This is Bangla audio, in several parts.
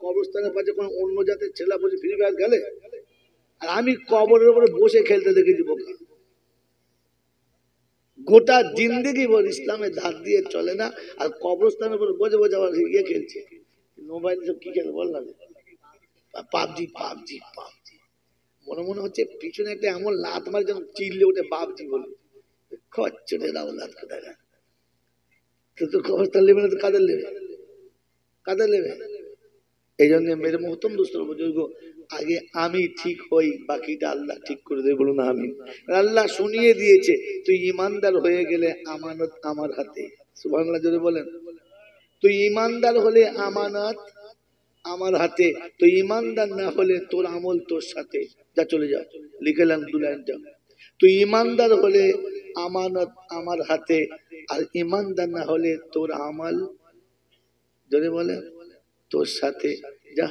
কবরস্থানের পাশে কোনো অন্য জাতের ছেলে বসে ফ্রি ফায়ার খেলে, আর আমি কবরের উপরে বসে খেলতে দেখেছি বোকা। গোটা জিন্দেগি ভর ইসলামের ধার দিয়ে চলে না, আর কবরস্থানের উপরে বসে বসে আবার ইয়ে খেলছে, মোবাইল সব কি খেলে বল না, পাবজি পাবজি পাবজি। মনে মনে হচ্ছে পিছনে একটা এমন লাত মারে যেন চিল্লে ওঠে বাবজি বলে, খচ্চরে দাও লাত কোথায়। তো তোর কবরস্থান নেবে না তো কাদের নেবে, কাদের নেবে? এই জন্য মেরে মহতম দোস্তর বুজুর্গ, আগে আমি ঠিক হই, বাকিটা আল্লাহ ঠিক করে দেবে, বলুন আমি। আল্লাহ শুনিয়ে দিয়েছে, তুই ইমানদার হয়ে গেলে আমানত আমার হাতে। সুবহানাল্লাহ জোরে বলেন। তুই ইমানদার হলে আমানত আমার হাতে, তুই ইমানদার না হলে তোর আমল তোর সাথে। যা চলে যা, লিখেলাম 2 লাইনটা। তুই ইমানদার হলে আমানত আমার হাতে, আর ইমানদার না হলে তোর আমল জোরে বলে তোর সাথে। যা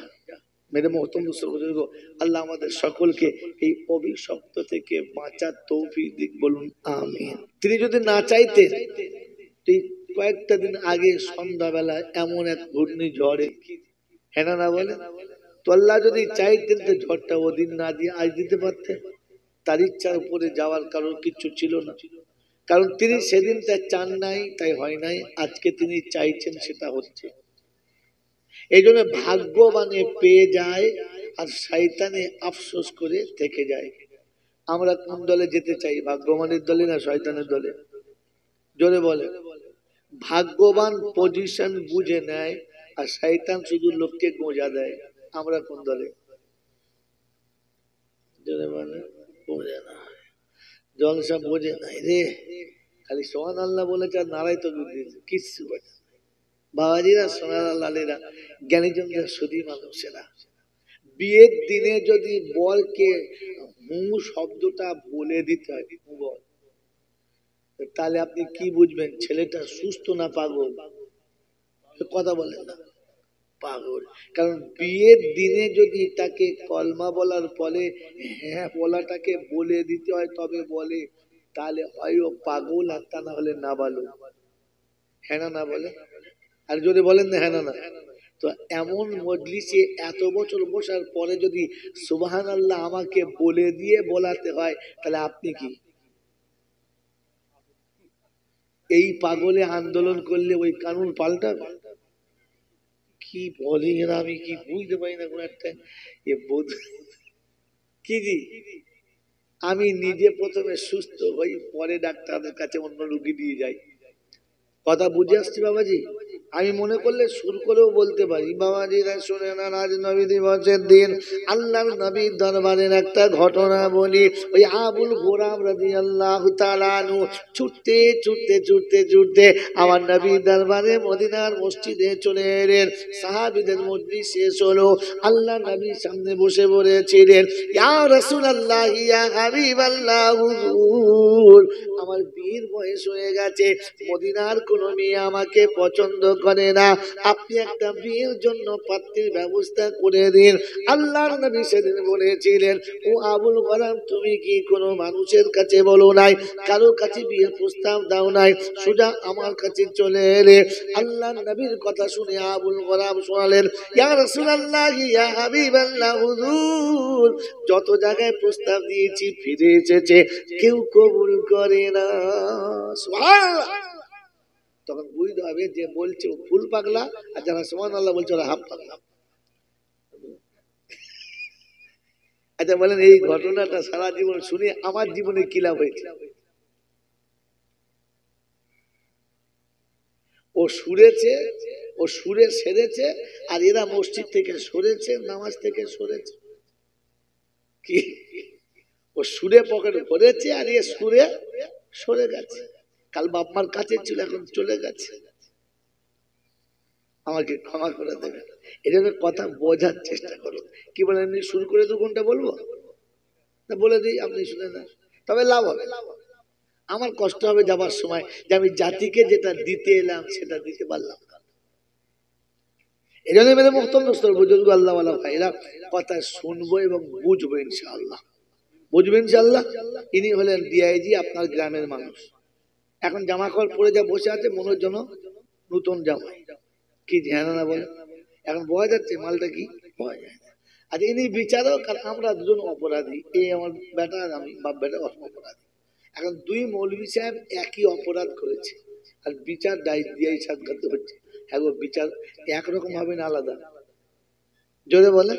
মেরে মহতম বুজুর্গ, আল্লাহ আমাদের সকলকে এই অভিশপ্ত থেকে বাঁচার তৌফিক দিক, বলুন আমিন। তিনি যদি না চাইতেন, তুই কয়েকটা দিন আগে সন্ধ্যাবেলা এমন এক ঘূর্ণিঝড়ে, হ্যাঁ না বলে, তো আল্লাহ যদি চাইতেন তো ঝড়টা ওদিন না দিয়ে আজ দিতে পারতেন। তার ইচ্ছার উপরে যাওয়ার কারণ কিচ্ছু ছিল না, কারণ তিনি সেদিন তাই চান নাই, তাই হয় নাই। আজকে তিনি চাইছেন, সেটা হচ্ছে। এই জন্য ভাগ্যবানে পেয়ে যায়, আর শয়তানে আফসোস করে থেকে যায়। আমরা কোন দলে যেতে চাই, ভাগ্যবানের দলে না শয়তানের দলে? জোরে বলে। ভাগ্যবান পজিশন বুঝে নেয়, আর শয়তান শুধু লোককে গোঁজা দেয়। আমরা কোন দলে? জোরে বলে। বোঝে না, জলসা বোঝে নাই রে, খালি সুবহানাল্লাহ বলেছে আর নারাই তো দিয়েছে, কিচ্ছু বোঝে। বাবাজিরা, সোনারা, লালেরা, জ্ঞানীজনরা, সুধী মানুষেরা, বিয়ের দিনে যদি বরকে হু শব্দটা বলে দিতে হয়, বল, তাহলে আপনি কি বুঝবেন ছেলেটা সুস্থ না পাগল? কথা বলেন না, পাগল। কারণ বিয়ের দিনে যদি তাকে কলমা বলার ফলে হ্যাঁ বলাটাকে বলে দিতে হয় তবে বলে, তাহলে হয় ও পাগল, আর তা না হলে না বলো। হ্যাঁ না বলে, আর যদি বলেন না হ্যাঁ না। তো এমন মজলিসে এত বছর বসার পরে যদি সুবহানাল্লাহ আমাকে বলে দিয়ে বলাতে হয়, তাহলে আপনি কি? এই পাগলে আন্দোলন করলে ওই কানুন পাল্টাবে? কি বলি এরা, আমি কি বুঝতে পারি না কোন একটা কি জি। আমি নিজে প্রথমে সুস্থ হই, পরে ডাক্তারদের কাছে অন্য রোগী দিয়ে যাই। কথা বুঝে আসছি বাবাজি? আমি মনে করলে সুর করেও বলতে পারি। বাবাজিরা শুনে না, আজ নবী দিবসের দিন আল্লাহর নবীর দরবারের একটা ঘটনা বলি। ওই আবুল গোরাম রাদিয়াল্লাহু তাআলা আনহু ছুটতে ছুটতে ছুটতে ছুটতে আমার নবীর দরবারে মদিনার মসজিদে চলে এলেন। সাহাবীদের মজলিস শেষ হলো, আল্লাহ নবীর সামনে বসে পড়েছিলেন। ইয়া রাসূলুল্লাহ, ইয়া হাবিবাল্লাহ, হুজুর আমার বিয়ের বয়স হয়ে গেছে, মদিনার কোন মেয়ে আমাকে পছন্দ করে না, আপনি একটা বিয়ের জন্য পাত্রীর ব্যবস্থা করে দিন। আল্লাহর নবী সেদিন বলেছিলেন, ও আবুল গোরাম, তুমি কি কোনো মানুষের কাছে বলো নাই, কারো কাছে বিয়ের প্রস্তাব দাও নাই, সোজা আমার কাছে চলে এলে। আল্লাহর নবীর কথা শুনে আবুল গোরাম শোনালেন, ইয়া রাসূলুল্লাহ, ইয়া হাবিবাল্লাহ, হুজুর যত জায়গায় প্রস্তাব দিয়েছি ফিরে এসেছে, কেউ কবুল করে না। সুবহানাল্লাহ। তখন বুঝতে হবে যে বলছে ও ফুল পাগলা, আর যারা সুবহানাল্লাহ বলছে ওরা হাফ পাগলা। আচ্ছা বলেন, এই ঘটনাটা সারা জীবন শুনে আমার জীবনে কি লাভ হয়েছে? ও সুরেছে, ও সুরে সেরেছে, আর এরা মসজিদ থেকে সরেছে, নামাজ থেকে সরেছে। কি? ও সুরে পকেট ভরেছে, আর এ সুরে সরে গেছে। কাল বাপমার কাছে ছিল, এখন চলে গেছে। আমাকে ক্ষমা করে দেবে। এই জন্য কথা বোঝার চেষ্টা করো। কি বলেন, শুরু করে 2 ঘন্টা বলবো, বলে দিই, আপনি শুনে না, তবে লাভ হবে। আমার কষ্ট হবে যাবার সময়, যে আমি জাতিকে যেটা দিতে এলাম সেটা দিতে পারলাম না। এই জন্য মেরে মুহতরম দোস্তর, বুজুর্গ, আল্লাহ ওয়ালা ভাইরা, কথা শুনবো এবং বুঝবো ইনশাআল্লাহ। বুঝবো ইনশাআল্লাহ। ইনি হলেন ডিআইজি, আপনার গ্রামের মানুষ। এখন জামা কাপড় পরে যা বসে আছে, মনের জন্য নতুন জামা। কি ধ্যান না বলে, এখন বোঝা যাচ্ছে মালটা কি বোঝা যায় না। আর ইনি বিচারক আর আমরা দুজন অপরাধী, এই আমার বেটা আর আমি বাপ বেটা অপরাধী। এখন দুই মৌলভী সাহেব একই অপরাধ করেছে আর বিচার দায়িত্ব দিয়েই সাক্ষাৎ হচ্ছে। হ্যাঁ গো, বিচার একরকম হবে না আলাদা? জোরে বলে।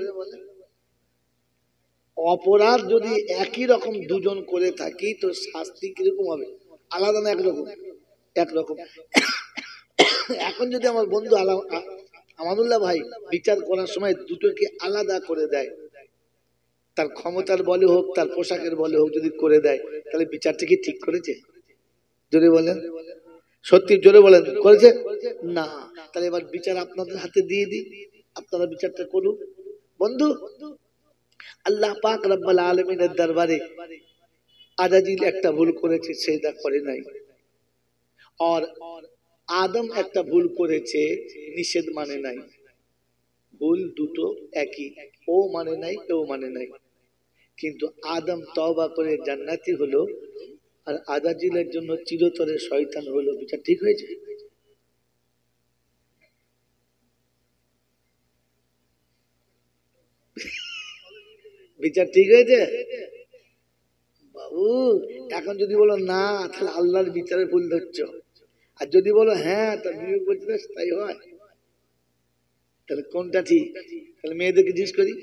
অপরাধ যদি একই রকম দুজন করে থাকি তো শাস্তি কিরকম হবে? আলাদা না একরকম? একরকম। এখন যদি আমার বন্ধু আমানুল্লাহ ভাই বিচার করার সময় দুটোকে আলাদা করে দেয়, তার ক্ষমতার বলে হোক তার পোশাকের বলে হোক, যদি করে দেয় তাহলে বিচারটা কি ঠিক করেছে? জোরে বলেন, সত্যি জোরে বলেন, করেছে না? তাহলে এবার বিচার আপনাদের হাতে দিয়ে দিই, আপনারা বিচারটা করুন। বন্ধু, আল্লাহ পাক রব্বুল আলামিনের দরবারে আজাজিল একটা ভুল করেছে, সেটা করে নাই। আর আদম একটা ভুল করেছে, নিষেধ মানে নাই। ভুল দুটো একই, ও মানে নাই, এও মানে নাই। কিন্তু আদম তওবা করে জান্নাতি হলো, আর আজাজিলের জন্য চিরতরে শয়তান হলো। বিচার ঠিক হয়েছে? বিচার ঠিক হয়েছে বাবু? এখন যদি বলো না, তাহলে আল্লাহর বিচারে ভুল ধরছ। আর যদি বলো হ্যাঁ, তার বিবেক বলছে তাই হয়, তাহলে কোনটা ঠিক? তাহলে মেয়েদেরকে জিজ্ঞেস করি।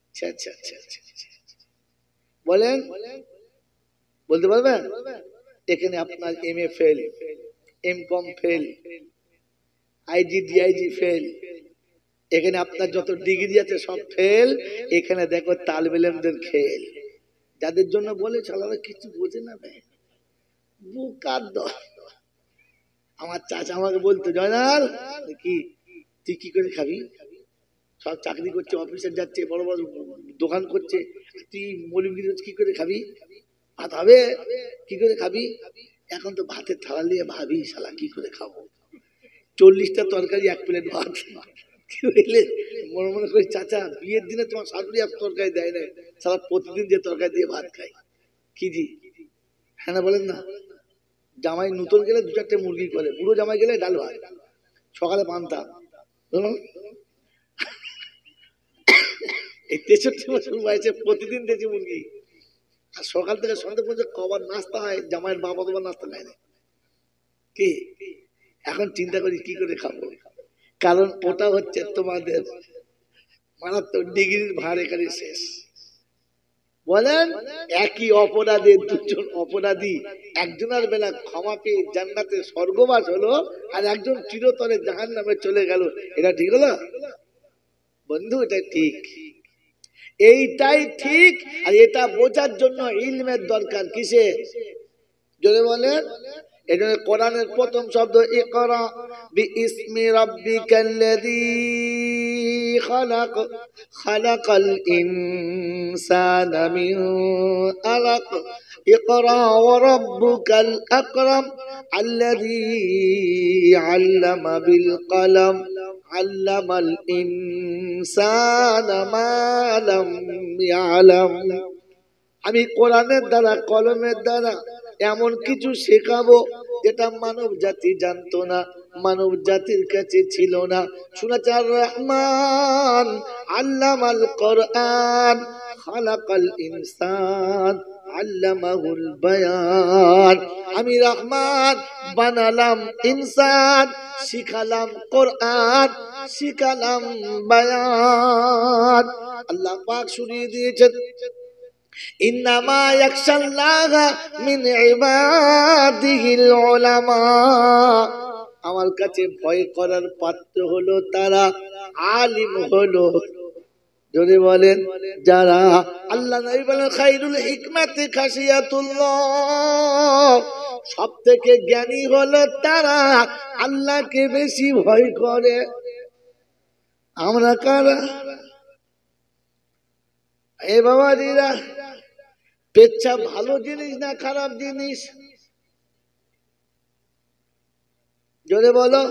আচ্ছা আচ্ছা আচ্ছা আচ্ছা, বলেন, বলতে পারবেন? এখানে আপনার MA fail, M.Com fail, IG DIG fail, এখানে আপনার যত ডিগ্রি আছে সব ফেল। এখানে দেখো তালবেলেমদের খেল, যাদের জন্য বলে চালাবে কিছু বোঝে না ভাই, বুকার দল। আমার চাচা আমাকে বলতো, জয়নাল কি তুই কি করে খাবি? সব চাকরি করছে, অফিসে যাচ্ছে, বড় বড় দোকান করছে, তুই মৌলবি কি করে খাবি? ভাত হবে কি করে খাবি? এখন তো ভাতের থালা নিয়ে ভাবি শালা কি করে খাবো, 40টা তরকারি 1 প্লেট ভাত। মনে মনে করি চাচা বিয়ের দিনে তোমার শাশুড়ি আর তরকারি দেয় না, সারা প্রতিদিন যে তরকারি দিয়ে ভাত খাই। কি জি হ্যাঁ না বলেন না? জামাই নতুন গেলে 2-4টে মুরগি করে, বুড়ো জামাই গেলে ডাল ভাত, সকালে পান্তা। এই 63 বছর বয়সে প্রতিদিন দেশি মুরগি, আর সকাল থেকে সন্ধ্যা পর্যন্ত কবার নাস্তা হয়, জামাইয়ের বাবা তোমার নাস্তা খায় না। কি এখন চিন্তা করি কি করে খাবো? কারণ ওটা হচ্ছে তোমাদের মারাত্মক ডিগ্রির ভার এখানে শেষ। বলেন, একই অপরাধের দুজন অপরাধী, একজনের বেলা ক্ষমা পেয়ে জান্নাতে স্বর্গবাস হলো, আর একজন চিরতরে জাহান্নামে চলে গেল। এটা ঠিক হলো বন্ধু? এটা ঠিক, এইটাই ঠিক। আর এটা বোঝার জন্য ইলমের দরকার। কিসে? জোরে বলেন। এজন্য কোরআনের প্রথম শব্দ ইকরা বিইসমি রাব্বিকাল্লাযী খালাক, খালাকাল ইনসানা মিন আলাক, ইকরা ওয়া রাব্বুকাল আকরাম আল্লাযী আল্লামা বিল কলম, আল্লামাল ইনসানা মা লাম ইয়ালাম। আমি কোরআনের দ্বারা, কলমের দ্বারা এমন কিছু শেখাবো যেটা মানব জাতি জানতো না, মানব জাতির কাছে ছিল না। শুনেছে আর রহমান আল্লামাল কোরআন খালাকাল ইনসান আল্লামাহুল বায়ান। আমি রহমান বানালাম ইনসান, শিখালাম কোরআন, শিখালাম বায়ান। আল্লাহ পাক শুনিয়ে দিয়েছেন ইন্নামা ইয়াখশাল্লাহা মিন ইবাদিহিল উলামা। আমার কাছে ভয় করার পাত্র হলো তারা, আলিম হলো, যদি বলেন যারা। আল্লাহ নবী বলেন খায়রুল হিকমাতি খাশিয়াতুল্লাহ, সব থেকে জ্ঞানী হলো তারা আল্লাহকে বেশি ভয় করে। আমরা কারা? এ বাবাজিরা, পেচ্ছাপ ভালো জিনিস না খারাপ জিনিস? জোরে বলো।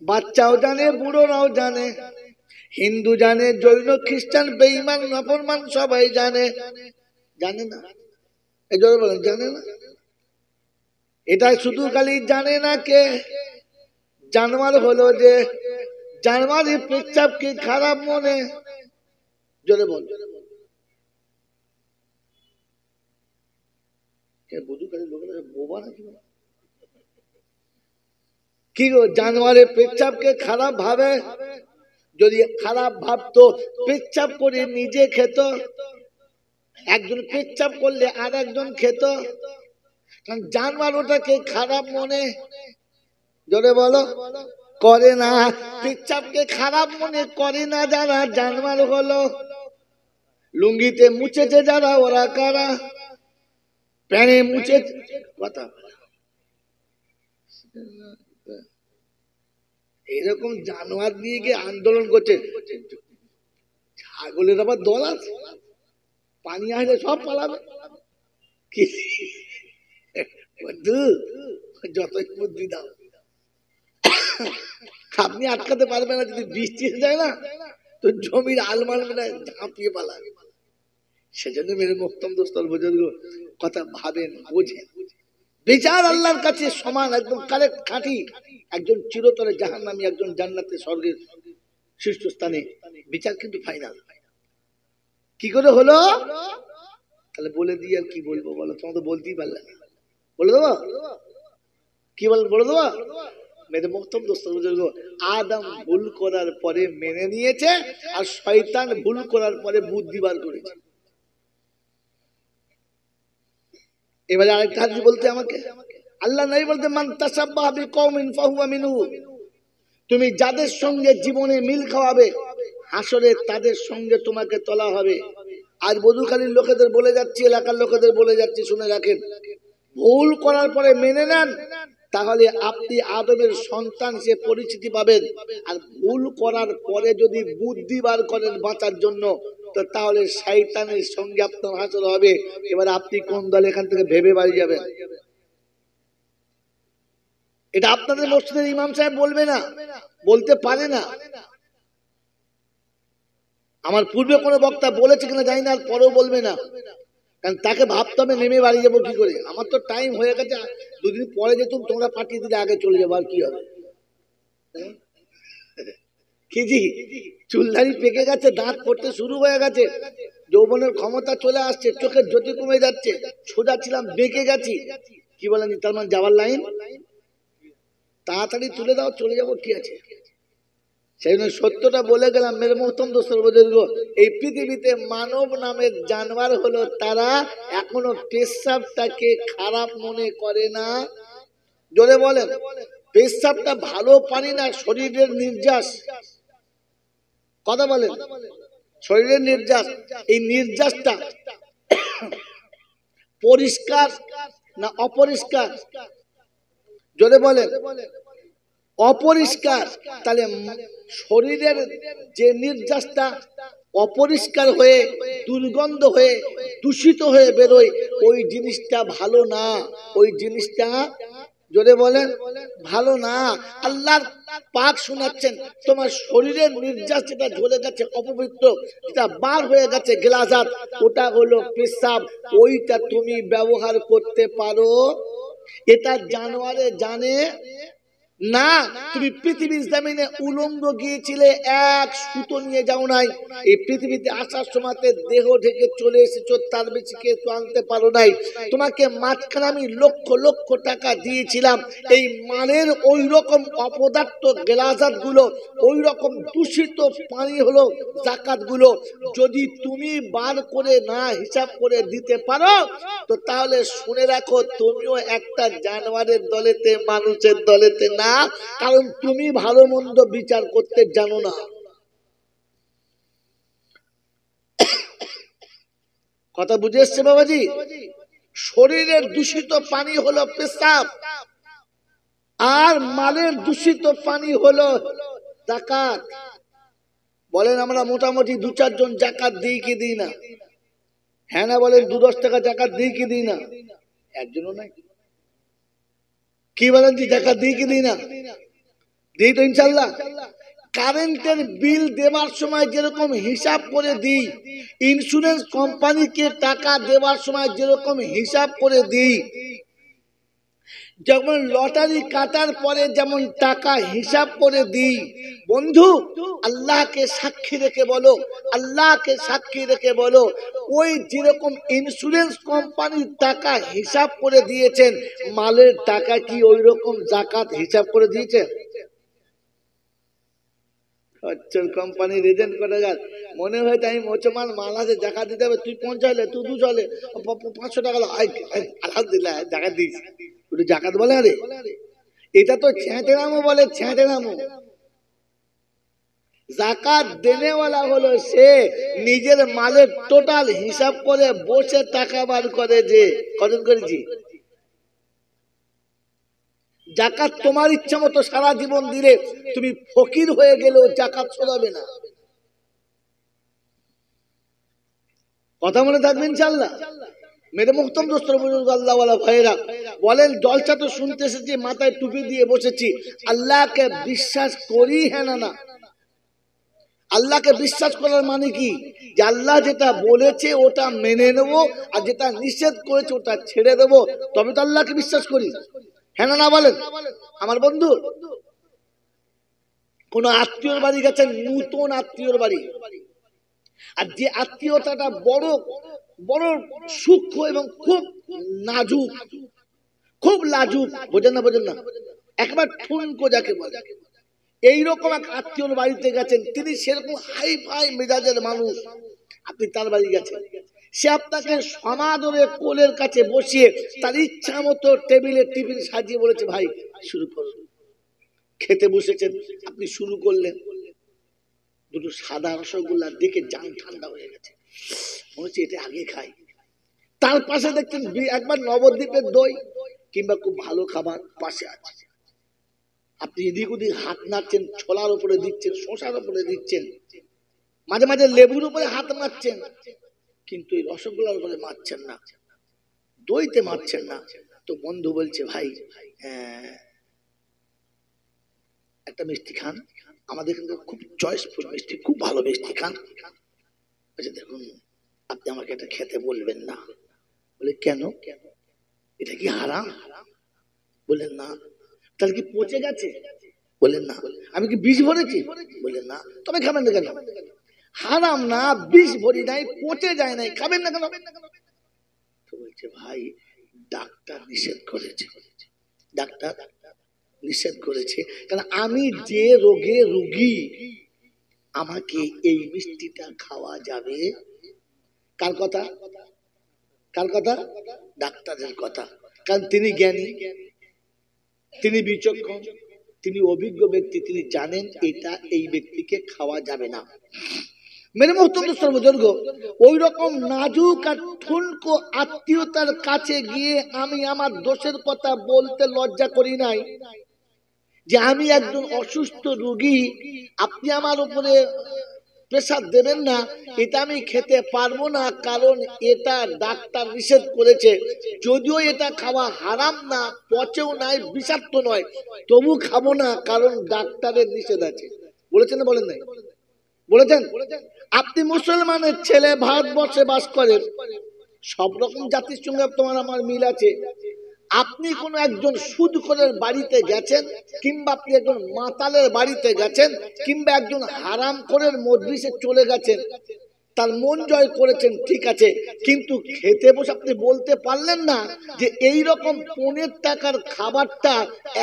বাচ্চাও জানে, বুড়োরাও জানে, হিন্দু জানে, জৈন, খ্রিস্টান, বেঈমান, নাফরমান সবাই জানে। জানে না? এই জোরে বলেন, জানে না? এটা শুধু খালি জানে না কে? জানোয়ার হলো যে জানোয়ারের পেচ্ছাপকে খারাপ মনে, জোরে বল, বোবা নাকি? কি গো, জানোয়ারের পেচ্ছাপকে খারাপ ভাবে? যদি খারাপ ভাবতো, পেচ্ছাপ করে নিজে খেত, একজন পেচ্ছাপ করলে আর একজন খেত। কারণ জানোয়ার ওটাকে খারাপ মনে, জোরে বলো, করে না। পেচ্ছাপকে খারাপ মনে করে না যারা, জানোয়ার হলো। লুঙ্গিতে মুছেছে যারা, ওরা কারা? প্যানে মুছে, কথা এরকম জানোয়ার দিয়ে গিয়ে আন্দোলন করছে। ছাগলের আবার দল আছে, পানি আসলে সব পালাবে। কি যতই বুদ্ধি দাও, আপনি আটকাতে পারবেন না। যদি বৃষ্টি এসে যায় না, তো জমির আলমাল ঝাঁপিয়ে পালাবে। সেজন্য মেরে মুক্তম দোস্তর বুজুর্গ, কথা ভাবেন, বোঝেন। বিচার আল্লাহর কাছে সমান, একদম কারেক্ট, খাঁটি। একজন চিরতরে জাহান্নামী, একজন জান্নাতে স্বর্গের শীর্ষস্থানে। বিচার কিন্তু ফাইনাল। কি করে হলো? তাহলে বলে দিই, আর কি বলবো বলো? তোমার তো বলতেই পারলে না, বলে দেবো? কি বলে দেবো? মেরে মুক্তম দোস্ত বুজুর্গ, আদম ভুল করার পরে মেনে নিয়েছে, আর শয়তান ভুল করার পরে বুদ্ধি বার করেছে। এবারে আরেকটা হাদিস বলতে আমাকে, আল্লাহ নবী বলতে, মান তাসাব্বাহা বিকওমিন ফাহুয়া মিনহু। তুমি যাদের সঙ্গে জীবনে মিল খাওয়াবে, হাসরে তাদের সঙ্গে তোমাকে তোলা হবে। আর বধুখালীর লোকেদের বলে যাচ্ছি, এলাকার লোকেদের বলে যাচ্ছি, শুনে রাখেন। ভুল করার পরে মেনে নেন, তাহলে আপনি আদমের সন্তান সে পরিচিতি পাবেন। আর ভুল করার পরে যদি বুদ্ধি বার করেন বাঁচার জন্য, তো তাহলে শয়তানের সঙ্গে আপনার হাসর হবে। এবার আপনি কোন দল, এখান থেকে ভেবে বাড়ি যাবেন। এটা আপনাদের মসজিদের ইমাম সাহেব বলবে না, বলতে পারে না। আমার পূর্বে কোনো বক্তা বলেছে কিনা জানি না, আর পরেও বলবে না। কারণ তাকে ভাবতে হবে নেমে বাড়ি যাবো কি করে। আমার তো টাইম হয়ে গেছে, দুদিন পরে যেতুম, তোমরা পাঠিয়ে দিলে আগে চলে যাবো, আর কি হবে? কি জি, চুলদাড়ি পেকে গেছে, দাঁত পড়তে শুরু হয়ে গেছে, যৌবনের ক্ষমতা চলে আসছে, চোখের জ্যোতি কমে যাচ্ছে, সোজা ছিলাম বেঁকে গেছি। কি বলেন, তার মানে যাওয়ার লাইন? তাড়াতাড়ি তুলে দাও, চলে যাবো, কি আছে? সেই জন্য সত্যটা বলে গেলাম। মেরে মোহতম দোস্তর বুজুর্গ, এই পৃথিবীতে মানব নামের জানোয়ার হলো তারা, এখনো পেশাবটাকে খারাপ মনে করে না। জোরে বলেন, পেশাবটা ভালো পানি না, শরীরের নির্যাস। কথা বলেন, শরীরের নির্যাস। এই নির্যাসটা পরিষ্কার না অপরিষ্কার? জোরে বলেন, অপরিষ্কার। তাহলে শরীরের যে নির্যাসটা অপরিষ্কার হয়ে, দুর্গন্ধ হয়ে, দূষিত হয়ে বেরোয়, ওই জিনিসটা ভালো না। ওই জিনিসটা, জোরে বলেন, ভালো না। আল্লাহর পাক শোনাচ্ছেন, তোমার শরীরের নির্যাস যেটা ঝরে গেছে, অপবিত্র, যেটা বার হয়ে গেছে গেলাজাত, ওটা হলো পেশাব। ওইটা তুমি ব্যবহার করতে পারো। এটা জানোয়ারে জানে না। তুমি পৃথিবীর জমিনে উলঙ্গ গিয়েছিলে, এক সুতো নিয়ে যাও নাই। এই পৃথিবীতে আসার সময় দেহ ঢেকে চলে এসেছো, তার বেশি কে তো আনতে পারো নাই। তোমাকে মাঝখানে আমি লক্ষ লক্ষ টাকা দিয়েছিলাম, এই মালের ওই রকম অপদার্থ গেলাজাত গুলো, ওই রকম দূষিত পানি হলো জাকাত গুলো, যদি তুমি বার করে না হিসাব করে দিতে পারো, তো তাহলে শুনে রাখো, তুমিও একটা জানোয়ারের দলেতে, মানুষের দলেতে না। কারণ তুমি ভালো মন্দ বিচার করতে জানো না। কথা বুঝে এসছে বাবাজি? শরীরের দূষিত পানি হলো পেশাব, আর মালের দূষিত পানি হলো জাকাত। বলেন, আমরা মোটামুটি 2-4 জন জাকাত দিই কি দিই না? হ্যাঁ না বলেন, 2-10 টাকা জাকাত দিই কি দিই না? একজনও নাই। কি বলেন, জাকাত দিই কি দিই না? দিই তো ইনশাল্লাহ। কারেন্টের বিল দেওয়ার সময় যেরকম হিসাব করে দিই, ইন্স্যুরেন্স কোম্পানিকে টাকা দেওয়ার সময় যেরকম হিসাব করে দিই, যেমন লটারি কাটার পরে যেমন টাকা হিসাব করে দিই, বন্ধু আল্লাহকে সাক্ষী রেখে বলো, আল্লাহকে সাক্ষী রেখে বলো, ওই যেরকম ইন্স্যুরেন্স কোম্পানির টাকা হিসাব করে দিয়েছেন, মালের টাকা কি ওই রকম জাকাত হিসাব করে দিয়েছেন? কোম্পানির এজেন্ট করে গেল, মনে হয় তাই মুসলমান মাল আছে জাকাত দিতে হবে, তুই 50 হলে তুই 200 হলে 500 টাকা আলহামদুলিল্লাহ জাকাত দিস, তুই জাকাত বলে? আরে এটা তো ছেঁটেরামো বলে, ছেঁটেরামো। জাকাত দেনেওয়ালা হলো সে নিজের মালের টোটাল হিসাব করে বসে টাকা বার করে, যে কজন করেছি। জাকাত তোমার ইচ্ছা মতো সারা জীবন দিলে তুমি ফকির হয়ে গেলেও জাকাত শোধাবে না। কথা মনে থাকবে ইনশাআল্লাহ। মেরে মুহতরম দোস্তর বুজুর্গ আল্লাহওয়ালা ভাইরা বলেন, জলসা তো শুনতে এসেছি, মাথায় টুপি দিয়ে বসেছি, আল্লাহকে বিশ্বাস করি হ্যাঁ না? আল্লাহকে বিশ্বাস করার মানে কি? যে আল্লাহ যেটা বলেছে ওটা মেনে নেব, আর যেটা নিষেধ করেছে ওটা ছেড়ে দেব, তবে তো আল্লাহকে বিশ্বাস করি, হ্যাঁ না বলেন? আমার বন্ধু কোন আত্মীয়র বাড়ি গেছেন, নূতন আত্মীয়র বাড়ি, আর যে আত্মীয়তাটা বড় বড় সূক্ষ্ম এবং খুব নাজুক, খুব লাজুক, বোঝেন না, একবার ঠুনকো যাকে বলে, এইরকম এক আত্মীয়র বাড়িতে গেছেন, তিনি সেরকম হাই ফাই মেজাজের মানুষ, আপনি তার বাড়ি গেছেন, সে আপনাকে সমাদরে কোলের কাছে বসিয়ে তার ইচ্ছা মতো টেবিলে টিফিন সাজিয়ে বলেছে, ভাই শুরু করুন। খেতে বসেছেন, আপনি শুরু করলেন, দুটো সাদা রসগোল্লা দেখে জান ঠান্ডা হয়ে গেছে, মনে হচ্ছে এটা আগে খাই। তার পাশে দেখছেন একবার নবদ্বীপের দই কিংবা খুব ভালো খাবার পাশে আছে, আপনি এদিক ওদিক হাত নাড়ছেন, ছোলার উপরে দিচ্ছেন, শশার উপরে দিচ্ছেন, মাঝে মাঝে লেবুর উপরে হাত মারছেন, কিন্তু এই রসগোল্লার উপরে মারছেন না, দইতে মারছেন না। তো বন্ধু বলছে, ভাই একটা মিষ্টি খান, আমাদের কিন্তু খুব চয়েসফুল মিষ্টি, খুব ভালো মিষ্টি খান। বলছে, দেখুন আপনি আমাকে এটা খেতে বলবেন না। বলে, কেন? এটা কি হারাম? বললেন, না। তাহলে কি পচে গেছে? বললেন, না। আমি কি বিষ ভরেছি? বললেন, না। তবে খাবেন না কেন? হারাম না, বিষ ভরি নাই, পচে যায় নাই, খাবেন না কেন? তো বলছে, ভাই ডাক্তার নিষেধ করেছে, ডাক্তার নিষেধ করেছে, কারণ আমি যে রোগে রোগী, আমাকে এই মিষ্টিটা খাওয়া যাবে? কার কথা? কার কথা? ডাক্তারের কথা। কারণ তিনি জ্ঞানী, তিনি বিচক্ষণ, তিনি অভিজ্ঞ ব্যক্তি, তিনি জানেন এটা এই ব্যক্তিকে খাওয়া যাবে না। মেরে মুহতরম সর্বজর্গ, ওই রকম নাজুক আর ঠুনকো আত্মীয়তার কাছে গিয়ে আমি আমার দোষের কথা বলতে লজ্জা করি নাই, যে আমি একজন অসুস্থ রোগী, আপনি আমার উপরে প্রেসার দেবেন না, এটা আমি খেতে পারবো না, কারণ এটা ডাক্তার নিষেধ করেছে। যদিও এটা খাওয়া হারাম না, পচেও নাই, বিষাক্ত নয়, তবু খাবো না, কারণ ডাক্তারের নিষেধ আছে। বলেছেন না বলেন নাই? বলেছেন। আপনি মুসলমানের ছেলে, ভারতবর্ষে বাস করেন, সব রকম জাতির সঙ্গে তোমার আমার মিল আছে। আপনি কোন একজন সুদখোরের বাড়িতে গেছেন, কিংবা আপনি একজন মাতালের বাড়িতে গেছেন, কিংবা একজন হারামখোরের মজলিসে চলে গেছেন, তার মন জয় করেছেন, ঠিক আছে, কিন্তু খেতে বসে আপনি বলতে পারলেন না যে এই রকম 15 টাকার খাবারটা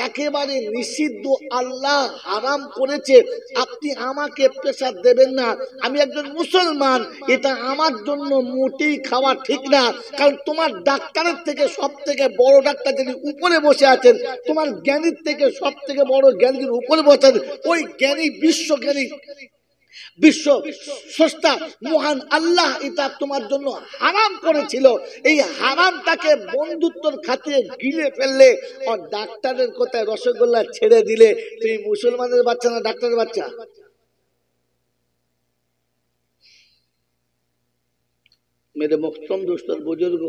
একেবারে নিষিদ্ধ, আল্লাহ হারাম করেছে, আপনি আমাকে প্রেসার দেবেন না, আমি একজন মুসলমান, এটা আমার জন্য মোটেই খাওয়া ঠিক না। কারণ তোমার ডাক্তারের থেকে সব থেকে বড় ডাক্তার যিনি উপরে বসে আছেন, তোমার জ্ঞানীর থেকে সব থেকে বড় জ্ঞানী যিনি উপরে বসে আছেন, ওই জ্ঞানী, বিশ্ব জ্ঞানী, বিশ্ব স্রষ্টা মহান আল্লাহ এটা তোমার জন্য হারাম করেছিল। এই হারামটাকে বন্ধুত্বর খাতিরে গিলে ফেললে, আর ডাক্তারের কথায় রসগোল্লা ছেড়ে দিলে, তুমি মুসলমানের বাচ্চা না ডাক্তারের বাচ্চা? মেরে মুহতরম দোস্তর বুজুর্গ,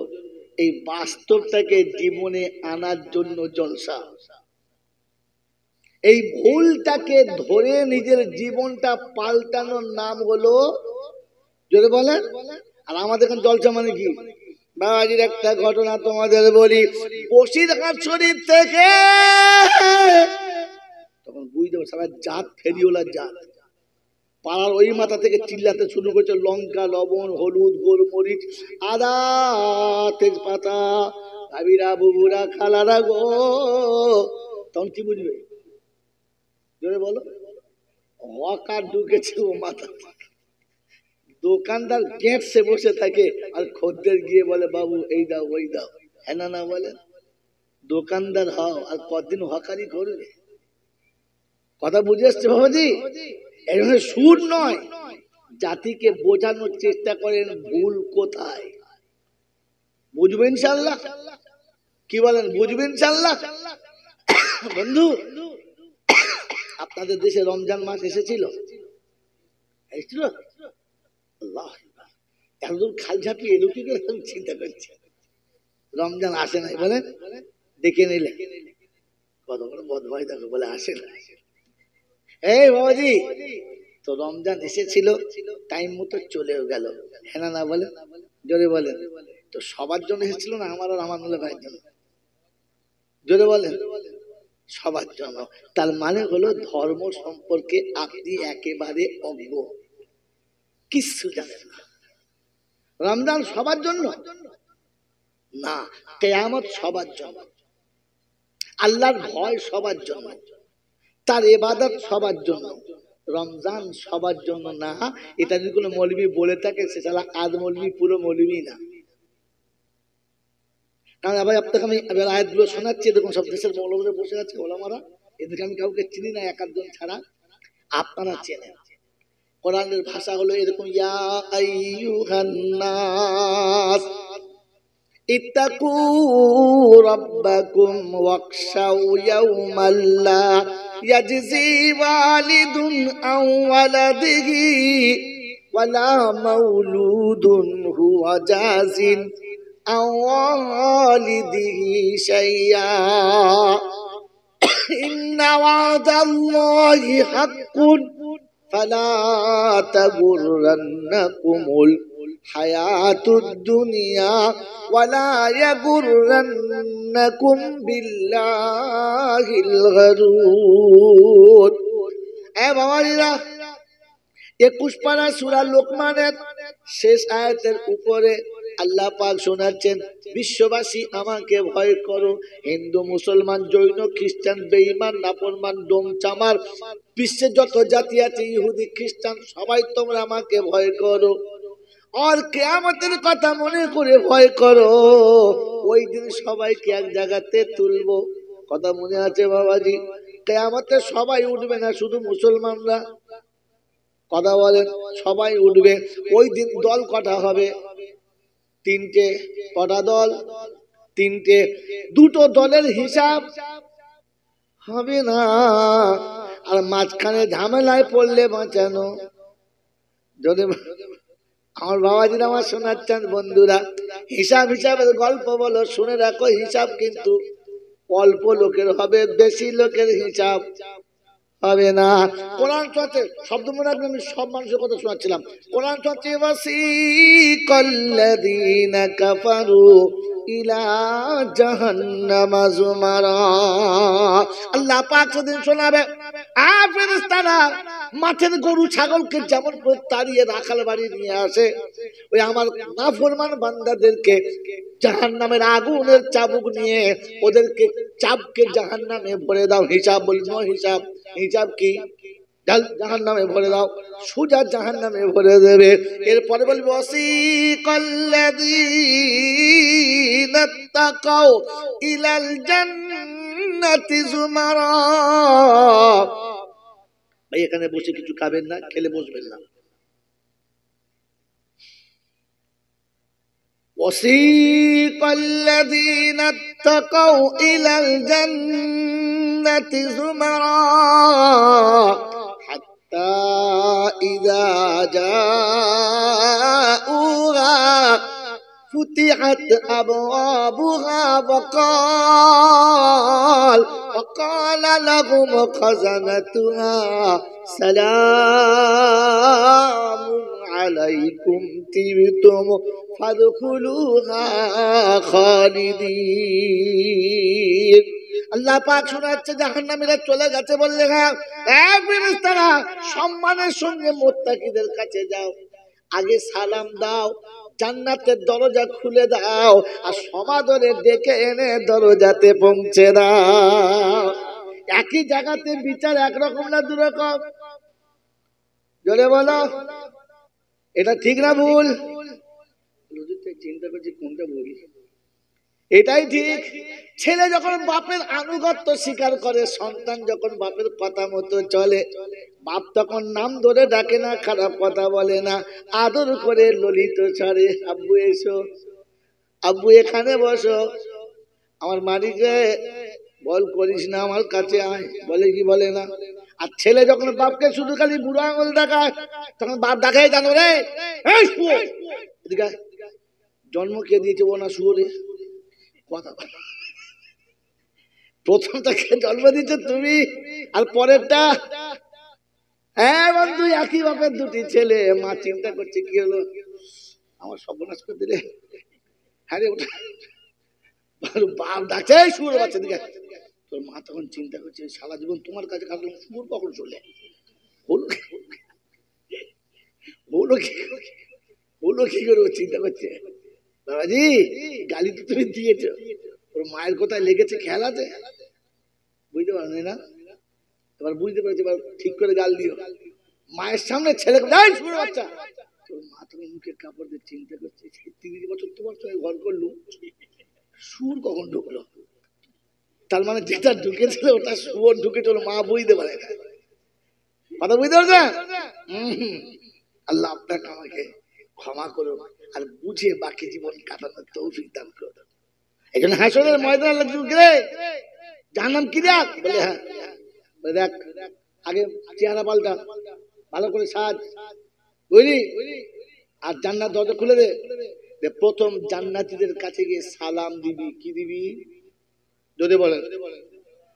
এই বাস্তবটাকে জীবনে আনার জন্য জলসা, এই ভুলটাকে ধরে নিজের জীবনটা পাল্টানোর নাম হলো, যদি বলেন। আর আমাদের এখানে জলসা মানে কি? বাবাজির একটা ঘটনা তোমাদের বলি। বসিরহাট শরীফ থেকে তখন বুঝতে পারছে সারা জাত ফেরিওলার জাত, পাড়ার ওই মাথা থেকে চিল্লাতে শুরু করেছে, লঙ্কা, লবণ, হলুদ, গোলমরিচ, আদা, তেজপাতা, ভাবিরা, বুবুরা, খালারা গো। তখন কি বুঝবে? জোরে বলো। হকার ঢুকেছে ও মাথা। দোকানদার গেটসে বসে থাকে আর খদ্দের গিয়ে বলে বাবু এই দাও ওই দাও, হ্যাঁ না বলে। দোকানদার হও আর কদিন হকারি করবে? কথা বুঝে আসছে বাবাজি? এখানে সুর নয়, জাতিকে বোঝানোর চেষ্টা করেন ভুল কোথায়। বুঝবেন ইনশাআল্লাহ? কি বলেন, বুঝবেন ইনশাআল্লাহ? বন্ধু, আপনাদের দেশে রমজান মাস এসেছিল? এসেছিল? আল্লাহ, একদম খাল ঝাঁপিয়ে এলো কি করে আমি চিন্তা করছি। রমজান আসে নাই বলেন, দেখে নিলে কত বড় বদমাই দেখো, বলে আসে না। এই বাবাজি, তো রমজান এসেছিল, টাইম মতো চলেও গেল, হ্যাঁ না বলেন? জোরে বলেন। তো সবার জন্য এসেছিল না আমার আর আমার মূল্য ভাইয়ের জন্য? জোরে বলেন। সবার জন্য। তার মানে হলো ধর্ম সম্পর্কে আপনি একেবারে অজ্ঞ, কিচ্ছু জানেন না। রমজান সবার জন্য না, কিয়ামত সবার জন্য, আল্লাহর ভয় সবার জন্য, তার ইবাদত সবার জন্য। রমজান সবার জন্য না। এটা যদি কোনো মৌলবি বলে থাকে সে শালা আদ মৌলবি, পুরো মৌলবি না। কারণ আবার আপনাকে আমি আয়াতগুলো শোনাচ্ছি, দেখুন সব দেশের মৌলবীরা বসে আছে, ওলামারা, এদেরকে আমি কাউকে চিনি না, এক আধজন ছাড়া। আপনারা চেনেন। কোরআনের ভাষা হলো এরকম, ইয়া আইয়ুহান নাস ইত্তাকু রাব্বাকুম ওয়াখশাউ ইয়াওমান লা ইয়াজজি ওয়ালিদুন আন ওয়ালাদিহি ওয়ালা মাউলুদুন হুয়া জাজিন আন ওয়ালিদিহি শাইয়্যা ইন্না ওয়াদাল্লাহি হাক্কুন ফালা তাগুররান্নাকুমুল হায়াতুদ দুনিয়া ওয়ালা ইয়াগুররান্নাকুম বিল্লাহিল গারুর। এ বাবাজিরা, 21 পারা সূরা লোকমানের শেষ আয়াতের উপরে আল্লাহ পাক শোনাচ্ছেন, বিশ্ববাসী আমাকে ভয় করো, হিন্দু, মুসলমান, জৈন, খ্রিস্টান, বেঈমান, নাফরমান, ডোম চামার, বিশ্বে যত জাতি আছে, ইহুদি, খ্রিস্টান, সবাই তোমরা আমাকে ভয় করো। আর কিয়ামতের কথা মনে করে ভয় করো, ওই দিন সবাইকে এক জায়গাতে তুলবো। কথা মনে আছে বাবাজি? কিয়ামতে সবাই উঠবে না, শুধু মুসলমানরা। কথা বলেন, সবাই উঠবে। ওই দিন দল কটা হবে? 3টে। কটা দল? 3টে। 2টো দলের হিসাব হবে না, আর মাঝখানে ঝামেলায় পড়লে বাঁচানো। যদি আমার বাবাজিরা আমার শোনাচ্ছেন বন্ধুরা, হিসাবের গল্প বলো, শুনে রাখো, হিসাব কিন্তু অল্প লোকের হবে, বেশি লোকের হিসাব হবে না। কোরআন চলছে, শব্দ মনে রাখবেন, আমি সব মানুষের কথা শোনাচ্ছিলাম। কোরআন চলছে, ওয়াসিকাল্লাযীনা কাফারু ইলা জাহান্নামা যুমারা। আল্লাহ পাক সেদিন শোনাবে, ফেরেশতারা মাঠের গরু ছাগলকে যেমন করে তাড়িয়ে রাখাল বাড়ি নিয়ে আসে, ওই আমার নাফরমান বান্দাদেরকে জাহান্নামের আগুনের চাবুক নিয়ে ওদেরকে চাবকে জাহান্নামে ভরে দাও। হিসাব বলি নো হিসাব। হিসাব কি? জাহান্নামে ভরে দাও, সোজা জাহান্নামে ভরে দেবে। এরপরে বলবে, ওয়াসিকাল্লাযীনা তাকাউ ইলাল জান্নাতি যুমারা। ভাই এখানে বসে কিছু খাবেন না, খেলে বসবেন না। ওয়াসিকাল্লাযীনা তাকাউ ইলাল জান্নাতি যুমারা হাত্তা ইযা জাউহা ফুতিহাত আবওয়াবুহা وقال لهم خزنتها سلام عليكم আলাইকুম তিবতুম ফাদখুলুহা খালিদিন। আল্লাহ পাক শোনাচ্ছে জাহান্নামীরা চলে গেছে বললে হ্যাঁ ফেরেশতারা সম্মানের সঙ্গে মুত্তাকিদের কাছে যাও, আগে সালাম দাও, জান্নাতের দরজা খুলে দাও, আর সমাদরে ডেকে এনে দরজাতে পৌঁছে দাও। একই জায়গাতে বিচার একরকম না দুরকম? জোরে বলো, এটা ঠিক না ভুল? চিন্তা করছি কোনটা বলি। এটাই ঠিক। ছেলে যখন বাপের আনুগত্য স্বীকার করে, সন্তান যখন বাপের কথা মতো চলে, বাপ তখন নাম ধরে ডাকে না, খারাপ কথা বলে না, আদর করে ললিত স্বরে আব্বু এসো, আব্বু এখানে বসো, আমার মালিকে বল করিস না, আমার কাছে আয়, বলে কি বলে না? আর ছেলে যখন বাপকে শুধু খালি বুড়ো আঙুল দেখায়, তখন বাপ দেখাই জানো রে জন্ম কে দিয়েছে ও না শুয়োরে কথা। প্রথমটাকে জন্ম দিচ্ছ তুমি, আর পরেরটা হ্যাঁ বন্ধু একই বাপের দুটি ছেলে। মা চিন্তা করছে কি হলো, আমার সর্বনাশ করে দিলে। হ্যাঁ রে ওটা বাপ ডাকছে শুয়োর বাচ্চা দিকে। তোর মা তখন চিন্তা করছে সারা জীবন তোমার কাছে কাটলাম, শুয়োর কখন চলে হলো কি করে চিন্তা করছে। বাবাজি গালি তো তুমি দিয়েছ, ওর মায়ের কোথায় লেগেছে খেয়াল আছে? বুঝতে পারো না? এবার বুঝতে পেরেছি, এবার ঠিক করে গাল দিও। মায়ের সামনে ছেলে বাচ্চা, তোর মা তুমি মুখে কাপড় দিয়ে চিন্তা করছে 30 বছর তোমার সঙ্গে ঘর করলু, সুর কখন ঢুকলো? তার মানে যেটা ঢুকেছিল ওটা সুর ঢুকেছিল, মা বুঝতে পারে না। কথা বুঝতে পারছে? আল্লাহ আপনাকে আমাকে ক্ষমা করো, আর বুঝে বাকি জীবন কাটানোর তৌফিক দান করো। এই জন্য হাসরের ময়দানে রে জাহান্নাম কি দেখ বলে, হ্যাঁ দেখ আগে চেহারা পাল্টা, ভালো করে সাজ, বুঝলি? আর জান্নাত দরজা খুলে দে। প্রথম জান্নাতীদের কাছে গিয়ে সালাম দিবি। কি দিবি? জোরে বলেন,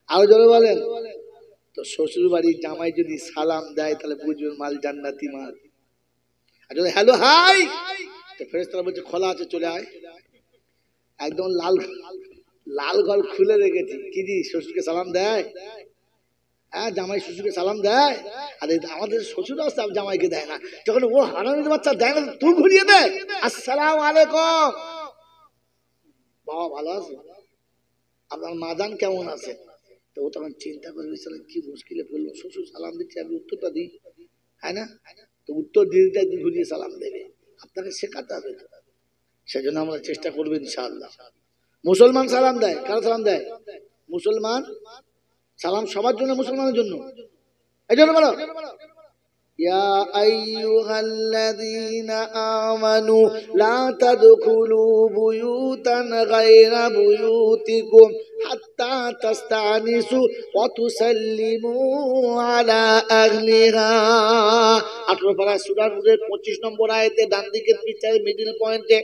আরো জোরে বলেন। তো শ্বশুর বাড়ির জামাই যদি সালাম দেয় তাহলে বুঝবেন মাল জান্নাতি মাল। আর যদি হ্যালো হাই, তো ফেরেশতারা বলছে খোলা আছে চলে আয়। একদম লাল ঘর খুলে রেখেছি। কি দি শ্বশুরকে সালাম দেয়? হ্যাঁ জামাই শ্বশুরকে সালাম দেয়। আর আমাদের শ্বশুর আসতে জামাইকে দেয় না, যখন ও হারামির বাচ্চা দেয় না তুই ঘুরিয়ে দেয় আসসালামু আলাইকুম। বাবা ভালো আছে, আপনার মাদান কেমন আছে? তো ও তখন চিন্তা করবে কি মুশকিলে পড়লো, শ্বশুর সালাম দিচ্ছে আমি উত্তরটা দিই, হ্যাঁ না? তো উত্তর দিতে ঘুরিয়ে সালাম দেবে, আপনাকে শেখাতে হবে। সেজন্য আমরা চেষ্টা করবো ইনশাআল্লাহ। মুসলমান সালাম দেয়, কারা সালাম দেয়? মুসলমান। সালাম সবার জন্য, মুসলমানের জন্য। এই জন্য বলো ইয়া আইয়ুহাল্লাযীনা আমানু লা তাদখুলু বুয়ুতান গায়রা বুয়ুতিকুম হাত্তা তাস্তানিসু ওয়া তুসাল্লিমু আলা আহলিহা। 18 পারা সূরা নূরের 25 নম্বর আয়াতে ডান দিকের পিছনে মিডল পয়েন্টে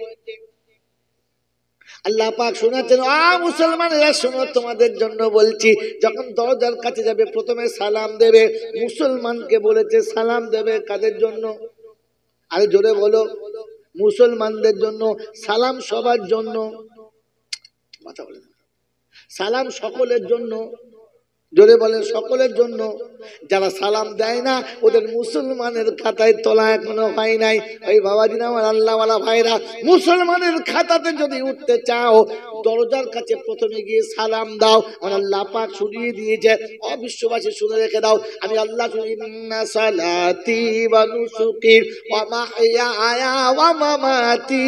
আল্লাহ পাক শোনাচ্ছেন, মুসলমানেরা শোনো, তোমাদের জন্য বলছি, যখন দরজার কাছে যাবে প্রথমে সালাম দেবে। মুসলমানকে বলেছে সালাম দেবে কাদের জন্য? আরে জোরে বলো, মুসলমানদের জন্য। সালাম সবার জন্য, কথা বলে সালাম সকলের জন্য। জোরে বলেন সকলের জন্য। যারা সালাম দেয় না ওদের মুসলমানের খাতায় তোলা এখনো হয় নাই। ওই বাবাজি আমার আল্লাহওয়ালা ভাইরা, মুসলমানের খাতাতে যদি উঠতে চাও দরজার কাছে প্রথমে গিয়ে সালাম দাও। আমার আল্লাহ পাক শুনিয়ে দিয়েছে, অবিশ্ববাসী শুনে রেখে দাও। আমি আল্লাহ ইন্না সালাতি ওয়া নুসুকি ওয়া মাহইয়ায়া ওয়া মামাতি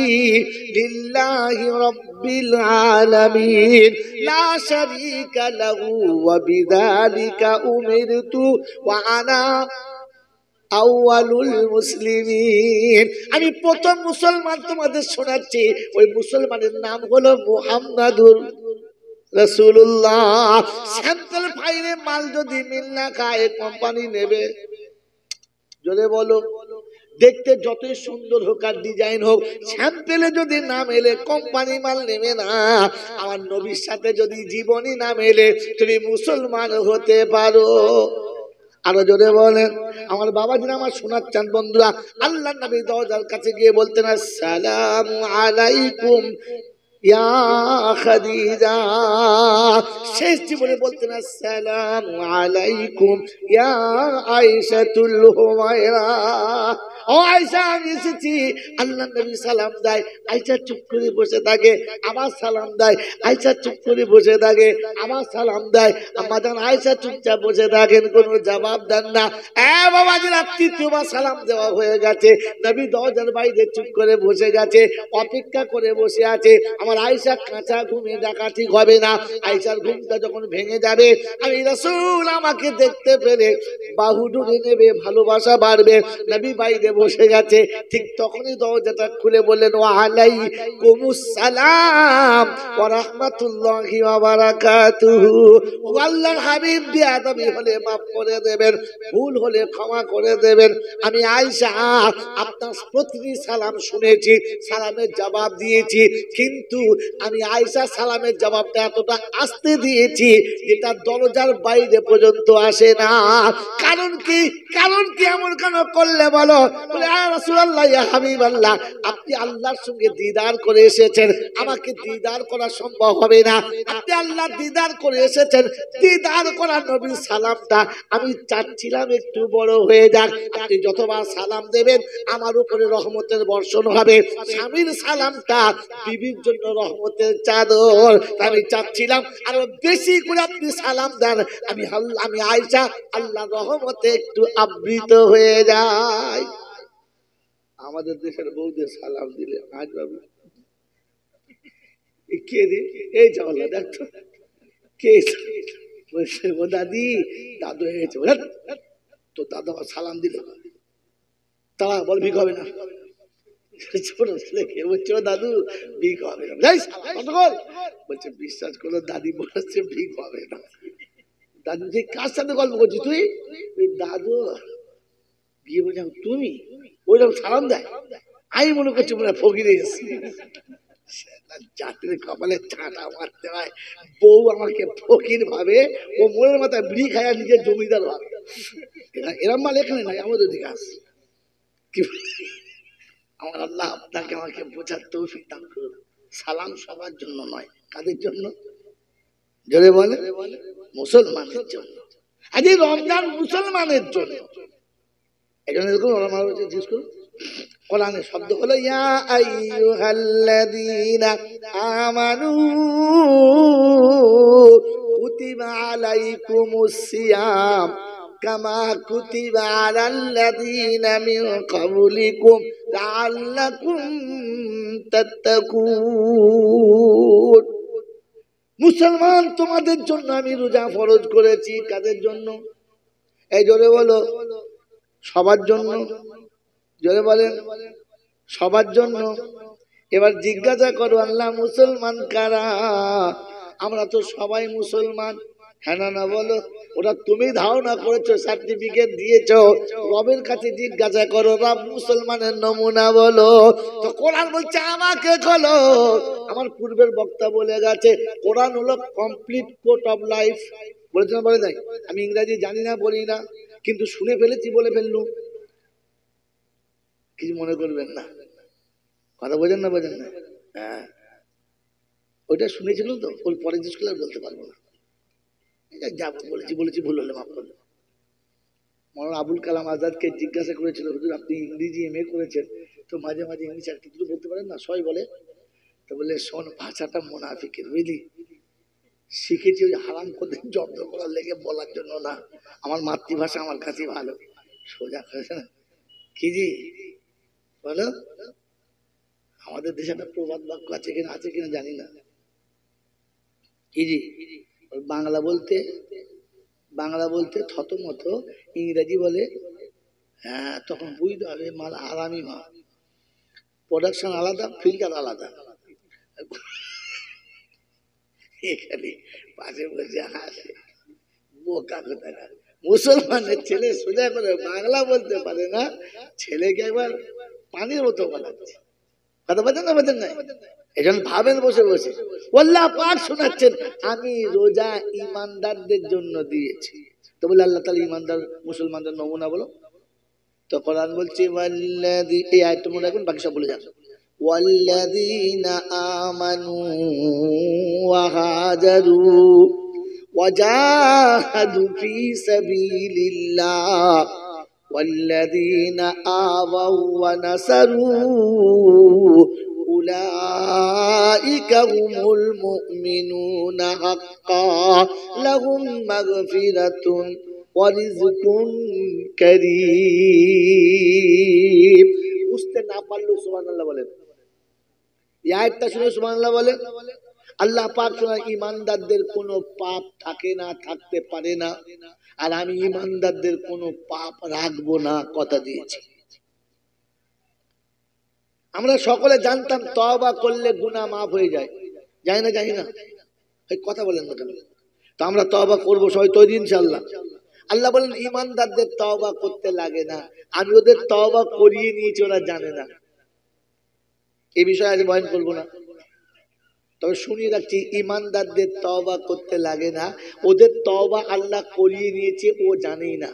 লিল্লাহি রাব্বিল আলামিন লা শারীকা লাহু ওয়া বিযালিকা উমিরতু ওয়া আনা আউয়ালুল মুসলিমিন। আমি প্রথম মুসলমান তোমাদের শোনাচ্ছি, ওই মুসলমানের নাম হলো মুহাম্মাদুর রাসূলুল্লাহ। স্যাম্পল ফাইলে মাল যদি মিল না খায় কোম্পানি নেবে? জোরে বলো, দেখতে যতই সুন্দর হোক আর ডিজাইন হোক, স্যাম্পলে যদি না মেলে কোম্পানি মাল নেবে না। আমার নবীর সাথে যদি জীবনই না মেলে তুমি মুসলমান হতে পারো? আরো জোরে বলেন। আমার বাবাজিরা আমার শোনার চান বন্ধুরা, আল্লাহ নবী দরজার কাছে গিয়ে বলতেন আসসালামু আলাইকুম ইয়া খাদিজা। শেষ জীবনে বলতেন আসসালামু আলাইকুম ইয়া আয়েশাতুল হুমায়রা। ও আয়েশা আমি এসেছি। আল্লাহ নবী সালাম দেয়, আয়েশা চুপ করে বসে থাকে, আবার সালাম দেয়, আয়েশা চুপ করে বসে থাকে, আবার সালাম দেয়। আমাদের আয়েশা চুপচাপ বসে থাকেন, কোনো জবাব দেন না। বাবাজিরা তৃতীয়বার সালাম দেওয়া হয়ে গেছে, নবী দরজার বাইরে চুপ করে বসে গেছে, অপেক্ষা করে বসে আছে। আমার আয়েশা কাঁচা ঘুমে ডাকা ঠিক হবে না। আয়েশার ঘুমটা যখন ভেঙে যাবে, আমি রাসূল আমাকে দেখতে পেলে বাহু ডুরে নেবে, ভালোবাসা বাড়বে। নবী বাইরে বসে গেছে, ঠিক তখনই দরজাটা খুলে বললেন ওয়া আলাইকুমুস সালাম ওয়া রাহমাতুল্লাহি ওয়া বারাকাতুহু। ও আল্লাহর হাবিব, বিয়াদবি হলে মাফ করে দেবেন, ভুল হলে ক্ষমা করে দেবেন। আমি আয়েশা আপনার প্রতিটি সালাম শুনেছি, সালামের জবাব দিয়েছি, কিন্তু আমি আয়েশা সালামের জবাবটা এতটা আস্তে দিয়েছি যেটা দরজার বাইরে পর্যন্ত আসে না। কারণ কি? কারণ কি এমন কেন করলে বলো? বলে ইয়া রাসূলুল্লাহ, ইয়া হাবিবাল্লাহ, আপনি আল্লাহর সঙ্গে দিদার করে এসেছেন, আমাকে দিদার করা সম্ভব হবে না। আপনি আল্লাহ দিদার করে এসেছেন, দিদার করার নবীর সালামটা আমি চাচ্ছিলাম একটু বড় হয়ে যাক। আপনি যতবার সালাম দেবেন আমার উপরে রহমতের বর্ষণ হবে। স্বামীর সালামটা বিবির জন্য রহমতের চাদর, আমি চাচ্ছিলাম আরো বেশি করে আপনি সালাম দেন, আমি আয়েশা আল্লাহ রহমতে একটু আবৃত হয়ে যায়। আমাদের দেশের বউদের সালাম দিলে আজ বাবু কে রে, এই চাওয়ালা দেখতো কে বলছে ও দাদি, দাদু হয়েছে, তো দাদু সালাম দিল, তারা বল ভিক হবে না। ছোট ছেলেকে বলছে ও দাদু ভিক হবে না, বলছে বিশ্বাস করো দাদি বলেছে ভিক হবে না। দাদু যে কার সাথে গল্প করছিস তুই? ওই দাদু বিয়ে বলছে তুমি ওইরকম সালাম দেয়, আমি মনে করছি মনে হয় ফকিরে এসেছি। জাতির কপালে ছাটা মারতে হয়, বউ আমাকে ফকির ভাবে, ও মনের মাথায় বিড়ি খায়া নিজের জমিদার ভাবে। এরম মাল এখানে নাই, আমাদের দিকে আস। আমার আল্লাহ আপনাকে আমাকে বোঝার তৌফিক দান করুন। সালাম সবার জন্য নয়, কাদের জন্য? জোরে বলে, মুসলমানের জন্য। আজ এই রমজান মুসলমানের জন্য। এই জন্য এরকম জিজ্ঞেস করুন, কোরআনের শব্দ হলো ইয়া আইয়ুহাল্লাযীনা আমানু কুতিবা আলাইকুমুস সিয়াম কামা কুতিবা আলাল্লাযীনা মিন ক্বাবলিকুম লাআল্লাকুম তাত্তাকুন। মুসলমান তোমাদের জন্য আমি রোজা ফরজ করেছি। কাদের জন্য? এই জোরে বলো, সবার জন্য। জোরে বলেন, সবার জন্য। এবার জিজ্ঞাসা করো আল্লাহ মুসলমান কারা? আমরা তো সবাই মুসলমান, হ্যাঁ না না বলো? ওটা তুমি ধারণা করেছো, সার্টিফিকেট দিয়েছো, রবের কাছে জিজ্ঞাসা করো রব মুসলমানের নমুনা বলো। তো কোরআন বলছে আমাকে খোলো। আমার পূর্বের বক্তা বলে গেছে কোরআন হলো কমপ্লিট কোড অফ লাইফ। বলেছে না বলে নাই? আমি ইংরেজি জানি না, বলি না, কিন্তু শুনে ফেলেছি, বলে ফেললু, কিছু মনে করবেন না। কথা বোঝেন না? বোঝেন না? হ্যাঁ, ওইটা শুনেছিলাম তো, ওই পরে স্কুলে আর বলতে পারবো না। যা বলেছি ভুল হলে মাফ করবেন। মৌলানা আবুল কালাম আজাদকে জিজ্ঞাসা করেছিল, হুজুর আপনি ইংরেজি MA করেছেন, তো মাঝে মাঝে ইংলিশ আর কিছু বলতে পারেন না? সবাই বলে। তো বললে শোন, ভাষাটা মুনাফিকের, বুঝলি, শিখেছি ওই হারাম করে জব্দ করার লেগে বলার জন্য না। আমার মাতৃভাষা আমার কাছে ভালো, সোজা করেছে না কি জি বলো? আমাদের দেশে একটা প্রবাদ বাক্য আছে কিনা, আছে কিনা জানি না, কি জি বাংলা বলতে থতমত, ইংরেজি বলে হ্যাঁ, তখন বুঝতে হবে মাল আরামি মাল, প্রোডাকশন আলাদা, ফিল্টার আলাদা। এখানে পাশে বসে হাসে, বোকা কোথায়। মুসলমানের ছেলে সোজা করে বাংলা বলতে পারে না, ছেলেকে একবার পানির মতো বানাচ্ছে। কথা বলছেন না? বলছেন না? এখন ভাবেন বসে বসে আল্লাহ পাক শোনাচ্ছেন আমি রোজা ইমানদারদের জন্য দিয়েছি। তো বলে আল্লাহ তাআলা ঈমানদার মুসলমানদের নমুনা বলো। তো কোরআন বলছে ওয়াল্লাযী, এই আয়াতটা মনে রাখবেন, বাকি সব বলে যান। ওয়াল্লাযীনা আমানু ওয়া হাজারু ওয়া জাহাদু ফি সাবিলিল্লাহ ওয়াল্লাযীনা আওয়াউ ওয়া নাসারু উলাইকা হুমুল মুমিনুনা হাক্কান লাহুম মাগফিরাতুন ওয়া রিজকুন কারীম। বুঝতে না পারলেও সুবহানাল্লাহ বলেন। এই আয়াতটা শুনে সুবহানাল্লাহ বলেন। আল্লাহ পাক শোনা ঈমানদারদের কোনো পাপ থাকে না, থাকতে পারে না, আর আমি ঈমানদারদের কোনো পাপ রাখবো না, কথা দিয়েছি। আমরা সকলে জানতাম তওবা করলে গুনাহ মাফ হয়ে যায়, জানি না? জানি না, এই কথা বলেন না কেন? তো আমরা তওবা করবো, সবাই তৈরি ইনশাআল্লাহ? আল্লাহ বলেন ঈমানদারদের তওবা করতে লাগে না, আমি ওদের তওবা করিয়ে নিয়েছি, ওরা জানে না। এই বিষয়ে আজ বয়ান করবো না, তবে শুনিয়ে রাখছি, ঈমানদারদের তওবা করতে লাগে না, ওদের তওবা আল্লাহ করিয়ে নিয়েছে, ও জানেই না,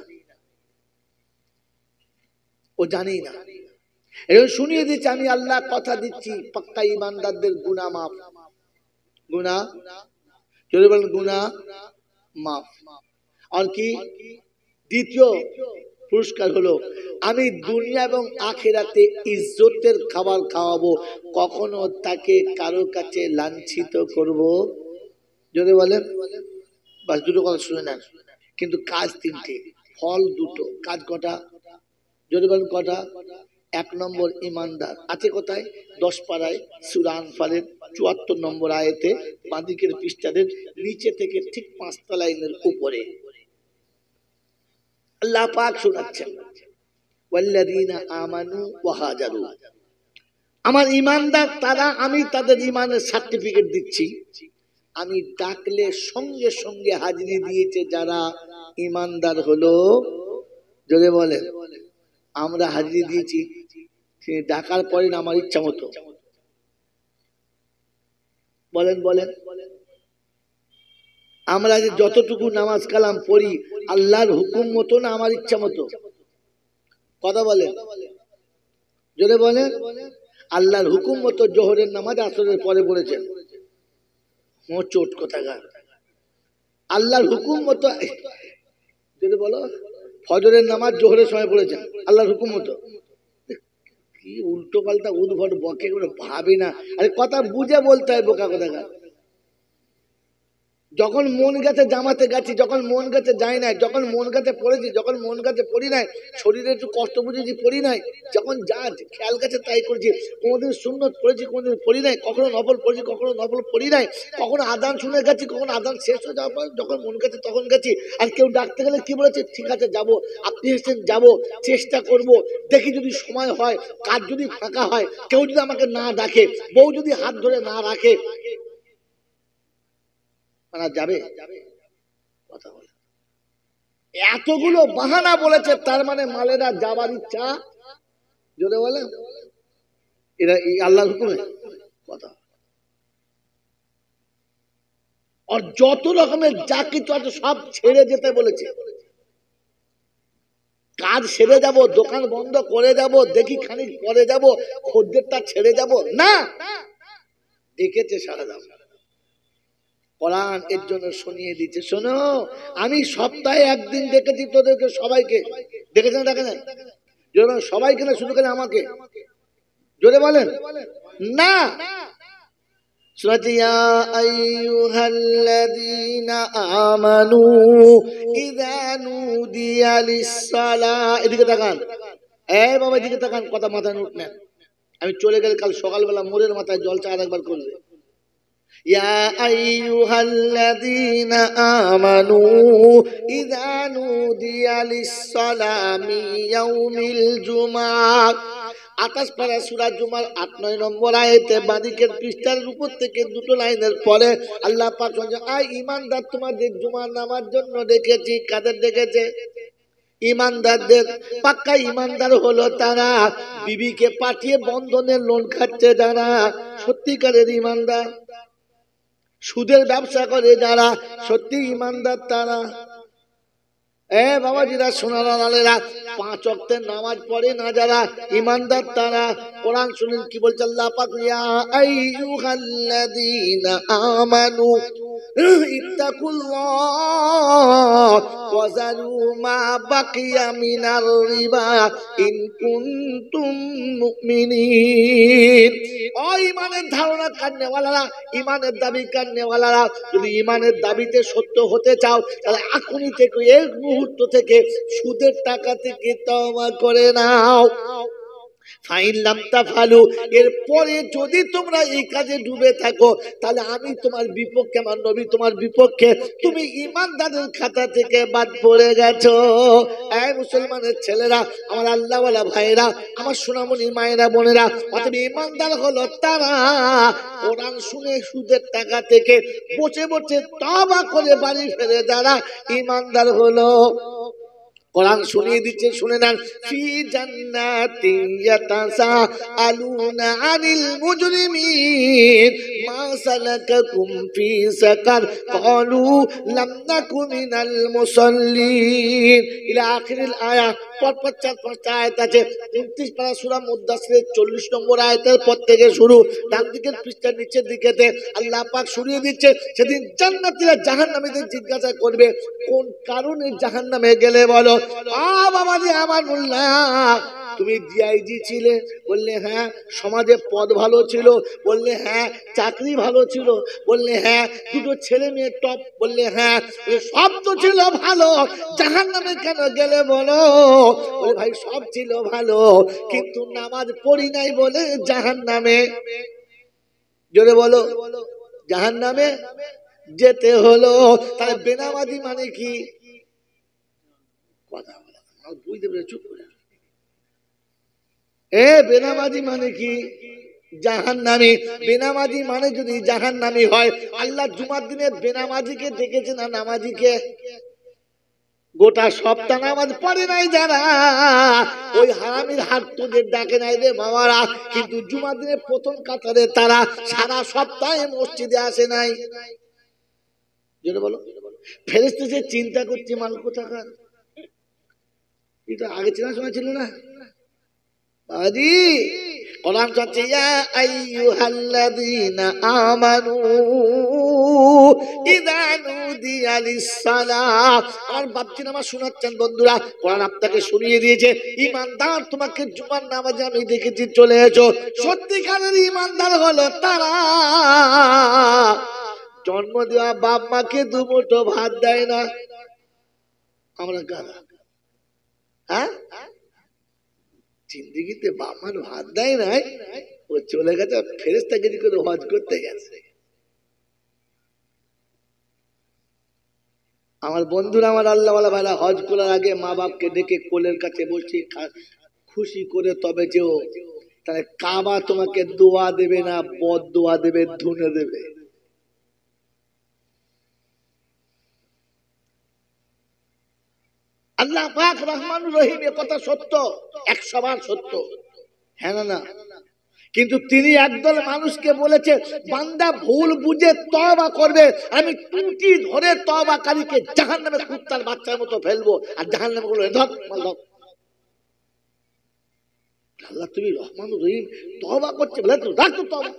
ও জানেই না। এরকম শুনিয়ে দিচ্ছি, আমি আল্লাহ কথা দিচ্ছি, পাক্কা ঈমানদারদের গুনাহ মাফ, গুনাহ চলে বলেন, গুনাহ মাফ। আর কি দ্বিতীয় পুরস্কার হলো, আমি দুনিয়া এবং আখিরাতে ইজ্জতের খাবার খাওয়াবো, কখনো তাকে কারো কাছে লাঞ্ছিত করব। যদি বলেন, বাস দুটো কথা শুনে নেন, কিন্তু কাজ তিনটে, ফল দুটো, কাজ কটা? যদি বলেন কটা? 1 নম্বর ঈমানদার আছে কোথায়? 10 পারায় সূরা আনফালের 74 নম্বর আয়াতে, বাঁদিকের পৃষ্ঠাদের নিচে থেকে ঠিক 5টা লাইনের উপরে আল্লাহ পাক শোনাচ্ছেন, ওয়াল্লাযীনা আমানু ওয়া হাজারু, আমার ঈমানদার তারা, আমি তাদের ঈমানের সার্টিফিকেট দিচ্ছি। আমি ডাকলে সঙ্গে সঙ্গে হাজিরি দিয়েছে যারা ঈমানদার হলো। যদি বলেন, আমরা হাজিরি দিয়েছি, ডাকার পরে না আমার ইচ্ছা মতো, বলেন বলেন, আমরা যে যতটুকু নামাজ কালাম পড়ি আল্লাহর হুকুম মতো না আমার ইচ্ছা মতো, কথা বলেন, যদি বলেন আল্লাহর হুকুম মতো জোহরের নামাজ আসরের পরে পড়েছেন, মোচট কোথাকার, আল্লাহর হুকুম মতো। যদি বলো ফজরের নামাজ জোহরের সময় পড়েছেন আল্লাহর হুকুম মতো, কি উল্টো পাল্টা উদ্ভট বকে, ভাবি না, আরে কথা বুঝে বলতে হয়, বোকা কোথাকার। যখন মন গেছে জামাতে গেছি, যখন মন গেছে যাই নাই, যখন মন গেছে পড়েছি, যখন মন গেছে পড়ি নাই, শরীরে একটু কষ্ট বুঝেছি পড়ি নাই, যখন যা খেয়াল গেছে তাই করছি। কোনোদিন সুন্নত পড়েছি, কোনোদিন পড়ি নাই, কখনো নফল পড়েছি, কখনো নফল পড়ি নাই, কখনো আদান শুনে গেছি, কখনো আদান শেষ হয়ে যাওয়ার পর যখন মন গেছে তখন গেছি। আর কেউ ডাকতে গেলে কি বলেছে, ঠিক আছে যাবো, আপনি এসেছেন যাবো, চেষ্টা করব, দেখি যদি সময় হয়, কাজ যদি ফাঁকা হয়, কেউ যদি আমাকে না ডাকে, বউ যদি হাত ধরে না রাখে, যাবে কথা বলে। এতগুলো বাহানা বলেছে, তার মানে মালেরা যাবার ইচ্ছা, যদি বলে এরা আল্লাহর হুকুমে কথা। আর যত রকমের যা কিছু আছে সব ছেড়ে যেতে বলেছে, কাজ ছেড়ে যাব, দোকান বন্ধ করে যাব, দেখি খানিক পরে যাব, খদ্দেরটা ছেড়ে যাব না, দেখেছে সারা দাম। কোরআন এর জন্য শুনিয়ে দিচ্ছে, শোনো, আমি সপ্তাহে একদিন দেখেছি তোদেরকে সবাইকে, দেখেছেন দেখেন, সবাইকে না, শুধু কেন আমাকে, জোরে বলেন না। ইয়া আইয়ুহাল্লাযীনা আমানু ইযা নুদিয়া লিস-সালাহ, এদিকে তাকান, এই বাবা এদিকে তাকান, কথা মাথায় নোট নেন, আমি চলে গেলে কাল সকালবেলা মোরের মাথায় জল চা আরেকবার করবে। ইয়া আইয়ুহাল্লাযীনা আমানু ইযা নুদিয়া লিস-সালামি ইয়াউমিল জুমআহ, 28 পারা সূরা জুমার 8-9 নম্বর আয়াতে বাদিকের পৃষ্ঠার উপর থেকে দুটো লাইনের পরে আল্লাহ পাক বলেন, আই ঈমানদার, তোমাদের জুমার নামাজ জন্য ডেকেছি। কাদের ডেকেছে? ঈমানদারদের। পাক্কা ঈমানদার হলো তারা বিবিকে পাঠিয়ে বন্ধনের লোন খাচ্ছে যারা, সত্যিকারের ঈমানদার। সুদের ব্যবসা করে যারা, সত্যি ঈমানদার তারা। এ বাবাজিরা সোনারা লালেরা, 5 ওয়াক্তের নামাজ পড়ে না যারা ঈমানদার তারা কোরআন শুনেন কি বলছে আল্লাহ পাক, ইয়া আইয়ুহাল্লাযীনা আমানু ইত্তাকুল্লাহ ওয়া যারু মা বাকিয়া মিনার রিবা ইন কুনতুম মুমিনিন। ও ঈমানের ধারণা কান্নেওয়ালারা, ঈমানের দাবি কান্নেওয়ালারা, যদি ঈমানের দাবিতে সত্য হতে চাও তাহলে এখনই থেকে এই মুহূর্ত থেকে সুদের টাকা থেকে তওবা করে নাও। ফাইলাম তাফালু, এরপরে যদি তোমরা এই কাজে ডুবে থাকো তাহলে আমি তোমার বিপক্ষে, আমার নবী তোমার বিপক্ষে, তুমি ঈমানদারের খাতা থেকে বাদ পড়ে গেছো। এই মুসলমানের ছেলেরা, আমার আল্লাহওয়ালা ভাইরা, আমার সোনামণি মায়েরা বোনেরা, অতএব ঈমানদার হলো তারা কোরআন শুনে সুদের টাকা থেকে বসে বসে তওবা করে বাড়ি ফেরে যারা ঈমানদার হলো। কোরআন শুনিয়ে দিচ্ছে, শুনে নেন। ফি জান্নাতিন ইয়াতাসাআলুনা আনিল মুজরিমিন মা সালাকাকুম ফি সাকার ক্বালু লাম নাকু মিনাল মুসাল্লিন ইলা আখিরিল আয়া। পরপর 4-5টা আয়াত আছে। 29 পারা সূরা মুদ্দাসসিরের 40 নম্বর আয়াতের পর থেকে শুরু। ডান দিকের পৃষ্ঠার নিচের দিকেতে আল্লাহ পাক শুনিয়ে দিচ্ছে, সেদিন জান্নাতীরা জাহান্নামীদের জিজ্ঞাসা করবে, কোন কারণে জাহান্নামে গেলে বলো। বাবাজি আমার মোল্লা, তুমি ডিআইজি ছিলে? বললে হ্যাঁ। সমাজে পদ ভালো ছিল? বললে হ্যাঁ। চাকরি ভালো ছিল? বললে হ্যাঁ। দুটো ছেলে মেয়ে টপ? বললে হ্যাঁ। সব তো ছিল ভালো, জাহান্নামে কেন গেলে বলো? বলে ভাই সব ছিল ভালো, কিন্তু নামাজ পড়ি নাই বলে জাহান্নামে, জোরে বলো, জাহান্নামে যেতে হলো। তাহলে বেনামাজি মানে কি? কথা বলা বুঝতে পেরে চুপ করে। বেনামাজি মানে কি? জাহান্নামী। বেনামাজি মানে যদি জাহান্নামী হয়, আল্লাহ জুমার দিনে বেনামাজিকে ডেকেছে না নামাজিকে? গোটা সপ্তাহ নামাজ পড়ে নাই যারা, ওই হারামির হাত তোদের ডাকে নাই রে বাবারা, কিন্তু জুমার দিনে প্রথম কাতারে তারা সারা সপ্তাহে মসজিদে আসে নাই। যেটা বলো, ফেরেশতা যে চিন্তা করছে মাল কোথাকার, এটা আগে চেনা শোনা ছিল না বাজি। কোরআন বলছে ইয়া আইয়ুহাল্লাযীনা আমানু ইযা নুদিয়া লিস-সালাহ। আমার বাপজি নামাজ শোনাচ্ছেন বন্ধুরা, কোরআন আপনাকে শুনিয়ে দিয়েছে, ঈমানদার তোমাকে জুমার নামাজে আমি দেখেছি চলে এসো। সত্যিকারের ঈমানদার হলো তারা জন্ম দেওয়া বাপ মাকে দুমুঠো ভাত দেয় না। আমরা কারা? হ্যাঁ, জিন্দিগিতে বাপ মার ভাত দেয় নাই, ও চলে গেছে ফেরেশতাগিরি করে হজ করতে গেছে। আমার বন্ধুরা, আমার আল্লাহওয়ালা ভাইরা, হজ করার আগে মা বাপকে ডেকে কোলের কাছে বসে খুশি করে তবে যেও, তাহলে কাবা তোমাকে দোয়া দেবে না, বদ দোয়া দেবে, ধুনে দেবে। আল্লাহ পাক রহমানুর রহিম, এ কথা সত্য, 100 বার সত্য, হ্যাঁ না না? কিন্তু তিনি একদল মানুষকে বলেছে, বান্দা ভুল বুঝে তওবা করবে, আমি টুটি ধরে তওবাকারীকে জাহান্নামে কুত্তার বাচ্চার মতো ফেলবো, আর জাহান্নামে বলবো ধর মাল ধর। আল্লাহ তুমি রহমানুর রহিম, তওবা করছে বলে তো রাখ তো তওবা।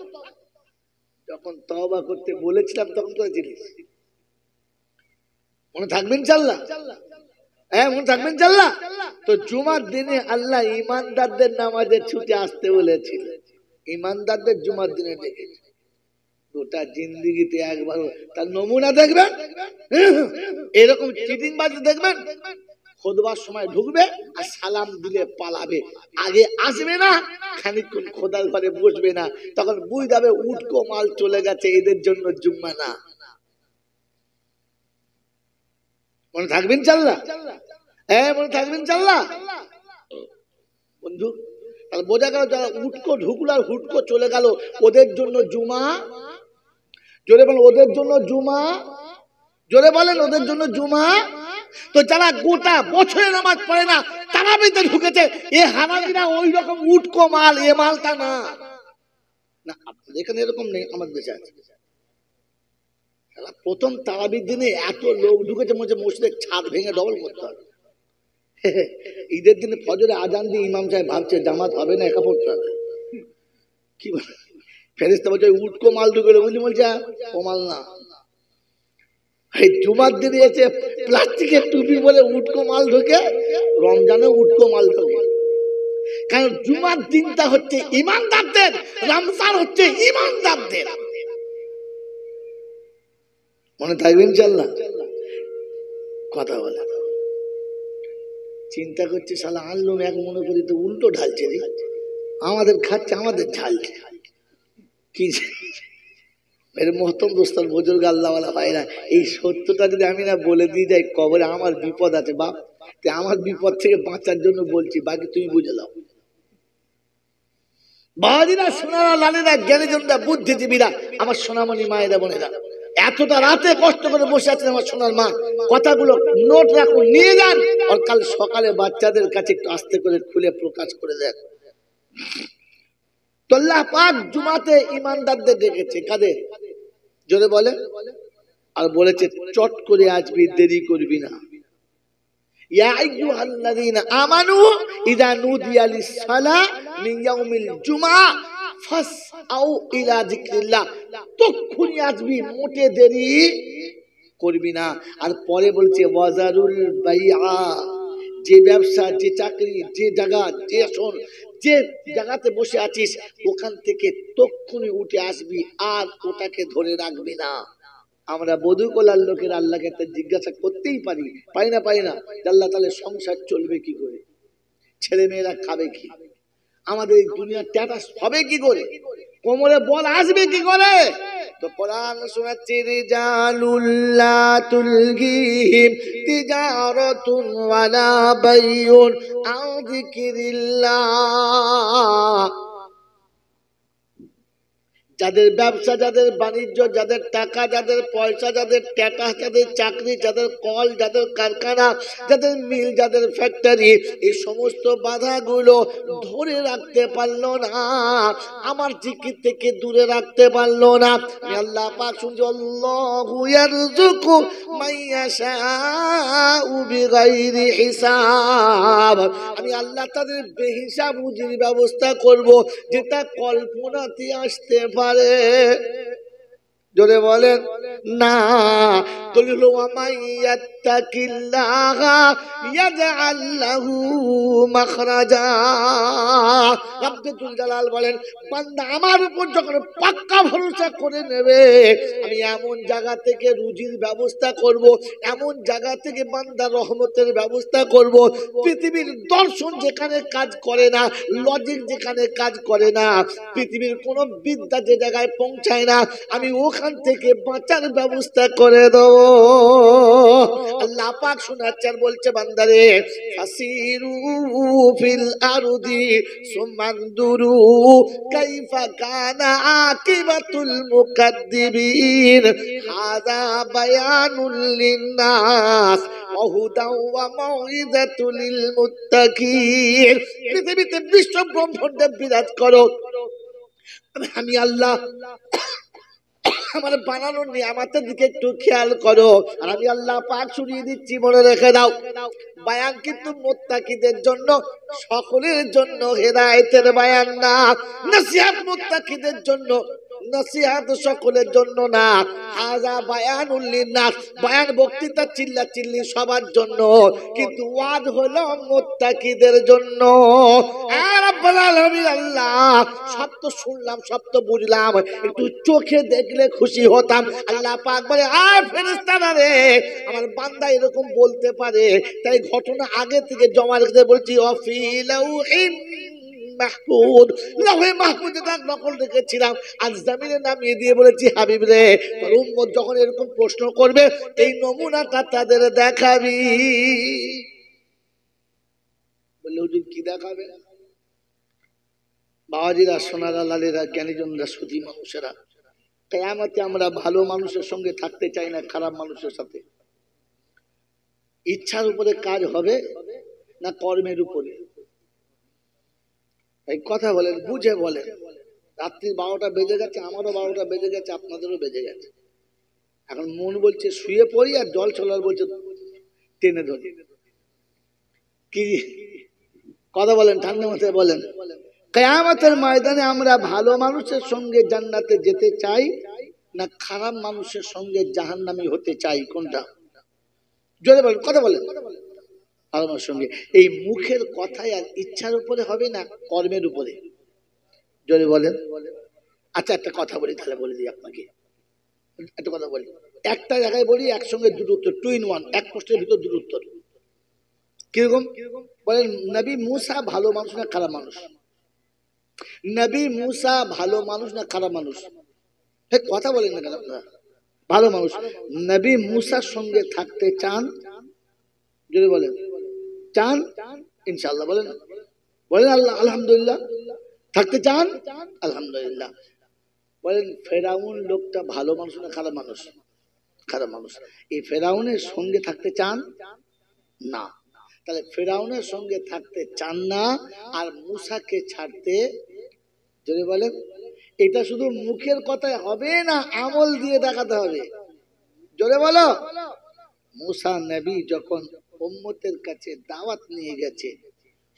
যখন তওবা করতে বলেছিলাম তখন করেছিলিস? মনে থাকবেন ইনশাআল্লাহ? হ্যাঁ, মনে থাকবেন ইনশাআল্লাহ? তো জুমার দিনে আল্লাহ ঈমানদারদের নামাজে ছুটে আসতে বলেছিল, ঈমানদারদের জুমার দিনে ডেকেছে। গোটা জিন্দেগিতে একবার তার নমুনা দেখবেন, এরকম চিটিং বাজ দেখবেন, খুতবার সময় ঢুকবে আর সালাম দিলে পালাবে, আগে আসবে না, খানিকক্ষণ খোদার ঘরে বসবে না, তখন বুঝ যাবে উটকো মাল চলে গেছে, এদের জন্য জুম্মা না। মনে থাকবেন ইনশাআল্লাহ? হ্যাঁ, মনে থাকবেন ইনশাআল্লাহ বন্ধু। তাহলে বোঝা গেল যারা উটকো ঢুকলো আর হুটকো চলে গেল, ওদের জন্য জুমা। জোরে বলেন ওদের জন্য জুমা, জোরে বলেন ওদের জন্য জুমা। তো যারা গোটা বছরে নামাজ পড়ে না তারা ভিতরে ঢুকেছে, এ হারামিরা ওই রকম উটকো মাল, এ মালটা না। না, আপনাদের এখানে এরকম নেই, আমাদের দেশে আছে। প্রথম তারাবির দিনে এত লোক ঢুকেছে, মনে হচ্ছে মসজিদের ছাদ ভেঙে ডবল করতে হবে। ঈদের দিনে ফজরে আজান দিয়ে ইমাম সাহেব ভাবছে জামাত হবে না, একা পড়তে হবে। কি বলে ফেরেশতা বলছে উটকো মাল ঢুকে বুঝলি, বলছে ও মাল না, এই জুমার দিনে এসে প্লাস্টিকের টুপি বলে উটকো মাল ঢোকে, রমজানে উটকো মাল ঢোকে। কারণ জুমার দিনটা হচ্ছে ইমানদারদের, রমজান হচ্ছে ইমানদারদের। মনে থাকবে ইনশাআল্লাহ। কথা বলে চিন্তা করছে শালা আনলুম এক মনে করি তো উল্টো ঢালছে রে, আমাদের খাচ্ছে আমাদের ঢালছে কি। মেরে মহতম দোস্তার বুজুর্গ আল্লাহওয়ালা ভাইরা, এই সত্যটা যদি আমি না বলে দিয়ে যাই কবরে আমার বিপদ আছে বাপ, আমার বিপদ থেকে বাঁচার জন্য বলছি, বাকি তুমি বুঝে নাও। বাবাজিরা, সোনারা, লালেরা, জ্ঞানীজনরা, বুদ্ধিজীবীরা, আমার সোনামণি মায়েরা, বোনেরা, এতটা রাতে কষ্ট করে বসে আছেন আমার সোনার মা, কথাগুলো নোট রাখুন, নিয়ে যান, আর কাল সকালে বাচ্চাদের কাছে একটু আস্তে করে খুলে প্রকাশ করে দেন। তো আল্লাহ পাক জুমাতে ইমানদারদের ডেকেছে, কাদের? জোরে বলে। আর বলেছে চট করে আসবি, দেরি করবি না। ইয়া আইয়ুহাল্লাযীনা আমানু ইযা নুদিয়া লিস-সালাহ মিন ইয়াউমিল জুমআহ ফাসআউ ইলা যিকরিল্লাহ, তখনই আসবি, মোটে দেরি করবি না। আর পরে বলছে ওয়াজারুল বাইআ, যে ব্যবসা, যে চাকরি, যে জায়গা, যে শোন, যে জায়গাতে বসে আছিস ওখান থেকে তখনই উঠে আসবি, আর ওটাকে ধরে রাখবি না। আমরা বধূ কলার লোকের আল্লাহকে একটা জিজ্ঞাসা করতেই পারি, পাই না আল্লাহ তাহলে সংসার চলবে কি করে, ছেলে মেয়েরা খাবে কি, আমাদের এই দুনিয়ার স্ট্যাটাস হবে কি করে, কোমরে বল আসবে কি করে? তো কোরআন শোনাচ্ছে রিজালুল্লা তুলহিহিম তিজারাতুন ওয়ালা বাইউন আন যিকরিল্লাহ, যাদের ব্যবসা, যাদের বাণিজ্য, যাদের টাকা, যাদের পয়সা, যাদের স্ট্যাটাস, যাদের চাকরি, যাদের কল, যাদের কারখানা, যাদের মিল, যাদের ফ্যাক্টরি, এই সমস্ত বাধাগুলো ধরে রাখতে পারলো না, আমার জিকির থেকে দূরে রাখতে পারলো না। আমি আল্লাহ পাক শুনছি আল্লাহু ইয়ারযুকু মাইয়াশাউ বিগাইরি হিসাব, আমি আল্লাহ তাদের বেহিসাব রুজির ব্যবস্থা করব, যেটা কল্পনাতে আসতে পারে। জোরে বলেন না। দলিল ওয়ামাইয়াত্তাকিল্লাহ ইয়াজআল লাহু মাখরাজা, আব্দুল জালাল বলেন বান্দা আমার উপর যখন পাক্কা ভরসা করে নেবে, আমি এমন জায়গা থেকে রুজির ব্যবস্থা করব, এমন জায়গা থেকে বান্দা রহমতের ব্যবস্থা করব, পৃথিবীর দর্শন যেখানে কাজ করে না, লজিক যেখানে কাজ করে না, পৃথিবীর কোন বিদ্যা যে জায়গায় পৌঁছায় না, আমি ওখান থেকে বাঁচার ব্যবস্থা করে দেব। আল্লাহ পাক শোনাচ্ছেন, বলছে বান্দারে ফাসিরু ফিল আরদি সুমানদুরু কাইফা কানা আকিবাতুল মুকাদ্দিবিন, হাযা বায়ানুল লিন্নাস ওয়া হুদাও ওয়া মাউইযাতুল লিল মুত্তাকিন। পৃথিবীতে বিশ্ব ব্রহ্মাণ্ডে বিরাজ করো আমি আল্লাহ, আমার বানানোর নিয়ামতের দিকে একটু খেয়াল করো। আর আমি আল্লাহ পাক শুনিয়ে দিচ্ছি, মনে রেখে দাও, বায়ান কিন্তু মুত্তাকিদের জন্য, সকলের জন্য হেদায়েতের বায়ান না। নসিহত মুত্তাকিদের জন্য, নসিহত সকলের জন্য না। হাযা বায়ানুল লিন্নাস, বায়ান বক্তৃতা চিল্লা চিল্লি সবার জন্য, কিন্তু ওয়াজ হলো মুত্তাকিদের জন্য। রব্বুল আলামিন আল্লাহ, সব তো শুনলাম, সব তো বুঝলাম, একটু চোখে দেখলে খুশি হতাম। আল্লাহ পাক বলে আর ফেরেশতারা রে, আমার বান্দা এরকম বলতে পারে, তাই ঘটনা আগে থেকে জমা রেখে বলছি অফিলাউহিন মাহফুজ, লাহে মাহফুজে তার নকল রেখেছিলাম, আজ জামিনে নামিয়ে দিয়ে বলেছি হাবিব রে, তোর উম্মত যখন এরকম প্রশ্ন করবে এই নমুনাটা তাদের দেখাবি। বললে হুজুর কি দেখাবে? বাবাজিরা, সোনারা, লালেরা, জ্ঞানীজনরা, সুধী মানুষেরা, কিয়ামতে আমরা ভালো মানুষের সঙ্গে থাকতে চাই না খারাপ মানুষের সাথে। ইচ্ছার উপরে কাজ হবে না কর্মের উপরে? এই কথা বলেন, বুঝে বলেন। রাত্রি 12টা বেজে গেছে, আমারও 12টা বেজে গেছে, আপনাদেরও বেজে গেছে। এখন মন বলছে শুয়ে পড়ি, আর জল চলার বলছে টেনে ধরি। কি কথা বলেন, ঠান্ডা মাথায় বলেন। কিয়ামতের ময়দানে আমরা ভালো মানুষের সঙ্গে জান্নাতে যেতে চাই না খারাপ মানুষের সঙ্গে জাহান্নামী হতে চাই? কোনটা? জোরে বলেন, কথা বলেন। ভালো মানুষের সঙ্গে। এই মুখের কথায় আর ইচ্ছার উপরে হবে না কর্মের উপরে? জোরে বলেন। আচ্ছা একটা কথা বলি, তাহলে বলে দিই আপনাকে, একটা কথা বলি, একটা জায়গায় বলি একসঙ্গে দুটো উত্তর, 2 in 1, এক প্রশ্নের ভিতর দুটো উত্তর। কিরকম বলেন? নবী মুসা ভালো মানুষ না খারাপ মানুষ? নবী মুসা ভালো মানুষ না খারাপ মানুষ? কথা বলেন না কেন আপনারা? ভালো মানুষ। নবী মুসার সঙ্গে থাকতে চান? যদি বলেন চান, ইনশাআল্লাহ বলেন, বলেন আল্লাহ আলহামদুলিল্লাহ। থাকতে চান? আলহামদুলিল্লাহ। বলেন ফেরাউন লোকটা ভালো মানুষ না খারাপ মানুষ? খারাপ মানুষ। এই ফেরাউনের সঙ্গে থাকতে চান না? তাহলে ফেরাউনের সঙ্গে থাকতে চান না, আর মুসাকে ছাড়তে, যদি বলেন, এটা শুধু মুখের কথায় হবে না, আমল দিয়ে দেখাতে হবে। জোরে বলো। মুসা নবী যখন উম্মতের কাছে দাওয়াত নিয়ে গেছে,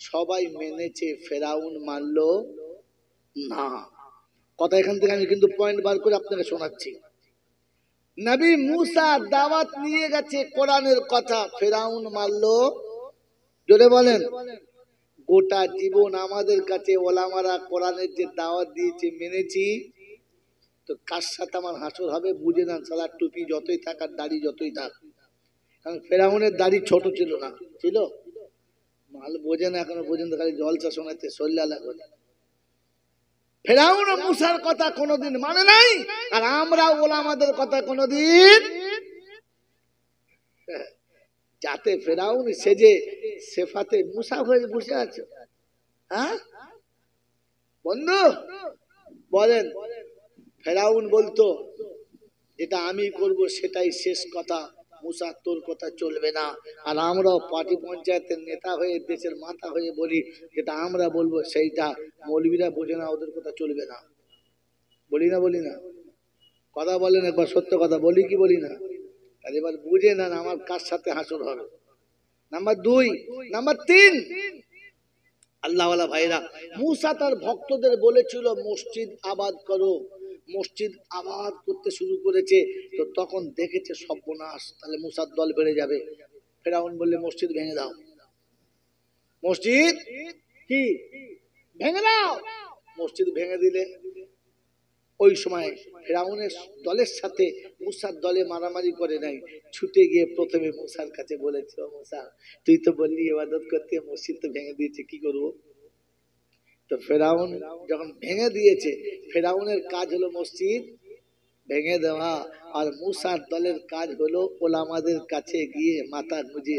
সবাই মেনেছে, ফেরাউন মানল না। কথা এখান থেকে আমি কিন্তু পয়েন্ট বার করে আপনাকে শোনাচ্ছি। নবী মুসা দাওয়াত নিয়ে গেছে কোরআনের কথা, ফেরাউন মানল। জোরে বলেন। গোটা জীবন আমাদের কাছে ওলামারা কোরআনের যে দাওয়াত দিয়েছে মেনেছি, তো কার সাথে আমার হাসর হবে বুঝে না। সালার টুপি যতই থাক আর দাড়ি যতই থাক, কারণ ফেরাউনের দাড়ি ছোট ছিল না, ছিল। মাল বোঝে না এখনো পর্যন্ত, খালি জলসা শোনাতে সল্লালা করে। ফেরাউন মুসার কথা কোনোদিন মানে নাই, আর আমরা ওলামাদের কথা কোনোদিন, যাতে ফেরাউন সেজে সেফাতে মুসা হয়ে বসে আছে। হ্যাঁ বন্ধু বলেন, ফেরাউন বলতো যেটা আমি করব সেটাই শেষ কথা, মুসা তোর কথা চলবে না। আর আমরাও পার্টি পঞ্চায়েতের নেতা হয়ে দেশের মাথা হয়ে বলি যেটা আমরা বলবো সেইটা। মৌলবীরা বোঝে না, ওদের কথা চলবে না। বলি না, বলি না? কথা বলেন একবার, সত্য কথা বলি কি বলি না? তাহলে এবার বুঝে না আমার কার সাথে হাসর হবে। নাম্বার 2। নাম্বার 3, আল্লাহওয়ালা ভাইরা, মুসা তার ভক্তদের বলেছিল মসজিদ আবাদ করো। মসজিদ আবাদ করতে শুরু করেছে, তো তখন দেখেছে সর্বনাশ, তাহলে মুসার দল বেড়ে যাবে। ফেরাউন বললে মসজিদ ভেঙে দাও, মসজিদ কি ভেঙে দাও। মসজিদ ভেঙে দিলে ওই সময় ফেরাউনের দলের সাথে মুসার দলে মারামারি করে নাই, ছুটে গিয়ে প্রথমে মুসার কাছে বলেছে, মুসা তুই তো বললি ইবাদত করতে, মসজিদ তো ভেঙে দিয়েছে, কি করবো? তো ফেরাউন যখন ভেঙে দিয়েছে, ফেরাউনের কাজ হলো মসজিদ ভেঙে দেওয়া, আর মুসার দলের কাজ হলো ওলামাদের কাছে গিয়ে মাথা গুঁজে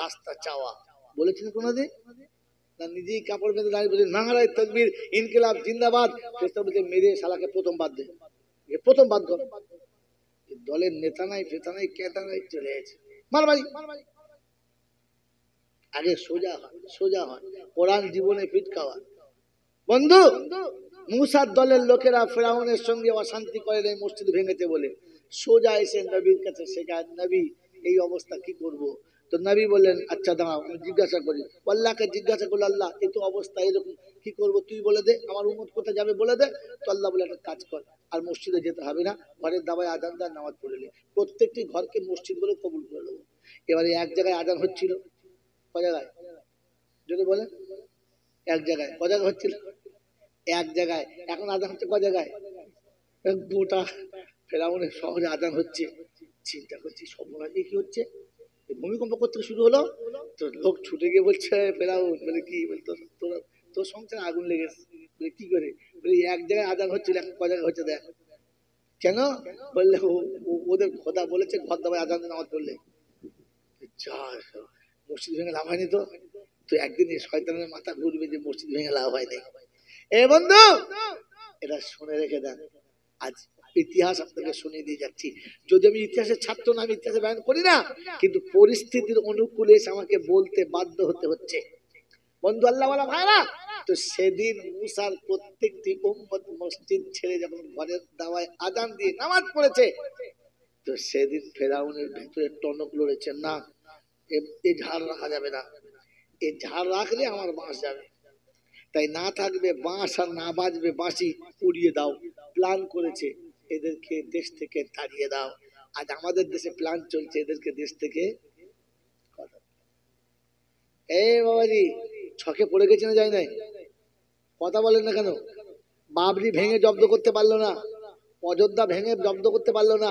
রাস্তা চাওয়া। বলেছেন কোনোদিন? না নিজেই কাপড় বেঁধে দাঁড়িয়ে বলছে নারায়ে তাকবীর, ইনকিলাব জিন্দাবাদ। বলছে মেরে শালাকে প্রথম বাদ দে, প্রথম বাদ কর। দলের নেতা নাই, ফেতা নাই, কেতা নাই, চলে গেছে মারবাড়ি। আগে সোজা হয়, সোজা হয়, কোরআন জীবনে ফিট খাওয়া। বন্ধু, মুসার দলের লোকেরা ফেরাউনের সঙ্গে অশান্তি করে নাই মসজিদ ভেঙেছে বলে, সোজা এসে নবীর কাছে শেখায়, নবী এই অবস্থা কি করব? তো নবী বললেন আচ্ছা দাঁড়াও আমি জিজ্ঞাসা করি। আল্লাহকে জিজ্ঞাসা করলো, আল্লাহ এই তো অবস্থা এরকম, কি করব তুই বলে দে, আমার উম্মত কোথায় যাবে বলে দে। তো আল্লাহ বলে একটা কাজ কর, আর মসজিদে যেতে হবে না, ঘরের দাবায় আজান দেয়, নামাজ পড়ে নে, প্রত্যেকটি ঘরকে মসজিদ বলে কবুল করে দেবো। এবারে এক জায়গায় আজান হচ্ছিল, ক জায়গায়? যদি বলে এক জায়গায়, ক জায়গায় হচ্ছিল? এক জায়গায়। এখন আজান হচ্ছে ক জায়গায়? গোটা ফেরাউনের শহরে আজান হচ্ছে। চিন্তা করছি সর্বনাশ, কি হচ্ছে? ভূমিকম্প করতে শুরু হলো, তো লোক ছুটে গিয়ে বলছে ফেরাউন বলে কি বলতো, তোর সংসারে আগুন লেগেছে। বলে কি করে? বলে এক জায়গায় আজান হচ্ছিল, এখন ক জায়গায় হচ্ছে দেখ। কেন? বললে ওদের খোদা বলেছে ঘর দাবায় আজান নামাজ পড়লে। মসজিদ ভেঙে লাভ হয়নি তো? তো একদিন এই শয়তানের মাথা ঘুরবে যে মসজিদ ভেঙে লাভ হয়নি। এ বন্ধু এটা শুনে রেখে দেন, আজ ইতিহাস আপনাকে শুনিয়ে দিয়ে যাচ্ছি। যদি আমি ইতিহাসের ছাত্র না, আমি ইতিহাসে বয়ান করি না, কিন্তু পরিস্থিতির অনুকূলে এসে আমাকে বলতে বাধ্য হতে হচ্ছে। বন্ধু আল্লাহওয়ালা ভাইরা, তো সেদিন মুসার প্রত্যেকটি উম্মত মসজিদ ছেড়ে যখন ঘরের দাওয়ায় আজান দিয়ে নামাজ পড়েছে, তো সেদিন ফেরাউনের ভেতরে টনক লড়েছে, না এ ঝাড় রাখা যাবে না, এ ঝাড় রাখলে আমার বাঁশ যাবে, তাই না থাকবে বাঁশ আর না বাজবে বাঁশি, উড়িয়ে দাও। প্ল্যান করেছে এদেরকে দেশ থেকে তাড়িয়ে দাও। আজ আমাদের দেশে প্ল্যান চলছে এদেরকে দেশ থেকে। এই বাবাজি ছকে পড়ে গেছে না যায় নাই? কথা বলেন না কেন? বাবরি ভেঙে জব্দ করতে পারলো না, অযোধ্যা ভেঙে জব্দ করতে পারলো না,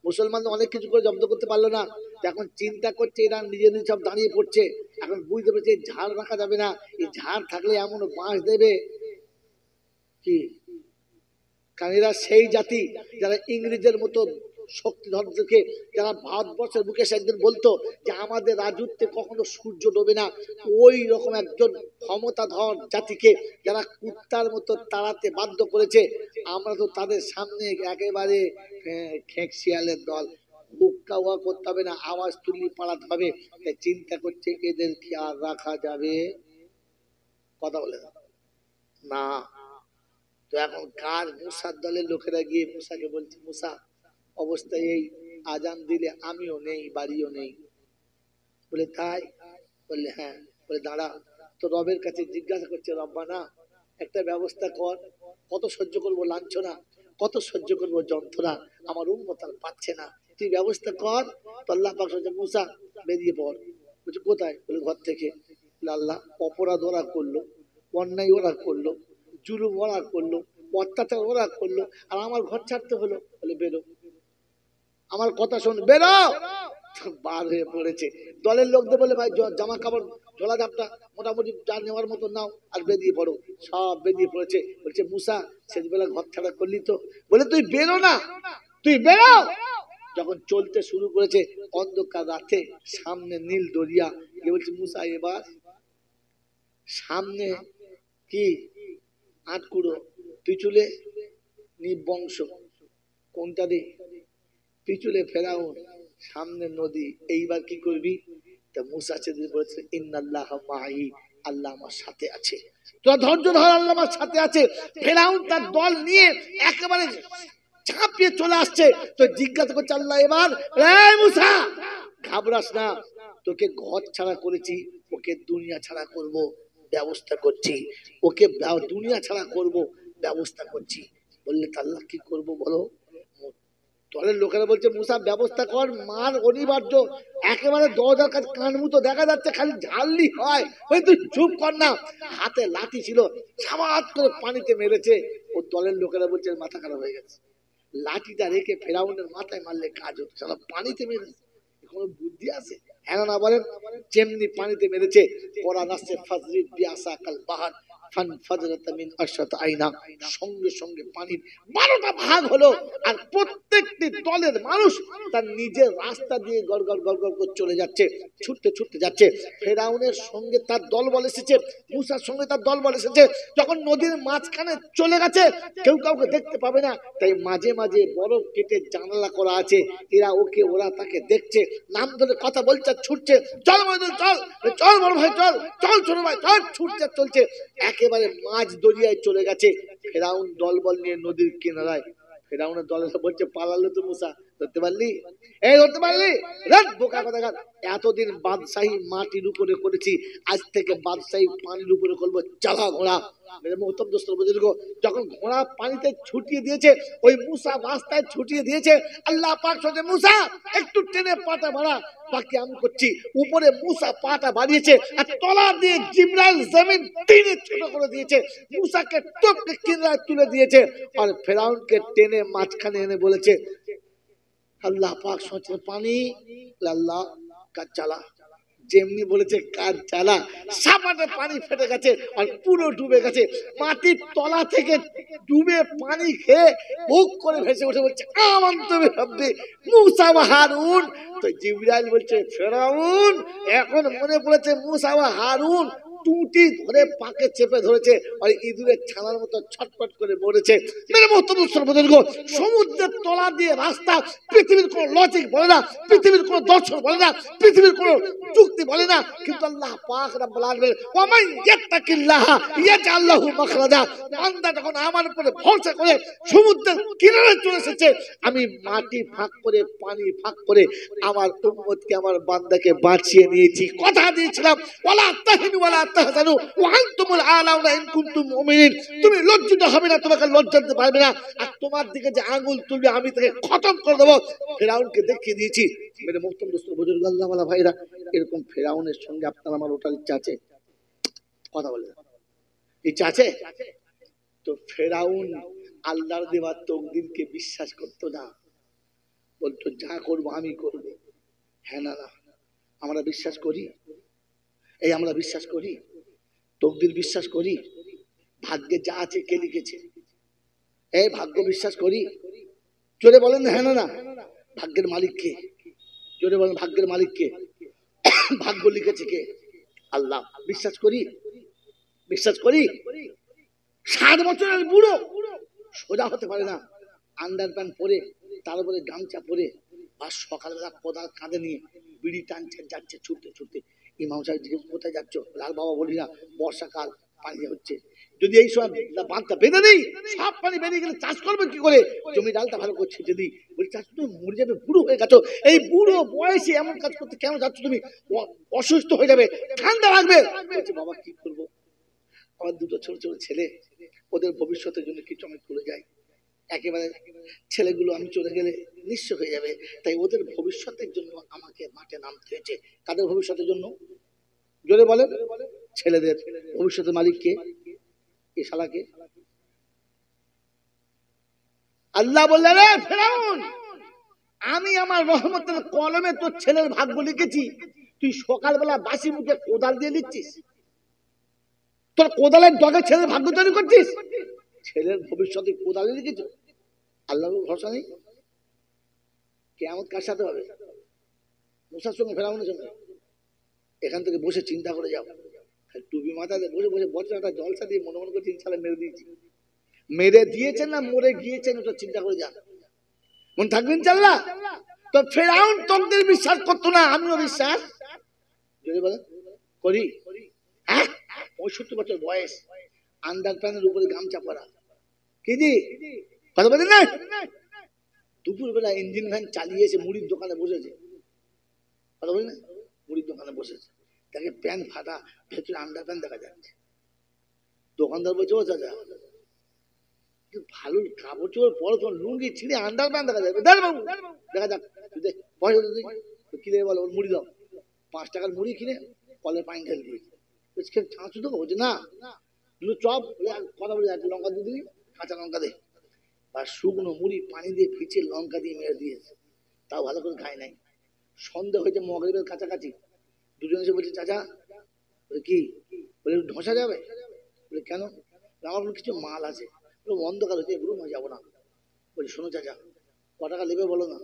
মুসলমান অনেক কিছু করে জব্দ করতে পারলো না। এখন চিন্তা করছে এরা নিজে নিজে সব দাঁড়িয়ে পড়ছে। এখন বুঝতে পেরেছে ঝাড় রাখা যাবে না, এই ঝাড় থাকলে এমন বাঁশ দেবে কি। কারণ এরা সেই জাতি যারা ইংরেজের মতো শক্তিধরকে, যারা ভারতবর্ষের বুকে একদিন বলতো যে আমাদের রাজত্বে কখনো সূর্য ডোবে না, ওই রকম একজন ক্ষমতাধর জাতিকে যারা কুত্তার মতো তাড়াতে বাধ্য করেছে, আমরা তো তাদের সামনে একেবারে খেক শিয়ালের দল। বুক্কা ওয়া করতে হবে না, আওয়াজ তুলি পালাতে হবে। চিন্তা করছে এদের কি আর রাখা যাবে? কথা বলে না। তো এখন কার? মুসার দলের লোকেরা গিয়ে মুসাকে বলছে, মুসা অবস্থায় এই, আজান দিলে আমিও নেই, বাড়িও নেই। বলে তাই? বললে হ্যাঁ। বলে দাঁড়া, তো রবের কাছে জিজ্ঞাসা করছে, রব্বানা একটা ব্যবস্থা কর, কত সহ্য করবো লাঞ্ছনা, কত সহ্য করবো যন্ত্রণা, আমার উম্মত আর পাচ্ছে না, তুই ব্যবস্থা কর। তো আল্লাহ পাক বলছে, মুসা বেরিয়ে পড়। বলছে কোথায়? বলে ঘর থেকে। বলে আল্লাহ অপরাধ ওরা করলো, অন্যায় ওরা করলো, জুলুম ওরা করলো, অত্যাচার ওরা করলো, আর আমার ঘর ছাড়তে হলো। বলে বেরো, আমার কথা শোন, বেরো। বার হয়ে পড়েছে। দলের লোকদের বলে ভাই জামা কাপড় ঝোলা ঝাপটা মোটামুটি যা নেওয়ার মতো নাও আর বেরিয়ে পড়ো। সব বেরিয়ে পড়েছে। বলছে মুসা শেষবেলা ঘর ছাড়া করলি তো? বলে তুই বেরো না, তুই বেরো। যখন চলতে শুরু করেছে অন্ধকার রাতে, সামনে নীল দরিয়া, বলছে মুসা এবার সামনে কি আটকুড়ো, পিছুলে নিবংশ, কোনটা দি? পিছুলে ফেরাউন, সামনে নদী, এইবার কি করবি? তা মুসা বলেছে ইন্নাল্লাহ মাই, আল্লাহ আমার সাথে আছে, তোরা ধৈর্য ধর, আল্লাহ আমার সাথে আছে। ফেরাউন তার দল নিয়ে একেবারে ঝাঁপিয়ে চলে আসছে। তো জিজ্ঞাসা করছে আল্লাহ এবার, এই মুসা ঘাবড়াস না, তোকে ঘর ছাড়া করেছি, ওকে দুনিয়া ছাড়া করব ব্যবস্থা করছি, ওকে দুনিয়া ছাড়া করব ব্যবস্থা করছি। বললে আল্লাহ কি করব বলো? দলের লোকেরা বলছে মুসা ব্যবস্থা কর, মার অনিবার্য, একেবারে দরজার কাছে কান মুতো দেখা যাচ্ছে, খালি ঝাললি হয়, ওই তুই চুপ কর না। হাতে লাঠি ছিল, সাবাত করে পানিতে মেরেছে। ও দলের লোকেরা বলছে মাথা খারাপ হয়ে গেছে, লাঠিটা রেখে ফেরাউনের মাথায় মারলে কাজ হতো, সারা পানিতে মেরেছে, কোনো বুদ্ধি আছে? হ্যাঁ না বলেন? যেমনি পানিতে মেরেছে, কোরআন আসছে ফাজরিদ বিআসা কাল বাহার সঙ্গে সঙ্গে পানির 12টা ভাগ হলো, আর প্রত্যেকটি দলের মানুষ তার নিজের রাস্তা দিয়ে গড়গড় গড়গড় করে চলে যাচ্ছে, ছুটতে ছুটতে যাচ্ছে। ফেরাউনের সঙ্গে তার দলবল এসেছে, মুসার সঙ্গে তার দলবল এসেছে। যখন নদীর মাঝখানে চলে গেছে, কেউ কাউকে দেখতে পাবে না, তাই মাঝে মাঝে বরফ কেটে জানালা করা আছে, এরা ওকে ওরা তাকে দেখছে, নাম ধরে কথা বলছে, ছুটছে, চল চল চল বড় ভাই, চল চল ছোট ভাই চল, ছুটতে চলছে, একেবারে মাঝ দরিয়ায় চলে গেছে। ফেরাউন দলবল নিয়ে নদীর কিনারায়। ফেরাউনের দলের বলছে পালালো তো মুসা, ধরতে পারলি? এই ধরতে পারলি? বোকা কথা। এতদিন বাদশাহী মাটির উপরে করেছি, আজ থেকে বাদশাহী পানির উপরে করবো। চালা ঘোড়া। যখন ঘোড়া পানিতে ছুটিয়ে দিয়েছে, ওই মুসা রাস্তায় ছুটিয়ে দিয়েছে, আল্লাহ পাক বলছে মুসা একটু টেনে পাটা বাড়া, বাকি আমি করছি। উপরে মুসা পাটা বাড়িয়েছে, আর তলা দিয়ে জিবরাইল জমিন টেনে ছোট করে দিয়েছে, মুসাকে টপকে কিনারায় তুলে দিয়েছে, আর ফেরাউনকে টেনে মাঝখানে এনে বলেছে আল্লাহ পাক সোচে পানি, আল্লাহ কাজ চালা। যেমনি বলেছে কাজ চালা, সাপাটে পানি ফেটে গেছে আর পুরো ডুবে গেছে। মাটির তলা থেকে ডুবে পানি খেয়ে বুক করে ভেসে উঠে বলছে আমানতু বিরব্বি মুসা ওয়া হারুন। তো জিবরাইল বলছে ফেরাউন এখন মনে পড়েছে মুসা ওয়া হারুন টুটি ধরে পাকে চেপে ধরেছে, আর ইঁদুরের ছানার মতো ছটফট করে মরেছে। মেরে সমুদ্রের তলা দিয়ে রাস্তা, পৃথিবীর কোনো লজিক বলে না, পৃথিবীর কোনো দর্শন বলে না, পৃথিবীর কোনো যুক্তি বলে না, কিন্তু আল্লাহ পাক রব্বুল আলামিন ওয়ামান ইয়াত্তাকিল্লাহ ইয়াজআল লাহু মাখরাজা, বান্দা যখন আমার উপরে ভরসা করে সমুদ্রের কিনারে চলে এসেছে, আমি মাটি ফাঁক করে পানি ফাঁক করে আমার উম্মতকে, আমার বান্দাকে বাঁচিয়ে নিয়েছি। কথা দিয়েছিলাম ওয়ালা তাহিনু ওয়ালা তাহজানু ওয়া আনতুমুল আলাউনা ইন কুনতুম মুমিনিন, তুমি লজ্জিত হবে না, তোমাকে লজ্জা দিতে পারবে না, আর তোমার দিকে যে আঙ্গুল তুলবে আমি তাকে খতম করে দেবো। ফেরাউনকে দেখিয়ে দিয়েছি। মেরে মুহতারাম দোস্ত বুজুর্গ আল্লাহ ওয়ালা ভাইরা, এরকম ফেরাউনের সঙ্গে আপনার আমার ওঠার ইচ্ছা আছে? কথা বলে ইচ্ছা আছে? তো ফেরাউন আল্লাহর দেওয়া তকদিরকে বিশ্বাস করতো না, বলতো যা করবো আমি করব। হ্যাঁ না না, আমরা বিশ্বাস করি, এই আমরা বিশ্বাস করি, তকদির বিশ্বাস করি, ভাগ্যে যা আছে কে লিখেছে, এই ভাগ্য বিশ্বাস করি। জোরে বলেন হ্যাঁ না না। ভাগ্যের মালিক কে? জোরে বলেন ভাগ্যের মালিক কে? ভাগ্য লিখেছে কে? আল্লাহ। বিশ্বাস করি, বিশ্বাস করি। 60 বছরের বুড়ো সোজা হতে পারে না, আন্ডার প্যান্ট পরে, তার উপরে গামছা পরে, আর সকালবেলা কোদাল কাঁধে নিয়ে বিড়ি টানছে, যাচ্ছে ছুটতে ছুটতে। ইমাম সাহেব জিজ্ঞেস কোথায় যাচ্ছ? লাল বাবা বলি না, বর্ষাকাল পানি হচ্ছে, যদি এই সময় বাঁধটা বেঁধে নেই, সব পানি বেরিয়ে গেলে চাষ করবে কি করে? জমি ডালটা ভালো করে ছেটে দিই। বলি চাষ তুমি মরে যাবে, বুড়ো হয়ে গেছো, এই বুড়ো বয়সে এমন কাজ করতে কেন যাচ্ছ তুমি? অসুস্থ হয়ে যাবে, ঠান্ডা লাগবে। বলছে বাবা কি করবো, আমার দুটো ছোট ছোট ছেলে, ওদের ভবিষ্যতের জন্য কিছু আমি করে যাই, একেবারে ছেলেগুলো আমি চলে গেলে নিঃস্ব হয়ে যাবে, তাই ওদের ভবিষ্যতের জন্য আমাকে মাঠে নামতে হয়েছে। কাদের ভবিষ্যতের জন্য? জোরে বলে। ছেলেদের ভবিষ্যতের মালিক কে? এই শালাকে আল্লাহ বললেন, রে ফেরাউন, আমি আমার রহমতের কলমে তোর ছেলের ভাগ্য লিখেছি, তুই সকালবেলা বাসি মুখে কোদাল দিয়ে লিখছিস, তোর কোদালের ডগে ছেলের ভাগ্য তৈরি করছিস। ছেলের ভবিষ্যতে কোদালে লিখেছ, আল্লাহর ভরসা নেই। কিয়ামত কার সাথে হবে? মুসার সঙ্গে, ফেরাউনের সঙ্গে। এখান থেকে বসে চিন্তা করে যাও, টুপি মাথাতে বসে বসে বছরটা জলসা দিয়ে মনে মনে করছে ইনশাআল্লাহ মেরে দিয়েছি। মেরে দিয়েছেন না মরে গিয়েছেন, ওটা চিন্তা করে যান, মনে থাকবে ইনশাআল্লাহ। তো ফেরাউন তকদির বিশ্বাস করতো না, আমিও বিশ্বাস যদি বলেন করি। হ্যাঁ, 65 বছর বয়স, আন্ডার প্যান্টের উপরে গামছা পরা, কি দি কথা বলেন না। দুপুর বেলা ইঞ্জিন ভ্যান চালিয়ে এসে মুড়ির দোকানে বসেছে, কথা বলি না, মুড়ির দোকানে বসেছে, তাকে প্যান্ট ফাটা, ভেতরে আন্ডার প্যান্ট দেখা যাচ্ছে। দোকানদার বলছে ও চাচা ভালো কাপড় চোপড় পরে, তোমার লুঙ্গি ছিঁড়ে আন্ডার প্যান্ট দেখা যাবে, বাবু দেখা যাক, পয়সা কিনে বলো ওর মুড়ি দাও। 5 টাকার মুড়ি কিনে কলের পানি ঢেলে দিয়েছে। ছাঁচু দেবো? বলছে না, দুটো চপ, কথা বলে যাচ্ছে, লঙ্কা দিয়ে দিবি, কাঁচা লঙ্কা দে, আর শুকনো মুড়ি পানি দিয়ে ফিচে লঙ্কা দিয়ে মেরে দিয়েছে, তাও ভালো করে খায় নাই। সন্দেহ হয়েছে মগরিবের কাছাকাছি, দুজন এসে বলছে চাচা, বলে কি, বলে ধসা যাবে? বলে কেন? আমার কিছু মাল আছে, অন্ধকার হয়েছে রুমে যাবো না। বলি শোনো চাচা, ক টাকা নেবে বলো না।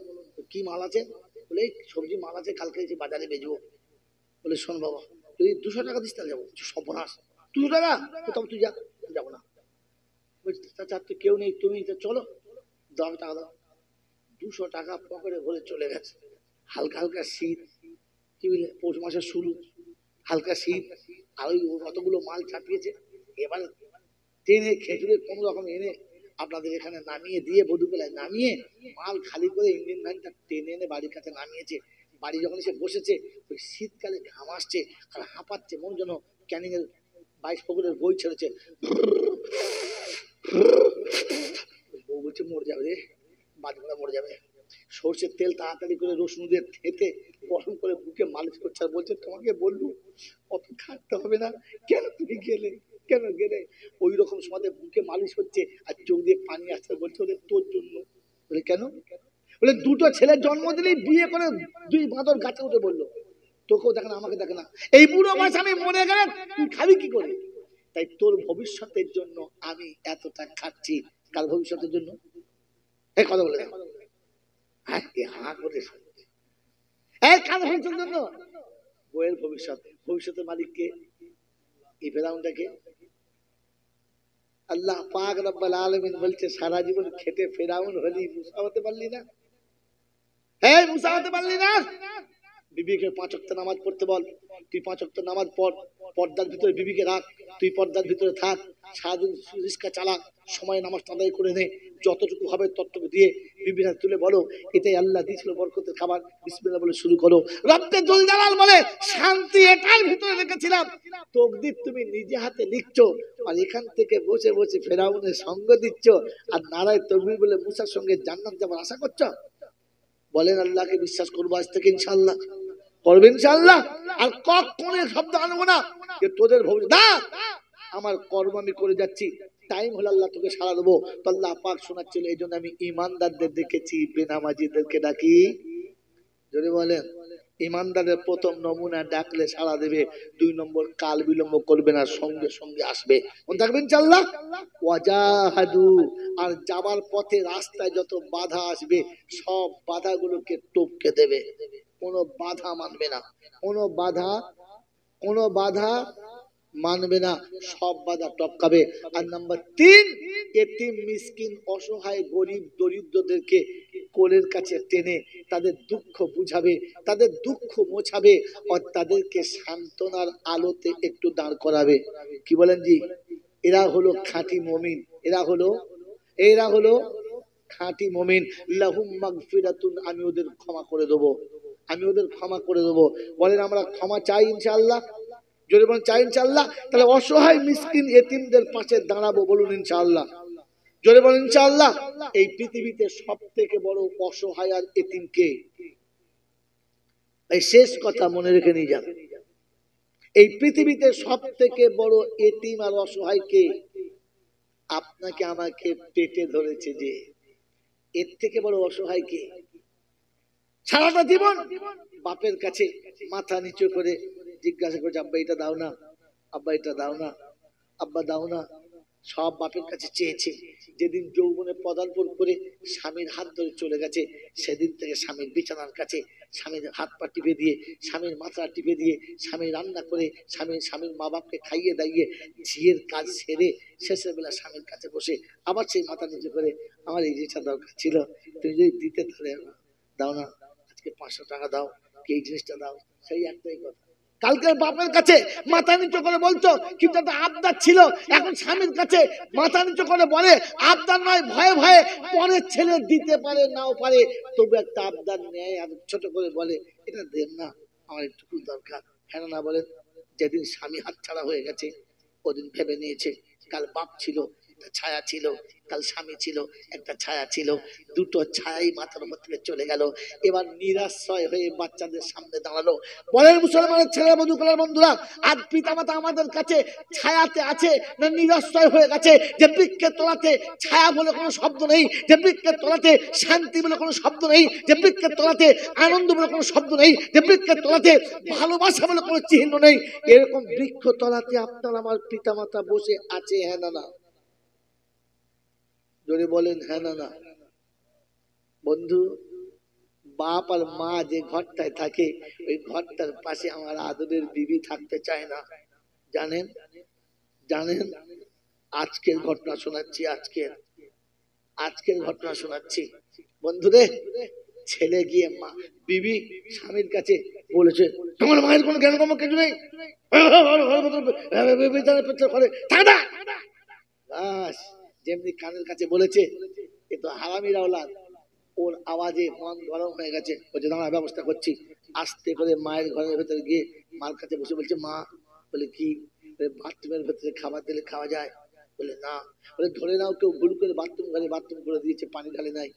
কি মাল আছে? বলে এই সবজি মাল আছে, কালকে এসে বাজারে বেচবো। বলে শোন বাবা, যদি 200 টাকা দিস তাহলে যাবো। সর্বনাশ, 200 টাকা? তবে তুই যা, যাবো না। বলছি চাচা তো কেউ নেই, তুমি চলো, 10 টাকা দাও। 200 টাকা পকেটে ভরে চলে গেছে। হালকা হালকা শীত, কি বুঝলে, পৌষ মাসের শুরু, হালকা শীত, আর ওই কতগুলো মাল চাপিয়েছে। এবার ট্রেনে খেজুরে কোনো রকম এনে আপনাদের এখানে নামিয়ে দিয়ে, বধুবেলায় নামিয়ে মাল খালি করে ইঞ্জিন ভ্যানটা টেনে এনে বাড়ির কাছে নামিয়েছে। বাড়ি যখন এসে বসেছে, ওই শীতকালে ঘাম আসছে আর হাঁপাচ্ছে, মন যেন ক্যানিং এর 22 পুকুরের বই ছেড়েছে। বউ বলছে মরে যাবে রে, বাজগুলা মরে যাবে। সর্ষের তেল তাড়াতাড়ি করে রসুন দিয়ে থেতে গরম করে বুকে মালিশ করছে, আর বলছে তোমাকে বললু অত খাটতে হবে না, কেন তুমি গেলে, কেন গেলে? ওই রকম সময় বুকে মালিশ হচ্ছে আর চোখ দিয়ে পানি আসছে, বলছে ওদের তোর জন্য। বলে কেন? বলে দুটো ছেলে জন্ম দিলেই বিয়ে করে 2 বাঁদর গাছে উঠে বললো, তোকেও দেখে না আমাকে দেখে না, এই বুড়ো বয়স আমি মরে গেলে তুই খাবি কি করে? তাই তোর ভবিষ্যতের জন্য আমি এতটা খাচ্ছি, কাল ভবিষ্যতের জন্য। এই কথা বলে হ্যাঁ করে কাল ভবিষ্যতের জন্য, বইয়ের ভবিষ্যৎ, ভবিষ্যতের মালিককে এই ফেরাউনটাকে আল্লাহ পাক রব্বুল আলামিন বলছে সারা জীবন খেটে ফেরাউন হলি মুসা হতে পারলি না? হ্যাঁ, মুসা হতে পারলি না? বিবিকে 5 ওয়াক্ত নামাজ পড়তে বল, তুই 5 ওয়াক্ত নামাজ পড়, পর্দার ভিতরে বিবিকে রাখ, তুই পর্দার ভিতরে থাক, সারাদিন রিস্কা চালা, সময় নামাজটা আদায় করে নে, যতটুকু হবে ততটুকু দিয়ে বিবির হাতে তুলে বলো এটাই আল্লাহ দিয়েছিল বরকতের খাবার, বিসমিল্লাহ বলে শুরু করো। রব্বে জুল জালাল বলে শান্তি এটার ভিতরে রেখেছিলাম, তকদির তুমি নিজে হাতে লিখছো, আর এখান থেকে বসে বসে ফেরাউনের সঙ্গ দিচ্ছ, আর নারায় তকবীর বলে মুসার সঙ্গে জান্নাত যাবার আশা করছো। বলেন আল্লাহকে বিশ্বাস করবো আজ থেকে ইনশাআল্লাহ, করবে ইনশাআল্লাহ, আর কখনো শব্দ আনবো না যে তোদের ভবিষ্যৎ না, আমার কর্ম আমি করে যাচ্ছি, টাইম হলে আল্লাহ তোকে সাড়া দেবো। তো আল্লাহ পাক শোনাচ্ছিল, এই জন্য আমি ইমানদারদের দেখেছি, বেনামাজিদেরকে ডাকি। যদি বলেন ইমানদারের প্রথম নমুনা ডাকলে সাড়া দেবে, 2 নম্বর কাল বিলম্ব করবে না, সঙ্গে সঙ্গে আসবে। মনে থাকবেন ইনশাআল্লাহ। ওয়াজাহাদু, আর যাবার পথে রাস্তায় যত বাধা আসবে সব বাধাগুলোকে টপকে দেবে, কোনো বাধা মানবে না, কোনো বাধা মানবে না, সব বাধা টপকাবে। আর নাম্বার 3, এতিম মিসকিন অসহায় গরিব দরিদ্রদেরকে কোলের কাছে টেনে তাদের দুঃখ বুঝাবে, তাদের দুঃখ মোছাবে, আর তাদেরকে সান্ত্বনার আলোতে একটু দাঁড় করাবে। কি বলেন জি? এরা হলো খাঁটি মুমিন, এরা হলো খাঁটি মুমিন। লাহুম মাগফিরাতুন, আমি ওদের ক্ষমা করে দেবো, বলেন আমরা ক্ষমা চাই ইনশাআল্লাহ, যদি বলেন চাই ইনশাআল্লাহ, তাহলে অসহায় মিসকিন এতিমদের পাশে দাঁড়াবো, বলুন ইনশাআল্লাহ, যদি বলেন ইনশাআল্লাহ। এই পৃথিবীতে সব থেকে বড় অসহায় আর এতিম কে? এই শেষ কথা মনে রেখে নিয়ে যান, এই পৃথিবীতে সব থেকে বড় এতিম আর অসহায় কে? আপনাকে আমাকে পেটে ধরেছে যে, এর থেকে বড় অসহায় কে? সারাটা জীবন বাপের কাছে মাথা নিচু করে জিজ্ঞাসা করছে, আব্বা এটা দাও না, আব্বা এটা দাও না, আব্বা দাও না, সব বাপের কাছে চেয়েছে। যেদিন যৌবনে পদার্পণ করে স্বামীর হাত ধরে চলে গেছে, সেদিন থেকে স্বামীর বিছানার কাছে স্বামীর হাত পা টিপে দিয়ে, স্বামীর মাথা টিপে দিয়ে, স্বামী রান্না করে স্বামীর মা বাপকে খাইয়ে দাইয়ে ঝিয়ের কাজ সেরে শেষের বেলা স্বামীর কাছে বসে আবার সেই মাথা নিচু করে, আমার এই জিনিসটা দরকার ছিল, তুমি যদি দিতে তাহলে দাও না, আজকে 500 টাকা দাও, কি এই জিনিসটা দাও। সেই একটাই কথা, কালকে বাপের কাছে মাথা নিচু করে বলতো, কিন্তু একটা আবদার ছিল, এখন স্বামীর কাছে মাথা নিচু করে বলে, আবদার নয়, ভয়ে ভয়ে, পরের ছেলে দিতে পারে নাও পারে, তবু একটা আবদার নেয় আর ছোট করে বলে, এটা দেন না, আমার একটু দরকার। হ্যাঁ না বলেন? যেদিন স্বামী হাতছাড়া হয়ে গেছে, ওদিন ভেবে নিয়েছে কাল বাপ ছিল, একটা ছায়া ছিল, কাল স্বামী ছিল, একটা ছায়া ছিল, দুটো ছায়াই মাথার উপর থেকে চলে গেল। এবার নিরাশ্রয় হয়ে বাচ্চাদের সামনে দাঁড়ালো। বলেন মুসলমানের ছেলে বন্ধুরা, আজ পিতামাতা আমাদের কাছে ছায়াতে আছে না নিরাশ্রয় হয়ে গেছে? যে বৃক্ষের তলাতে ছায়া বলে কোনো শব্দ নেই, যে বৃক্ষের তলাতে শান্তি বলে কোনো শব্দ নেই, যে বৃক্ষের তলাতে আনন্দ বলে কোনো শব্দ নেই, যে বৃক্ষের তলাতে ভালোবাসা বলে কোনো চিহ্ন নেই, এরকম বৃক্ষ তলাতে আপনার আমার পিতামাতা বসে আছে, হ্যাঁ না না? যদি বলেন হ্যাঁ না না। বন্ধু, বাপ আর মা যে ঘরটায় থাকে, ওই ঘরটার পাশে আমার আদরের বিবি থাকতে চায় না। জানেন জানেন আজকের ঘটনা শোনাচ্ছি, আজকের ঘটনা শোনাচ্ছি বন্ধুরে। ছেলে গিয়ে মা বিবি স্বামীর কাছে বলেছে, তোমার মায়ের কোনো জ্ঞান কম কিছু নেই, যেমনি কানের কাছে বলেছে, এ তো হারামির আওলাদ, ওর আওয়াজে মন গরম হয়ে গেছে, বলছে দাঁড়া ব্যবস্থা করছি। আস্তে করে মায়ের ঘরের ভেতরে গিয়ে মার কাছে বসে বলছে, মা, বলে কি? বাথরুমের ভেতরে খাবার দিলে খাওয়া যায়? বলে না। বলে ধরে নাও কেউ ভুল করে বাথরুম ঘরে বাথরুম করে দিয়েছে, পানি ঢালে নাই,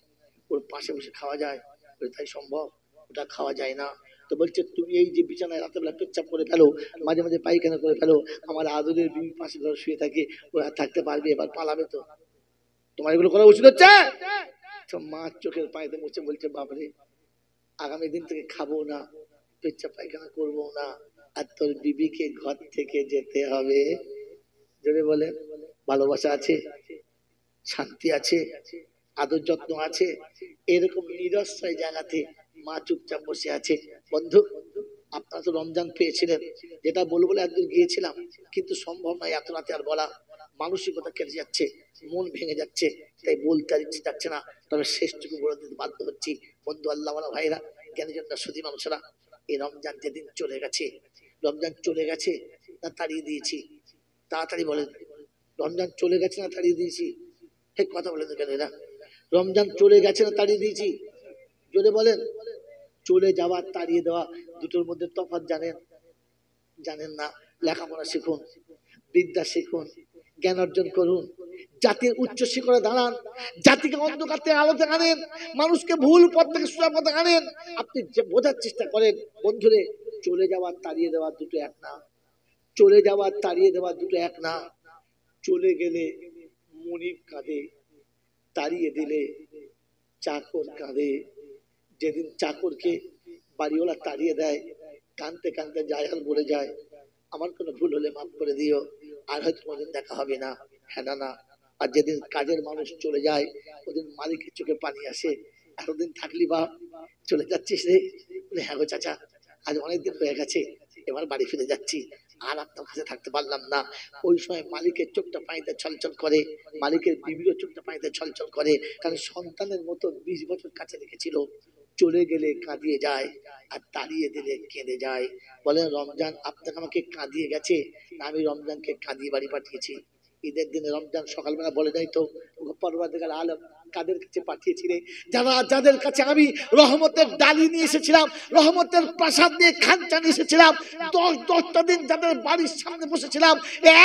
ওর পাশে বসে খাওয়া যায়? বলে তাই সম্ভব, ওটা খাওয়া যায় না। তো বলছে তুমি এই যে বিছানায় রাতের বেলা পেচ্ছাপ করে ফেলো, মাঝে মাঝে পায়খানা করে ফেলো, আমার আদরের বিবি পাশে ধরে শুয়ে থাকে, ওরা থাকতে পারবে? এবার পালাবে তো, তোমার এগুলো করা উচিত হচ্ছে? তো মা চোখের পানিতে মুছে বলছে, বাবারে, আগামী দিন থেকে খাবো না, পেচ্ছাপ পায়খানা করবো না, আর তোর বিবিকে ঘর থেকে যেতে হবে। যদি বলে ভালোবাসা আছে, শান্তি আছে, আদর যত্ন আছে, এরকম নিরশ্রয় জায়গাতে মা চুপচাপ বসে আছে। বন্ধু, আপনারা তো রমজান পেয়েছিলেন, যেটা বলবো বলে একদিন গিয়েছিলাম, কিন্তু সম্ভব নয় এত রাতে আর বলা, মানসিকতা কেটে যাচ্ছে, মন ভেঙে যাচ্ছে, তাই বলতে আর ইচ্ছে যাচ্ছে না। তবে শেষটুকু বলে দিতে বাধ্য হচ্ছি। বন্ধু আল্লাহ ভাইরা, জ্ঞানীজনরা, সুধী মানুষেরা, এই রমজান যেদিন চলে গেছে, রমজান চলে গেছে না তাড়িয়ে দিয়েছি? তাড়াতাড়ি বলেন, রমজান চলে গেছে না তাড়িয়ে দিয়েছি? ঠিক কথা বলেন কেন এরা? রমজান চলে গেছে না তাড়িয়ে দিয়েছি? জোরে বলেন। চলে যাওয়া তাড়িয়ে দেওয়া দুটোর মধ্যে তফাৎ জানেন? জানেন না? লেখাপড়া শিখুন, বিদ্যা শিখুন, জ্ঞান অর্জন করুন, জাতির উচ্চ শিখরে দাঁড়ান, জাতিকে অন্ধকার থেকে আলোতে আনেন, মানুষকে ভুল পথ থেকে সোজা পথে আনেন। আপনি যে বোঝার চেষ্টা করেন বন্ধুরে, চলে যাওয়া তাড়িয়ে দেওয়া দুটো এক না। চলে যাওয়া তাড়িয়ে দেওয়া দুটো এক না। চলে গেলে মনিব কাঁদে, তাড়িয়ে দিলে চাকর কাঁদে। যেদিন চাকরকে বাড়িওয়ালা তাড়িয়ে দেয়, কাঁদতে কাঁদতে যায় আর বলে যায়, আমার কোনো ভুল হলে মাফ করে দিও, আর হয়তো কোনোদিন দেখা হবে না। হ্যাঁ না। আর যেদিন কাজের মানুষ চলে যায়, ওদিন মালিকের চোখে পানি আসে, এতদিন থাকলি বাপ, চলে যাচ্ছিস রে? হ্যাঁ গো চাচা, আজ অনেকদিন হয়ে গেছে, এবার বাড়ি ফিরে যাচ্ছি, আর আপনার কাছে থাকতে পারলাম না। ওই সময় মালিকের চোখটা পানিতে ছলছল করে, মালিকের বিবিরও চোখটা পানিতে ছলছল করে, কারণ সন্তানের মতো 20 বছর কাছে রেখেছিল। চলে গেলে কাঁদিয়ে যায়, আর তাড়িয়ে দিলে কেঁদে যায়। বলেন রমজান আপনাকে আমাকে কাঁদিয়ে গেছে, না আমি রমজানকে কাঁদিয়ে বাড়ি পাঠিয়েছি? ঈদের দিনে রমজান সকালবেলা বলে যায় তো, পরওয়ারদিগার আলম কাদের কাছে পাঠিয়েছিলে? যাদের কাছে আমি রহমতের ডালি নিয়ে এসেছিলাম, রহমতের প্রাসাদ নিয়ে খানচা নিয়ে এসেছিলাম, 10টা দিন যাদের বাড়ির সামনে বসেছিলাম,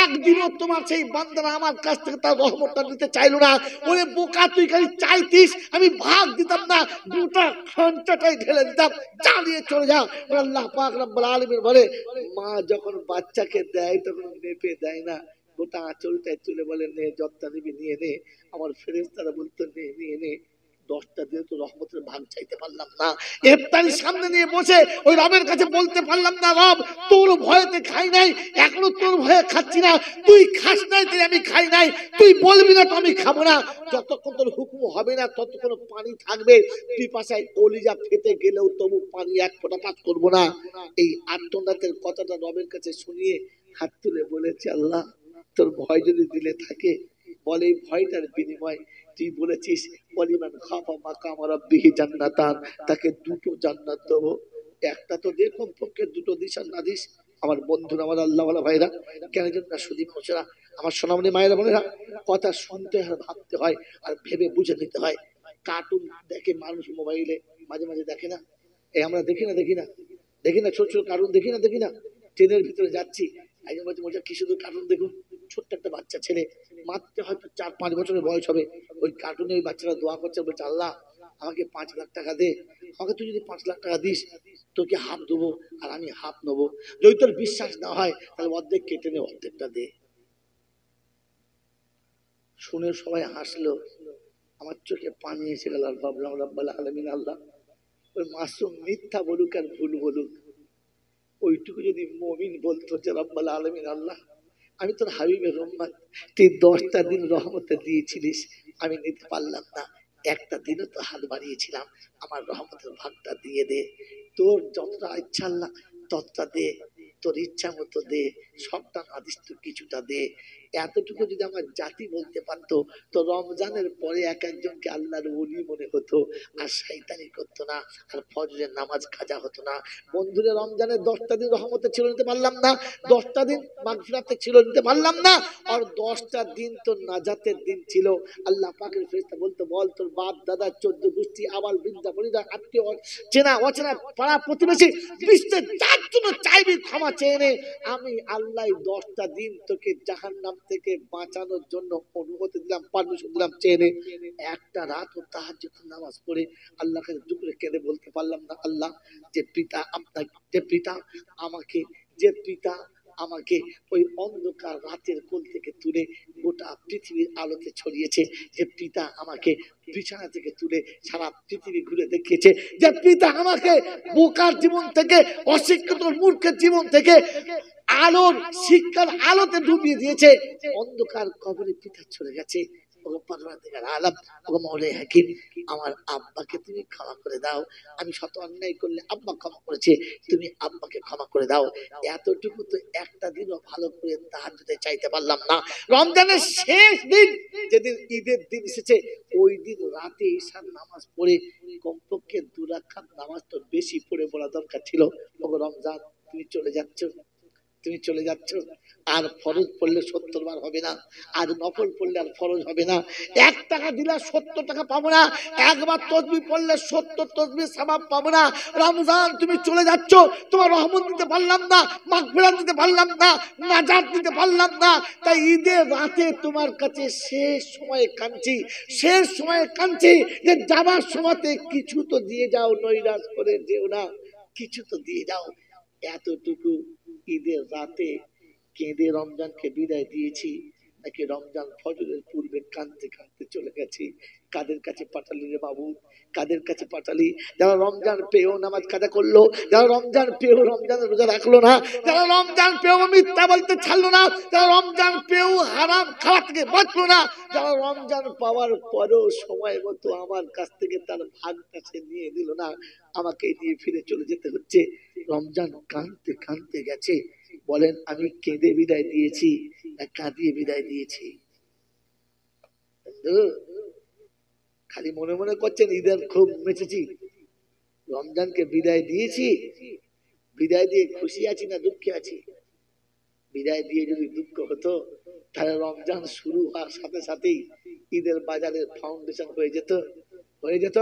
একদিনও তোমার সেই বান্দারা আমার কাছ থেকে তার রহমতটা নিতে চাইলো না। ওরে বোকা, তুই খালি চাইতিস, আমি ভাগ দিতাম না, গোটা খানচাটাই ঢেলে দিতাম, চালিয়ে চলে যাও। আল্লাহ পাক রব্বুল আলামিন বলে, মা যখন বাচ্চাকে দেয় তখন মেপে দেয় না, গোটা আঁচলটাই তুলে বলে নে, যতটা নিবি নিয়ে নে। আমার ফেরেশতারা বলতো নে নিয়ে নে। 10টা দিয়ে তো রহমতের ভাগ চাইতে পারলাম না, ইফতারি সামনে নিয়ে বসে ওই রবের কাছে বলতে পারলাম না, রব তোর ভয়েতে খাই নাই, এখনো তোর ভয়ে খাচ্ছি না, তুই খাস নাই তাই আমি খাই নাই, তুই বলবি না তো আমি খাবো না। যতক্ষণ তোর হুকুম হবে না ততক্ষণ পানি থাকবে, পিপাসায় কলিজা ফেটে গেলেও তবু পানি এক ফোঁটা পান করবো না। এই আত্মনাথের কথাটা রবের কাছে শুনিয়ে হাত তুলে বলেছে, আল্লাহ তোর ভয় যদি দিলে থাকে, বলে এই ভয়টার বিনিময় তুই বলেছিস ওয়ালিমান খাফা মাকাম রাব্বিহি জান্নাতান, তাকে দুটো জান্নাত দেবো। একটা তো দে, কমপক্ষে দুটো দিস আর না দিস। আমার বন্ধুরা, আমার আল্লাহওয়ালা ভাইরা, কেন যেন না সুদী মানুষেরা, আমার সোনামণি মায়েরা বোনেরা, কথা শুনতে হয়, ভাবতে হয়, আর ভেবে বুঝে নিতে হয়। কার্টুন দেখে মানুষ মোবাইলে, মাঝে মাঝে দেখে না? এই আমরা দেখি না ছোট ছোট কার্টুন দেখি না। ট্রেনের ভিতরে যাচ্ছি, একজন বলছে মজা কি শুধু কার্টুন দেখুন, ছোট্ট একটা বাচ্চা ছেলে, মাত্র হয়তো 4-5 বছরের বয়স হবে, ওই কার্টুনে ওই বাচ্চারা দোয়া করছে, বলছে আল্লাহ আমাকে 5 লাখ টাকা দে, আমাকে তুই যদি 5 লাখ টাকা দিস তোকে হাফ দেবো আর আমি হাফ নেবো, যদি তোর বিশ্বাস না হয় তাহলে অর্ধেক কেটে নে, অর্ধেকটা দে। শুনে সবাই হাসলো, আমার চোখে পানি এসে গেল, আর ভাবলাম রব্বুল আলামিন, আল্লাহ ওই মাসুম মিথ্যা বলুক আর ভুল বলুক, ওইটুকু যদি মুমিন বলতো যে রব্বুল আলামিন আল্লাহ আমি তোর হাবিবের উম্মত, তুই 10টা দিন রহমতে দিয়েছিলিস, আমি নিতে পারলাম না, একটা দিনও তো হাত বাড়িয়েছিলাম, আমার রহমতের ভাগটা দিয়ে দে, তোর যতটা ইচ্ছা আল্লাহ ততটা দে, তোর ইচ্ছা মতো দে, সবটা না দিস তো কিছুটা দে। এতটুকু যদি আমার জাতি বলতে পারতো, তো রমজানের পরে এক একজনকে আল্লাহর ওলি মনে হতো, আর শয়তানি করতো না, আর ফজরের নামাজ কাজা হতো না। বন্ধুরা, রমজানের 10টা দিন রহমতে ছিল, নিতে পারলাম না, 10টা দিন মাগফিরাতে ছিল, নিতে পারলাম না, আর 10টা দিন তো নাজাতের দিন ছিল। আল্লাহ পাকের ফেরেশতা বলতো, বল তোর বাপ দাদা 14 গোষ্ঠী আবাল বৃদ্ধা বনিতা আত্মীয় চেনা অচেনা পাড়া প্রতিবেশী বিশ্বের যার জন্য চাইবি ক্ষমা চেয়ে নে, আমি আল্লাহ 10টা দিন তোকে জাহান্নাম থেকে বাঁচানোর জন্য অনুমতি দিলাম, পারমিশন দিলাম, চেয়ে নে। একটা রাত ও তাহাজ্জুদ নামাজ পড়ে আল্লাহকে দুপুরে কেঁদে বলতে পারলাম না, আল্লাহ যে পিতা আমাকে ওই অন্ধকার রাতের কোল থেকে তুলে গোটা পৃথিবীর আলোতে ছড়িয়েছে, যে পিতা আমাকে বিছানা থেকে তুলে সারা পৃথিবী ঘুরে দেখিয়েছে, যে পিতা আমাকে বোকার জীবন থেকে, অশিক্ষিত মূর্খের জীবন থেকে আলোর শিক্ষার আলোতে ডুবিয়ে দিয়েছে, অন্ধকার কবরে পিতা চলে গেছে, ওগো পরওয়ারদিগার আলম, ওগো মওলাই হাকিম, আমার আব্বাকে তুমি ক্ষমা করে দাও। আমি শত অন্যায় করলে আব্বা ক্ষমা করেছে, তুমি আব্বাকে ক্ষমা করে দাও। এতটুকু তো একটা দিনও ভালো করে তাহাজ্জুদে চাইতে পারলাম না। রমজানের শেষ দিন, যেদিন ঈদের দিন এসেছে, ওই দিন রাতে ঈশার নামাজ পড়ে কমপক্ষে 2 রাকাত নামাজ তো বেশি পড়ে পড়া দরকার ছিল। ওগো রমজান, তুমি চলে যাচ্ছ, তুমি চলে যাচ্ছ। আর ফরজ পড়লে 70 বার হবে না, আর নফল পড়লে আর ফরজ হবে না। 1 টাকা দিলে 70 টাকা পাবো না, একবার তাসবিহ পড়লে 70 তাসবিহ সওয়াব পাবো না। রমজান, তুমি চলে যাচ্ছ, তোমার রহমত দিতে পারলাম না, মাগফিরাত দিতে পারলাম না, নাজাত দিতে পারলাম না। তাই ঈদের রাতে তোমার কাছে শেষ সময়ে কাঁদছি, শেষ সময়ে কাঁদছি যে যাবার সময়তে কিছু তো দিয়ে যাও, নৈরাশ করে যেও না, কিছু তো দিয়ে যাও। এতটুকু ঈদের রাতে কেঁদে রমজানকে বিদায় দিয়েছি, নাকি রমজান ফজরের পূর্বে কাঁদতে কাঁদতে চলে গেছি? কাদের কাছে পাঠালি রে বাবু, কাদের কাছে পাঠালি? যারা রমজান পেয়েও নামাজ কাজা করলো, যারা রমজান পেয়েও রমজানের রোজা রাখলো না, যারা রমজান পেয়েও মিথ্যা বলতে ছাড়লো না, যারা রমজান পেয়েও হারাম খাওয়া থেকে বাঁচলো না, যারা রমজান পাওয়ার পরেও সময় মতো আমার কাছ থেকে তার ভাগটা সে নিয়ে দিল না, আমাকে নিয়ে ফিরে চলে যেতে হচ্ছে। রমজান কাঁদতে কাঁদতে গেছে। বলেন, আমি কেঁদে বিদায় দিয়েছি না কাঁদিয়ে বিদায় দিয়েছি? খালি মনে মনে করছেন ঈদের খুব মেচেছি। রমজানকে বিদায় দিয়েছি, বিদায় দিয়ে খুশি আছি না দুঃখে আছি? বিদায় দিয়ে যদি দুঃখ হতো, তাহলে রমজান শুরু হওয়ার সাথে সাথেই ঈদের বাজারের ফাউন্ডেশন হয়ে যেত, হয়ে যেত।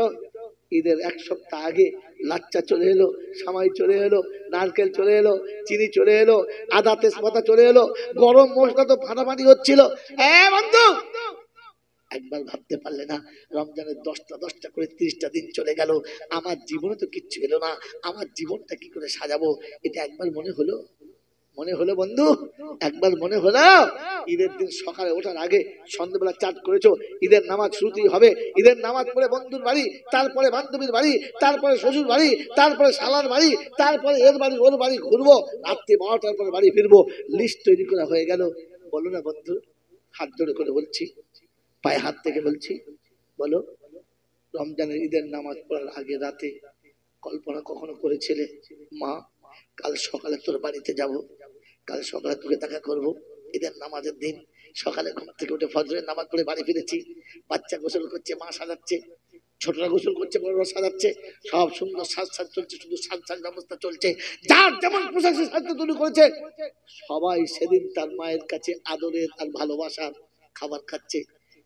ঈদের 1 সপ্তাহ আগে লাচ্চা চলে এলো, সামাই চলে এলো, নারকেল চলে এলো, চিনি চলে এলো, আদা তেজপাতা চলে এলো, গরম মশলা তো ফাটাফাটি হচ্ছিল। বন্ধু, একবার ভাবতে পারলে না রমজানের 10টা করে 30টা দিন চলে গেল, আমার জীবনে তো কিচ্ছু এলো না, আমার জীবনটা কি করে সাজাবো? এটা একবার মনে হলো? মনে হলো বন্ধু? একবার মনে হলো? ঈদের দিন সকালে ওঠার আগে সন্ধ্যাবেলা চাট করেছো, ঈদের নামাজ শুরুতেই হবে, ঈদের নামাজ পড়ে বন্ধুর বাড়ি, তারপরে বান্ধবীর বাড়ি, তারপরে শ্বশুর বাড়ি, তারপরে শালার বাড়ি, তারপরে এর বাড়ি ওর বাড়ি ঘুরবো, রাত্রি 12টার পরে বাড়ি ফিরবো। লিস্ট তৈরি করা হয়ে গেল। বলো না বন্ধু, হাত জোড়ে করে বলছি, পায়ে হাত থেকে বলছি, বলো, রমজানের ঈদের নামাজ পড়ার আগে রাতে কল্পনা কখনো করেছিলে, মা কাল সকালে তোর বাড়িতে যাব, কাল সকালে তোকে দেখা করব? ঈদের নামাজের দিন সকালে ঘুম থেকে উঠে ফজরের নামাজ পড়ে বাড়ি ফিরেছি, বাচ্চা গোসল করছে, মা সাজাচ্ছে, ছোটরা গোসল করছে, বড়রা সাজাচ্ছে, সব সুন্দর সাজ সাজ চলছে, শুধু সাজ সাজ ব্যবস্থা চলছে, যার যেমন পোশাক সে সাজতে শুরু করেছে। সবাই সেদিন তার মায়ের কাছে আদরের আর ভালোবাসার খাবার খাচ্ছে।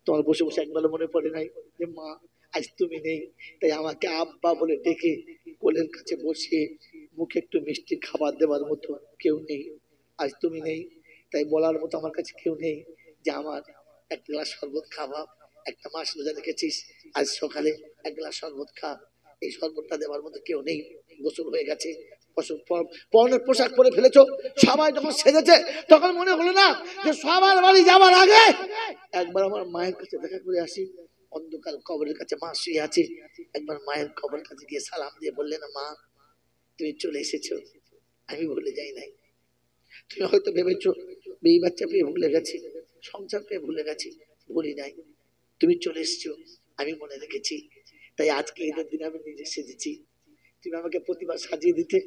তোমার বসে বসে একবার মনে পড়ে নাই যে মা আজ তুমি নেই, তাই আমাকে আব্বা বলে ডেকে কোলের কাছে বসিয়ে মুখে একটু মিষ্টি খাবার দেওয়ার মতো কেউ নেই? আজ তুমি নেই, তাই বলার মতো আমার কাছে কেউ নেই যে আমার 1 গ্লাস শরবত খাওয়া, একটা মাস রোজা রেখেছিস, আজ সকালে 1 গ্লাস শরবত খা। এই শরবতটা দেওয়ার মতো কেউ নেই। গোসল হয়ে গেছে, পরনের পোশাক পরে ফেলেছো, সবাই যখন সেজেছে, তখন মনে হলো না যে সবার বাড়ি যাওয়ার আগে একবার আমার মায়ের কাছে দেখা করে আসি? অন্ধকার কবরের কাছে মা শুয়ে আছে, একবার মায়ের কবরের কাছে গিয়ে সালাম দিয়ে বললেন, মা তুমি চলে এসেছো, আমি ভুলে যাই নাই। তুমি হয়তো ভেবেছো মেয়ে বাচ্চা পেয়ে ভুলে গেছি, সংসার পেয়ে ভুলে গেছি, ভুলি নাই। তুমি চলে এসেছো, আমি মনে রেখেছি। তাই আজকে ঈদের দিনে আমি নিজে সেজেছি। তুমি আমাকে প্রতিবার সাজিয়ে দিতে,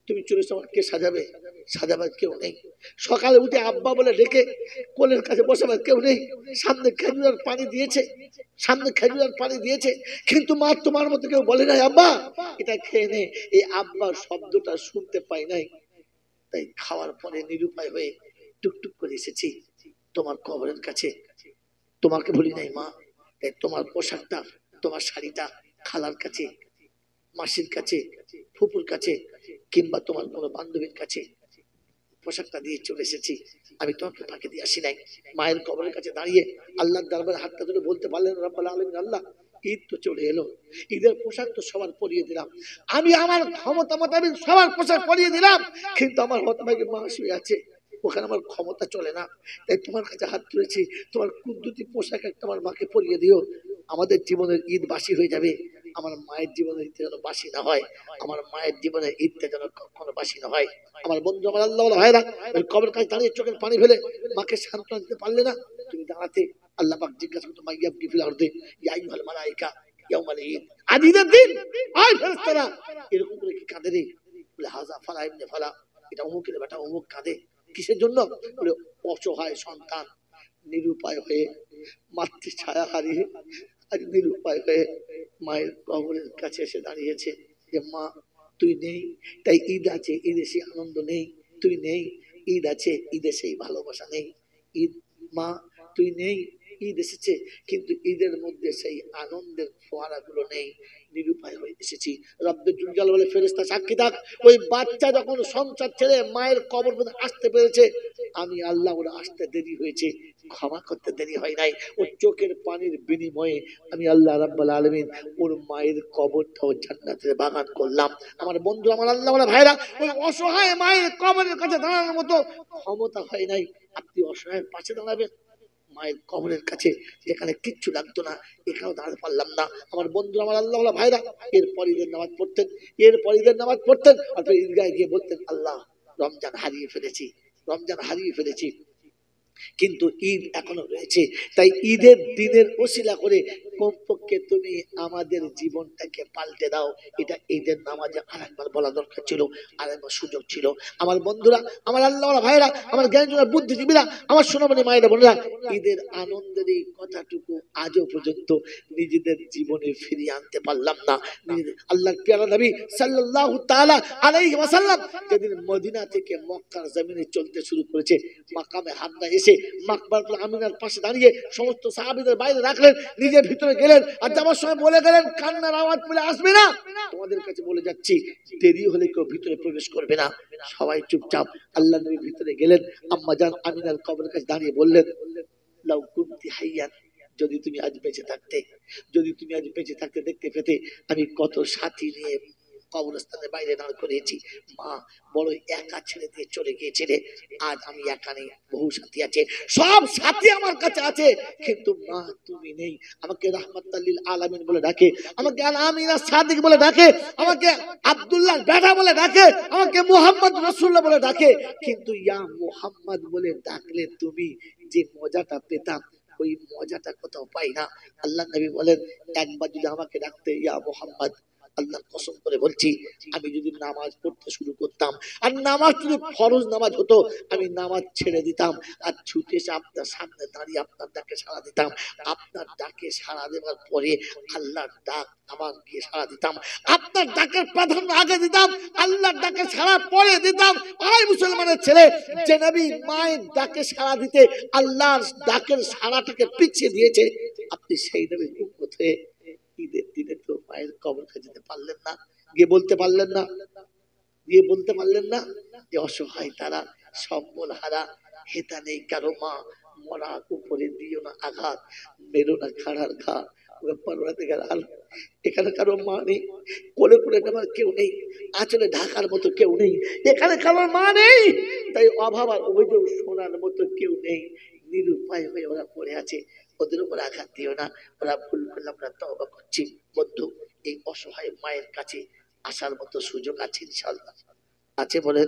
তুমি চলে এসো, আমাকে সাজাবে? সাজাবার কেউ নেই। সকালে উঠে আব্বা বলে ডেকে কোলের কাছে বসাবার কেউ নেই। সামনে খেজুর আর পানি দিয়েছে, সামনে খেজুর আর পানি দিয়েছে, কিন্তু মা তোমার মতো কেউ বলে নাই আব্বা এটা খেয়ে নে। এই আব্বার শব্দটা শুনতে পাই নাই, তাই খাওয়ার পরে নিরুপায় হয়ে টুকটুক করে এসেছি তোমার কবরের কাছে। তোমাকে ভুলি নাই মা, তাই তোমার পোশাকটা, তোমার শাড়িটা খালার কাছে, মাসির কাছে, ফুপুর কাছে, কিংবা তোমার কোনো বান্ধবীর কাছে পোশাকটা দিয়ে চলে এসেছি। আমি তোমাকে ফাঁকি দিয়ে আসি নাই। মায়ের কবরের কাছে দাঁড়িয়ে আল্লাহর দরবারে হাতটা ধরে বলতে পারলেন, রব্বুল আলামিন, আল্লাহ ঈদ তো চলে এলো, ঈদের পোশাক তো সবার পরিয়ে দিলাম, আমি আমার ক্ষমতা মোতাবেক সবার পোশাক পরিয়ে দিলাম, কিন্তু আমার হতভাগী মা শুয়ে আছে, ওখানে আমার ক্ষমতা চলে না, তাই তোমার কাছে হাত তুলেছি, তোমার কুদ্দুতি পোশাক একটা আমার মাকে পরিয়ে দিও। আমাদের জীবনের ঈদ বাসি হয়ে যাবে, আমার মায়ের জীবনের ঈদ যেন বাসি না হয়, আমার মায়ের জীবনের ঈদটা যেন কখনো বাসি না হয়। আমার বন্ধু, আমার আল্লাহ ভাইরা, ওই কবরের কাছে দাঁড়িয়ে চোখের পানি ফেলে মাকে সান্ত্বনা দিতে পারলে না? তুমি দাঁড়াতে, আল্লাহ পাক জিজ্ঞাসা করতে মাইয়াব কি ফিল আরদে ইয়া আইয়ুহাল মালাইকা ইয়াউমাল ঈদ, আজ ঈদের দিন, আয় ফেরেশতারা এরকম করে কি কাঁদে রে? বলে হাজা ফালা ইবনে ফালা, এটা অমুকের বেটা অমুক কাঁদে কিসের জন্য? বলে অসহায় সন্তান নিরুপায় হয়ে, মাতৃ ছায়া হারিয়ে আজ নিরুপায় হয়ে মায়ের কবরের কাছে এসে দাঁড়িয়েছে যে মা তুই নেই, তাই ঈদ আছে, ঈদে সেই আনন্দ নেই, তুই নেই, ঈদ আছে, ঈদে সেই ভালোবাসা নেই। ঈদ মা তুই নেই, ঈদ এসেছে কিন্তু ঈদের মধ্যে সেই আনন্দের ফোয়ারাগুলো নেই, নিরুপায় হয়ে এসেছি। রব্বে জুল জালাল বলে ফেরেশতা সাক্ষী থাক, ওই বাচ্চা যখন সংসার ছেড়ে মায়ের কবর পর্যন্ত আসতে পেরেছে, আমি আল্লাহ ওরা আসতে দেরি হয়েছে, ক্ষমা করতে দেরি হয় নাই। ওর চোখের পানির বিনিময়ে আমি আল্লাহ রাব্বুল আলামিন ওর মায়ের কবরটাও জান্নাতের বাগান করলাম। আমার বন্ধু, আমার আল্লাহ ওরা ভাইরা, ওই অসহায় মায়ের কবরের কাছে দাঁড়ানোর মতো ক্ষমতা হয় নাই। আপনি অসহায়ের পাশে দাঁড়াবেন, মায়ের কবরের কাছে যেখানে কিচ্ছু লাগতো না, এখানেও দাঁড়াতে পারলাম না। আমার বন্ধু, আমার আল্লাহ ভাইরা, এরপর ঈদের নামাজ পড়তেন, এরপর ঈদের নামাজ পড়তেন, আর ঈদগাহে গিয়ে বলতেন আল্লাহ রমজান হারিয়ে ফেলেছি, রমজান হারিয়ে ফেলেছি, কিন্তু ঈদ এখনো রয়েছে। তাই ঈদের দিনের ওসিলা করে কমপক্ষে তুমি আমাদের জীবনটাকে পাল্টে দাও। এটা ঈদের নামাজে আরেকবার বলা দরকার ছিল, আরেকবার সুযোগ ছিল। আমার বন্ধুরা, আমার আল্লাহ ভাইরা, আমার জ্ঞানীরা, বুদ্ধিজীবীরা, আমার সোনামণি মায়েরা বোনেরা, ঈদের আনন্দের এই কথাটুকু আজও পর্যন্ত নিজেদের জীবনে ফিরিয়ে আনতে পারলাম না। আল্লাহর প্যারা নবী সাল্লাল্লাহু তাআলা আলাইহি ওয়াসাল্লাম যেদিন মদিনা থেকে মক্কার জমিনে চলতে শুরু করেছে, মাকামে হামদা এসে মাকবারাতুল আমিনার পাশে দাঁড়িয়ে সমস্ত সাহাবীদের বাইরে রাখলেন, নিজে ভিতরে গেলেন, আর যাওয়ার সময় বলে গেলেন কান্নার আওয়াজ পেলে আসবে না। তোমাদের কাছে বলে যাচ্ছি, দেরি হলে কেউ ভিতরে প্রবেশ করবে না, সবাই চুপচাপ। আল্লাহ নবী ভিতরে গেলেন, আম্মা জান আমিনার কবরের কাছে দাঁড়িয়ে বললেন লাউ কুনতি হাইয়ান, যদি তুমি আজ বেঁচে থাকতে, যদি তুমি আজ বেঁচে থাকতে দেখতে পেতে আমি কত সাথী নিয়ে কবরস্থানের বাইরে দাঁড় করিয়েছি। মা বড় একা ছেড়ে দিয়ে চলে গিয়েছিলে, আজ আমি একা নেই, বহু সাথী আছে, সব সাথী আমার কাছে আছে, কিন্তু মা তুমি নেই। আমাকে রাহমাতাল লিল আলামিন বলে ডাকে, আমাকে আল আমিনা সাদিক বলে ডাকে, আমাকে আব্দুল্লাহ বেটা বলে ডাকে, আমাকে মুহাম্মদ রাসূলুল্লাহ বলে ডাকে, কিন্তু ইয়া মুহাম্মদ বলে ডাকলে তুমি যে মজাটা পেতাম ওই মজাটা কোথাও পাই না। আল্লাহ নবী বলেন একবার যদি আমাকে ডাকতে ইয়া মুহাম্মদ, আল্লাহ কসম করে বলছি আমি যদি নামাজ পড়তে শুরু করতাম আর নামাজ যদি ফরজ নামাজ হতো, আমি নামাজ ছেড়ে দিতাম আর ছুটে এসে আপনার সামনে দাঁড়িয়ে আপনার ডাকে সাড়া দিতাম। আপনার ডাকে সাড়া দেওয়ার পরে আল্লাহর ডাক আমার গিয়ে সাড়া দিতাম, আপনার ডাকের প্রাধান্য আগে দিতাম, আল্লাহর ডাকে সাড়া পরে দিতাম। আয় মুসলমানের ছেলে, যে নবী মায়ের ডাকে সাড়া দিতে আল্লাহর ডাকের সাড়াটাকে পিছিয়ে দিয়েছে, আপনি সেই নবীর উম্মত হয়ে ঈদের দিনে তো মায়ের কবরকে যেতে পারলেন না, গিয়ে বলতে পারলেন না, গিয়ে বলতে পারলেন না যে অসহায় তারা, সম্বল হারা, হেতা নেই কারো মা, মরা উপরে দিও না আঘাত, মেরো না খাড়ার ঘা, এখানে কারো মা নেই, কোলে কোলে নেবার কেউ নেই, আঁচলে ঢাকার মতো কেউ নেই, এখানে কারোর মা নেই, তাই অভাব আর অভিযোগ শোনার মতো কেউ নেই, নিরুপায় হয়ে ওরা পড়ে আছে, ওদের উপর আঘাত দিও না, ওরা ভুল করলে আমরা তওবা করছি। বন্ধু, এই অসহায় মায়ের কাছে আসার মতো সুযোগ আছে ইনশাআল্লাহ, আছে বলে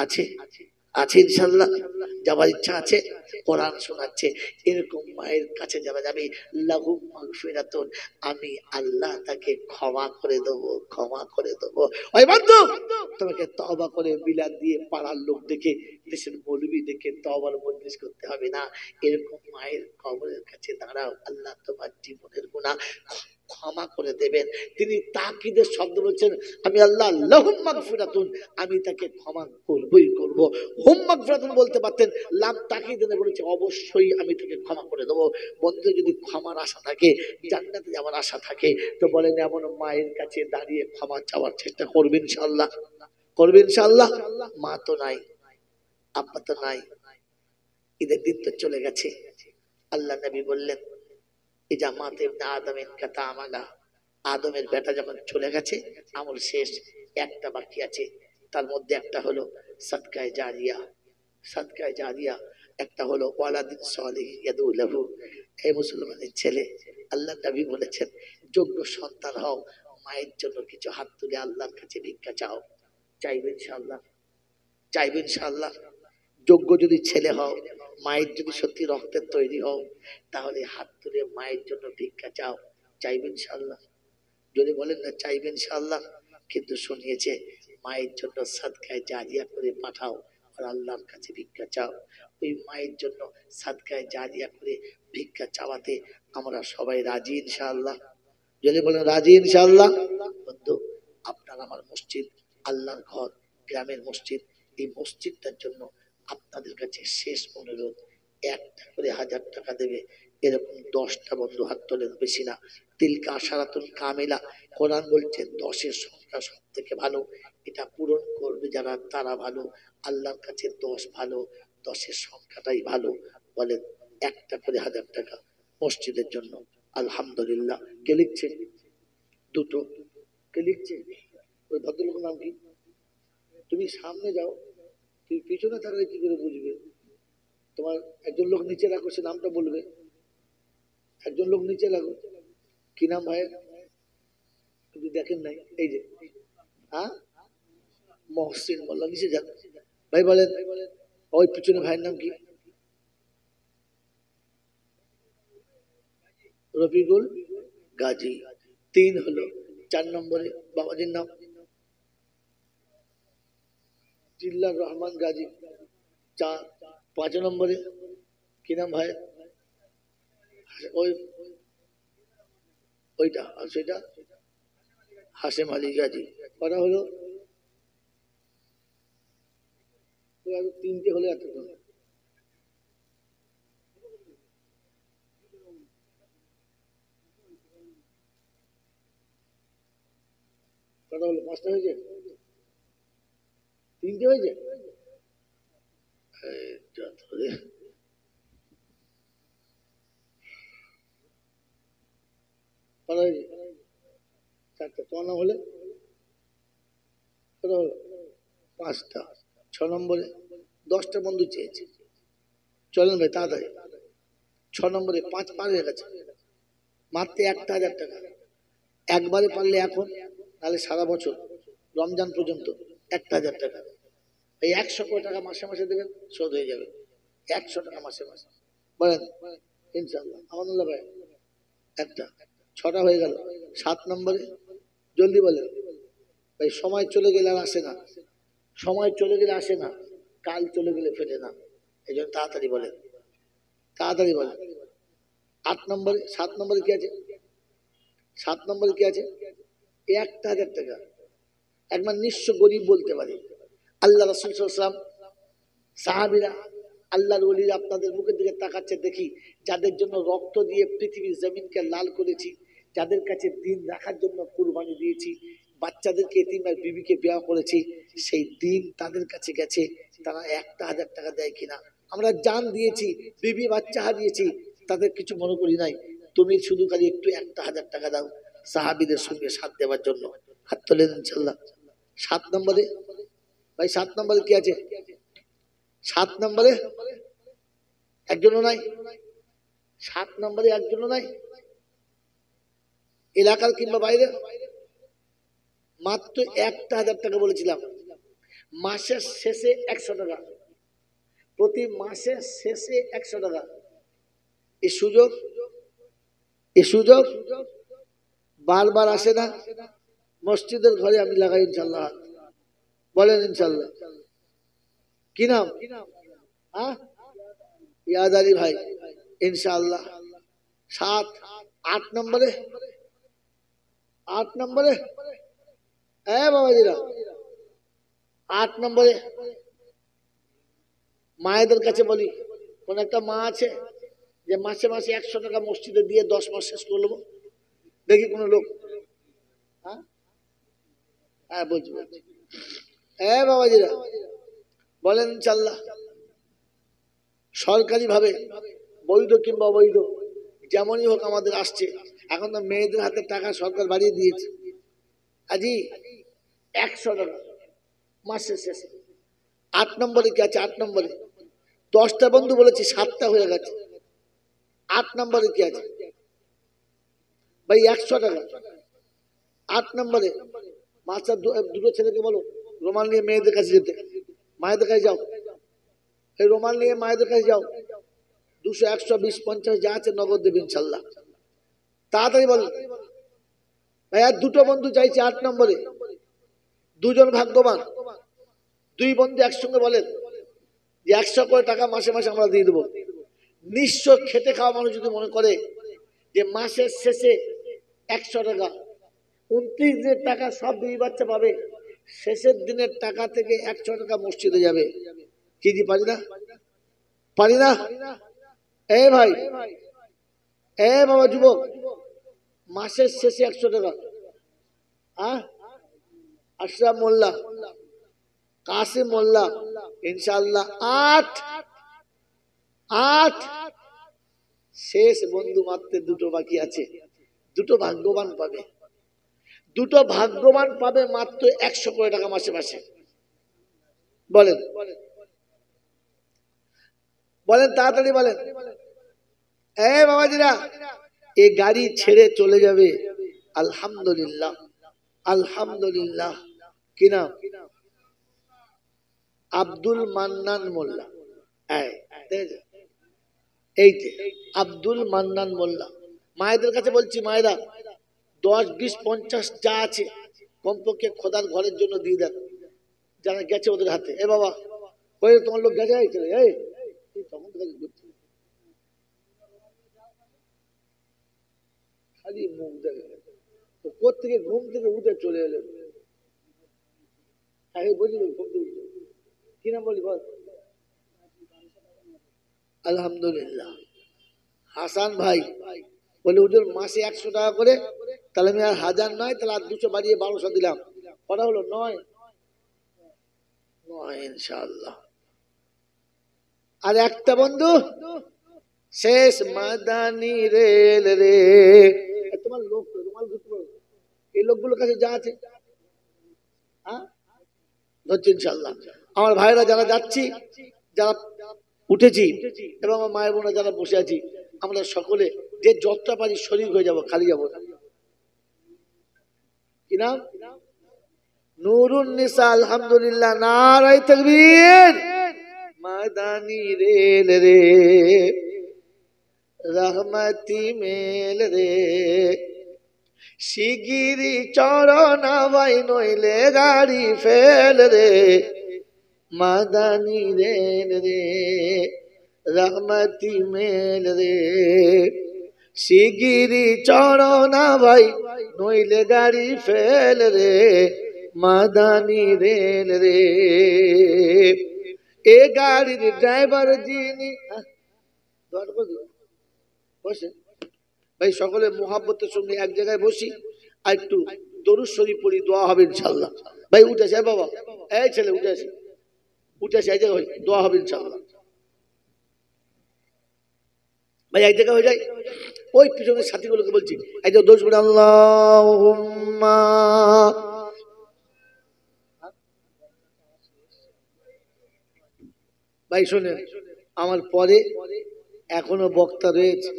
আছে, আছে ইনশাআল্লাহ, যাবার ইচ্ছা আছে। কোরআন শোনাচ্ছে এরকম মায়ের কাছে যারা যাবে লাহুম মাগফিরাতুন, আমি আল্লাহ তাকে ক্ষমা করে দেবো, ক্ষমা করে দেবো। ওই বন্ধু, তোমাকে তওবা করে বিলাত দিয়ে পাড়ার লোক দেখে, দেশের মৌলবি দেখে তওবার মজলিস করতে হবে না। এরকম মায়ের কবরের কাছে দাঁড়াও, আল্লাহ তোমার জীবনের গুনাহ ক্ষমা করে দেবেন। তিনি তাকিদের শব্দ বলছেন, আমি আল্লাহ লাহুম মাগফিরাতুন, আমি তাকে ক্ষমা করবই করব। হুম মাগফিরাতুন বলতে পারতেন, লাম তাকিদ এনে বলেছে অবশ্যই আমি তাকে ক্ষমা করে দেবো। বন্ধু, যদি ক্ষমার আশা থাকে, জান্নাতে যাওয়ার আশা থাকে, তো বলেন এমন মায়ের কাছে দাঁড়িয়ে ক্ষমা চাওয়ার চেষ্টা করবেন ইনশাআল্লাহ, করবেন ইনশাআল্লাহ। মা তো নাই, আব্বা তো নাই, ঈদের দিন তো চলে গেছে। আল্লাহ নবী বললেন ইজামাত ইবনে আদমের কথা আমালা, আদমের বেটা যখন চলে গেছে আমল শেষ, একটা বাকি আছে, তার মধ্যে একটা হলো সাদকায়ে জারিয়া, সাদকায়ে জারিয়া, একটা হলো ওয়ালাদিন সালিহ ইয়াদু লাহু। হে মুসলমানের ছেলে, আল্লাহ নবী বলেছেন যোগ্য সন্তান হও, মায়ের জন্য কিছু হাত তুলে আল্লাহর কাছে ভিক্ষা চাও, চাইবেন ইনশাআল্লাহ, চাইবেন ইনশাআল্লাহ। যোগ্য যদি ছেলে হও, মায়ের যদি সত্যি রক্তের তৈরি হও তাহলে হাত তুলে মায়ের জন্য ভিক্ষা চাও, চাইবেন ইনশাআল্লাহ? যদি বলেন না চাইবেন ইনশাআল্লাহ, কিন্তু শুনিয়েছে মায়ের জন্য সাদকায়ে জারিয়া করে পাঠাও আর আল্লাহর কাছে ভিক্ষা চাও। ওই মায়ের জন্য সাদকায়ে জারিয়া করে ভিক্ষা চাওয়াতে আমরা সবাই রাজি ইনশাআল্লাহ। যদি বলেন রাজি ইনশাআল্লাহ, বন্ধু আপনার আমার মসজিদ আল্লাহর ঘর, গ্রামের মসজিদ, এই মসজিদটার জন্য আপনাদের কাছে শেষ অনুরোধ, একটা করে 1000 টাকা দেবে, এরকম 10টা বন্ধু হাত তোলেন, বেশি না। তিলকা আশারাতুন কামিলা, কোরআন বলছে 10-এর সংখ্যা সব থেকে ভালো, এটা পূরণ করবে যারা তারা ভালো, আল্লাহর কাছে 10 ভালো, 10-এর সংখ্যাটাই ভালো। বলেন একটা করে 1000 টাকা মসজিদের জন্য। আলহামদুলিল্লাহ। কে লিখছে? দুটো। কে লিখছে? ওই ভদ্রলোকের নাম কি? তুমি সামনে যাও, তুমি পিছনে থাকলে কি করে বুঝবে? তোমার একজন লোক নিচে রাখো, সে নামটা বলবে। একজন লোক নিচে রাখো, কি নাম ভাইয়ের? আপনি দেখেন নাই? এই যে হ্যাঁ, মহসিন মোল্লা, নিচে যান ভাই। বলেন ওই পিছনে ভাইয়ের নাম কি? রফিকুল গাজী। 3 হলো। 4 নম্বরে বাবাজির নাম জিল্লার রহমান গাজী। 4। 5 নম্বরে কি নাম ভাই? ওই ওইটা আর সেটা হাশেম আলী গাজী। কটা হলো? 3টে হলে এত কটা হলো? 5টা হয়েছে? 3টে হয়েছে? কটা হয়েছে? 4টা। তোমার নাম হলে কটা হলো? 5টা। 6 নম্বরে 10টা বন্ধু চেয়েছে। চলেন ভাই তাড়াতাড়ি। 6 নম্বরে 5 পার হয়ে গেছে, মাত্র 1000 টাকা। একবারে পারলে এখন, নাহলে সারা বছর রমজান পর্যন্ত 1000 টাকা। এই 100 কোটি টাকা মাসে মাসে দেবেন, শোধ হয়ে যাবে। 100 টাকা মাসে মাসে। বলেন ইনশাআল্লাহ। আমানুল্লাহ ভাই একটা। 6টা হয়ে গেল। 7 নম্বরে জলদি বলেন ভাই, সময় চলে গেলে আর আসে না, সময় চলে গেলে আসে না, কাল চলে গেলে ফেলে না, এই জন্য তাড়াতাড়ি বলেন, তাড়াতাড়ি বলেন। 8 নম্বরে 7 নম্বরে কি আছে? 7 নম্বরে কি আছে? 1000 টাকা। একবার নিঃস্ব গরিব বলতে পারে। আল্লাহ রাসূল সাল্লাল্লাহু আলাইহি ওয়াসাল্লাম, সাহাবীরা, আল্লাহর ওলিরা আপনাদের মুখের দিকে তাকাচ্ছে দেখি, যাদের জন্য রক্ত দিয়ে পৃথিবীর জমিনকে লাল করেছি, যাদের কাছে দিন রাখার জন্য কুরবানি দিয়েছি, বাচ্চাদেরকে এতিম আর বিবিকে বিয়ে করেছি, সেই দিন তাদের কাছে গেছে, তারা 1000 টাকা দেয় কিনা? আমরা জান দিয়েছি, বিবি বাচ্চা হারিয়েছি, তাদের কিছু মনে করি নাই। তুমি শুধু খালি একটু 1000 টাকা দাও সাহাবীদের সঙ্গে সাথ দেওয়ার জন্য। হাত তোলেন ইনশাআল্লাহ। 7 নম্বরে ভাই, 7 নম্বরে কি আছে? 7 নম্বরে একজনও নাই। 7 নম্বরে একজনও নাই, এলাকার কিংবা বাইরে। মাত্র 1000 টাকা বলেছিলাম। মাসের শেষে 100 টাকা, প্রতি মাসের শেষে 100 টাকা। এই সুযোগ, এই সুযোগ বারবার আসে না। মসজিদের ঘরে আমি লাগাই ইনশাল্লাহ। বলেন ইনশাল্লাহ। কি নাম? হ্যাঁ, ইয়াদ আলী ভাই। ইনশাআল্লাহ। 7। 8 নম্বরে, 8 নম্বরে বাবাজিরা, 8 নম্বরে মায়েদের কাছে বলি, কোন একটা মা আছে যে মাসে মাসে 100 টাকা মসজিদে দিয়ে 10 মাস শেষ করলো? দেখি কোন লোক? হ্যাঁ হ্যাঁ, বলছি বলছি। বাবাজিরা বলেন ইনশাআল্লাহ। সরকারি ভাবে বৈধ কিংবা অবৈধ যেমনই হোক আমাদের আসছে। এখন তো মেয়েদের হাতে টাকা সরকার বাড়িয়ে দিয়েছে। আজি 100 টাকা মাসের শেষে। 8 নম্বরে কি আছে? 8 নম্বরে 10টা বন্ধু বলেছি, 7টা হয়ে গেছে। 8 নম্বরে কি আছে ভাই? 100 টাকা। 8 নম্বরে মাস্টার দুটো ছেলেকে বলো রোমান নিয়ে মেয়েদের কাছে যেতে, মায়েদের কাছে যাও। এই রুমাল নিয়ে মায়েদের কাছে যাও, 200, 100, 20, 50 যা আছে নগদ দেবে ইনশাল্লাহ। তাড়াতাড়ি বল ভাইয়া। দুটো বন্ধু চাইছে 8 নম্বরে, দুজন ভাগ্যবান, দুই বন্ধু একসঙ্গে বলেন যে 100 করে টাকা মাসে মাসে আমরা দিয়ে দেবো। নিঃস্ব খেটে খাওয়া মানুষ যদি মনে করে যে মাসের শেষে 100 টাকা, 29 দিনের টাকা সব বিবি বাচ্চা পাবে, শেষের দিনের টাকা থেকে 100 টাকা মসজিদে যাবে, কি দি পারি না? পারি না? এ ভাই, এ বাবা যুবক, মাসের শেষে 100 টাকা। আশরাফ মোল্লা, কাসিম মোল্লা, ইনশাআল্লাহ 8 শেষ বন্ধু মাত্র দুটো বাকি আছে, দুটো ভাগ্যবান পাবে, দুটো ভাগ্যবান পাবে মাত্র 100 করে টাকা মাসে মাসে। বলেন বলেন তাড়াতাড়ি বলেন। এ বাবাজিরা, এই গাড়ি ছেড়ে চলে যাবে। আলহামদুলিল্লাহ, আলহামদুলিল্লাহ। কি নাম? আব্দুল মান্নান মোল্লা। এই আব্দুল মান্নান মোল্লা। মায়েদের কাছে বলছি, মায়েরা 10, 20, 50 যা আছে কমপক্ষে খোদার ঘরের জন্য দিয়ে দেন, যারা গেছে ওদের হাতে। এ বাবা, ওই তোমার লোক গেছে, খালি মুখ দেখে কোথেকে ঘুম থেকে উঠে চলে এলেন। বুঝলি কি নাম বলি বল? আলহামদুলিল্লাহ। হাসান ভাই বলে হুজুর মাসে 100 টাকা করে, তাহলে আমি আর 1000 নয়, তাহলে আর 200 বাড়িয়ে 1200 দিলাম। কটা হলো? 9 ইনশাআল্লাহ। আর একটা বন্ধু শেষ মাদানি রেল রে। তোমার লোক, তোমার এই লোকগুলোর কাছে যা আছে ধরছি ইনশাআল্লাহ। আমার ভাইরা যারা যাচ্ছি, যারা উঠেছি, এবং আমার মায়ের বোনা যারা বসে আছি, আমরা সকলে যে যতটা পারি শরীর হয়ে যাব, খালি যাব না। কি নাম? নুরুন নিসা। আলহামদুলিল্লাহ, নারায়ে তাকবীর। মাদানি রেল রে, রহমতি মেল রে, শিগিরি চরণ ভাই নইলে গাড়ি ফেল রে। মাদানি রেল রে, রহমতি মেল রে, শিগিরি চরণ ভাই নইলে গাড়ি ফেল রে। মাদানি রেল রে। এ গাড়ির ড্রাইভার যিনি, বসে ভাই সকলে মোহাব্বতের সঙ্গে এক জায়গায় বসি, আর একটু দরুদ শরীফ পড়ি, দোয়া হবে ইনশাআল্লাহ। ভাই উঠে আসে বাবা, এই ছেলে উঠে আসে, উঠে আসে, এই জায়গায় দোয়া হবে ইনশাআল্লাহ। ভাই এক জায়গায় হয়ে যায়, ওই পিছনের সাথীগুলোকে বলছি, এই যে দোষ বলে আল্লাহুম্মা। ভাই শুনে, আমার পরে এখনো বক্তা রয়েছে,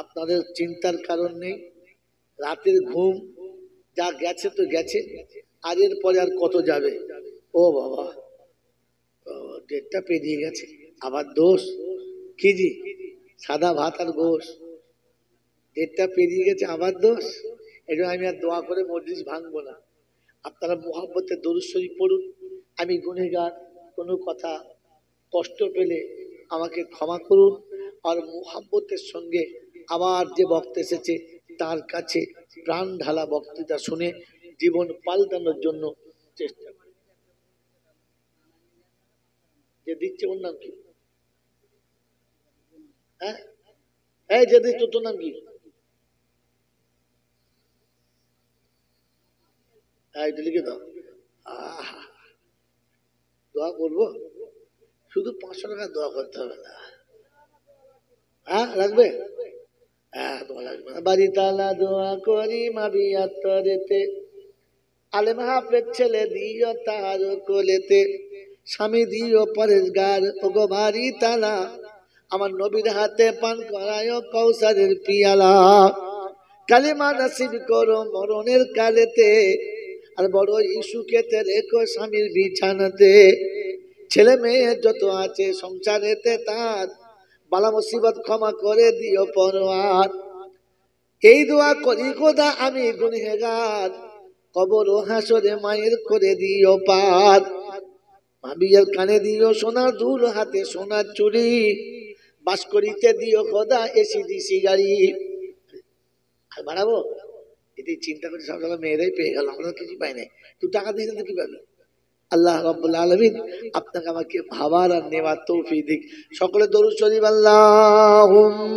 আপনাদের চিন্তার কারণ নেই। রাতের ঘুম যা গেছে তো গেছে, আর এর পরে আর কত যাবে? ও বাবা, 1:30 পেরিয়ে গেছে, আবার দোষ কি জি? সাদা ভাত আর গোশ। 1:30 পেরিয়ে গেছে, আবার দোষ। এই জন্য আমি আর দোয়া করে মজলিস ভাঙবো না। আপনারা মুহাব্বতে দরুদ শরীফ পড়ুন। আমি গুনেহগার, কোনো কথা কষ্ট পেলে আমাকে ক্ষমা করুন। আর মুহাব্বতের সঙ্গে আবার যে বক্তা এসেছে তার কাছে প্রাণ ঢালা বক্তৃতা শুনে জীবন পাল্টানোর জন্য চেষ্টা করি। যে দিচ্ছে ওর নাম কি? হ্যাঁ, এই যে দিচ্ছে তোর নাম কি? এটা লিখে দাও। দোয়া করবো, শুধু 500 টাকা দোয়া করতে হবে না। হ্যাঁ রাখবে? হ্যাঁ দোয়া লাগবে না। বাড়ি তালা দোয়া করি মাবিয়াতে, আলেম হাফেজ ছেলে দিও তার কোলেতে, স্বামী দিও পরেশগার ওগো বাড়ি তালা, আমার নবীর হাতে পান করায় কৌসারের পিয়ালা, কালিমা নসিব করো মরণের কালেতে, আর বড় ইস্যুকেতে রেখো স্বামীর বিছানাতে, ছেলে মেয়ে যত আছে সংসারেতে তার বালা মুসিবত ক্ষমা করে দিও পরওয়ার। এই দোয়া করি খোদা আমি গুনহেগার, কবর ও হাসরে মায়ের করে দিও পার। মা বিয়ের কানে দিও সোনার দুল, হাতে সোনার চুড়ি, বাস করিতে দিও খোদা এসি দিসি গাড়ি। আর বাড়াবো? এটাই চিন্তা করে সব মেয়েরাই পেয়ে গেল, আমরা কিছু পাই নাই। তুই টাকা দিয়েছেন তো কি পাবি? আল্লাহ রাব্বুল আলামিন আপনাকে আমাকে ভাবার আর নেওয়ার তৌফিক দিক। সকলে দরুদ শরীফ আল্লাহুম্মা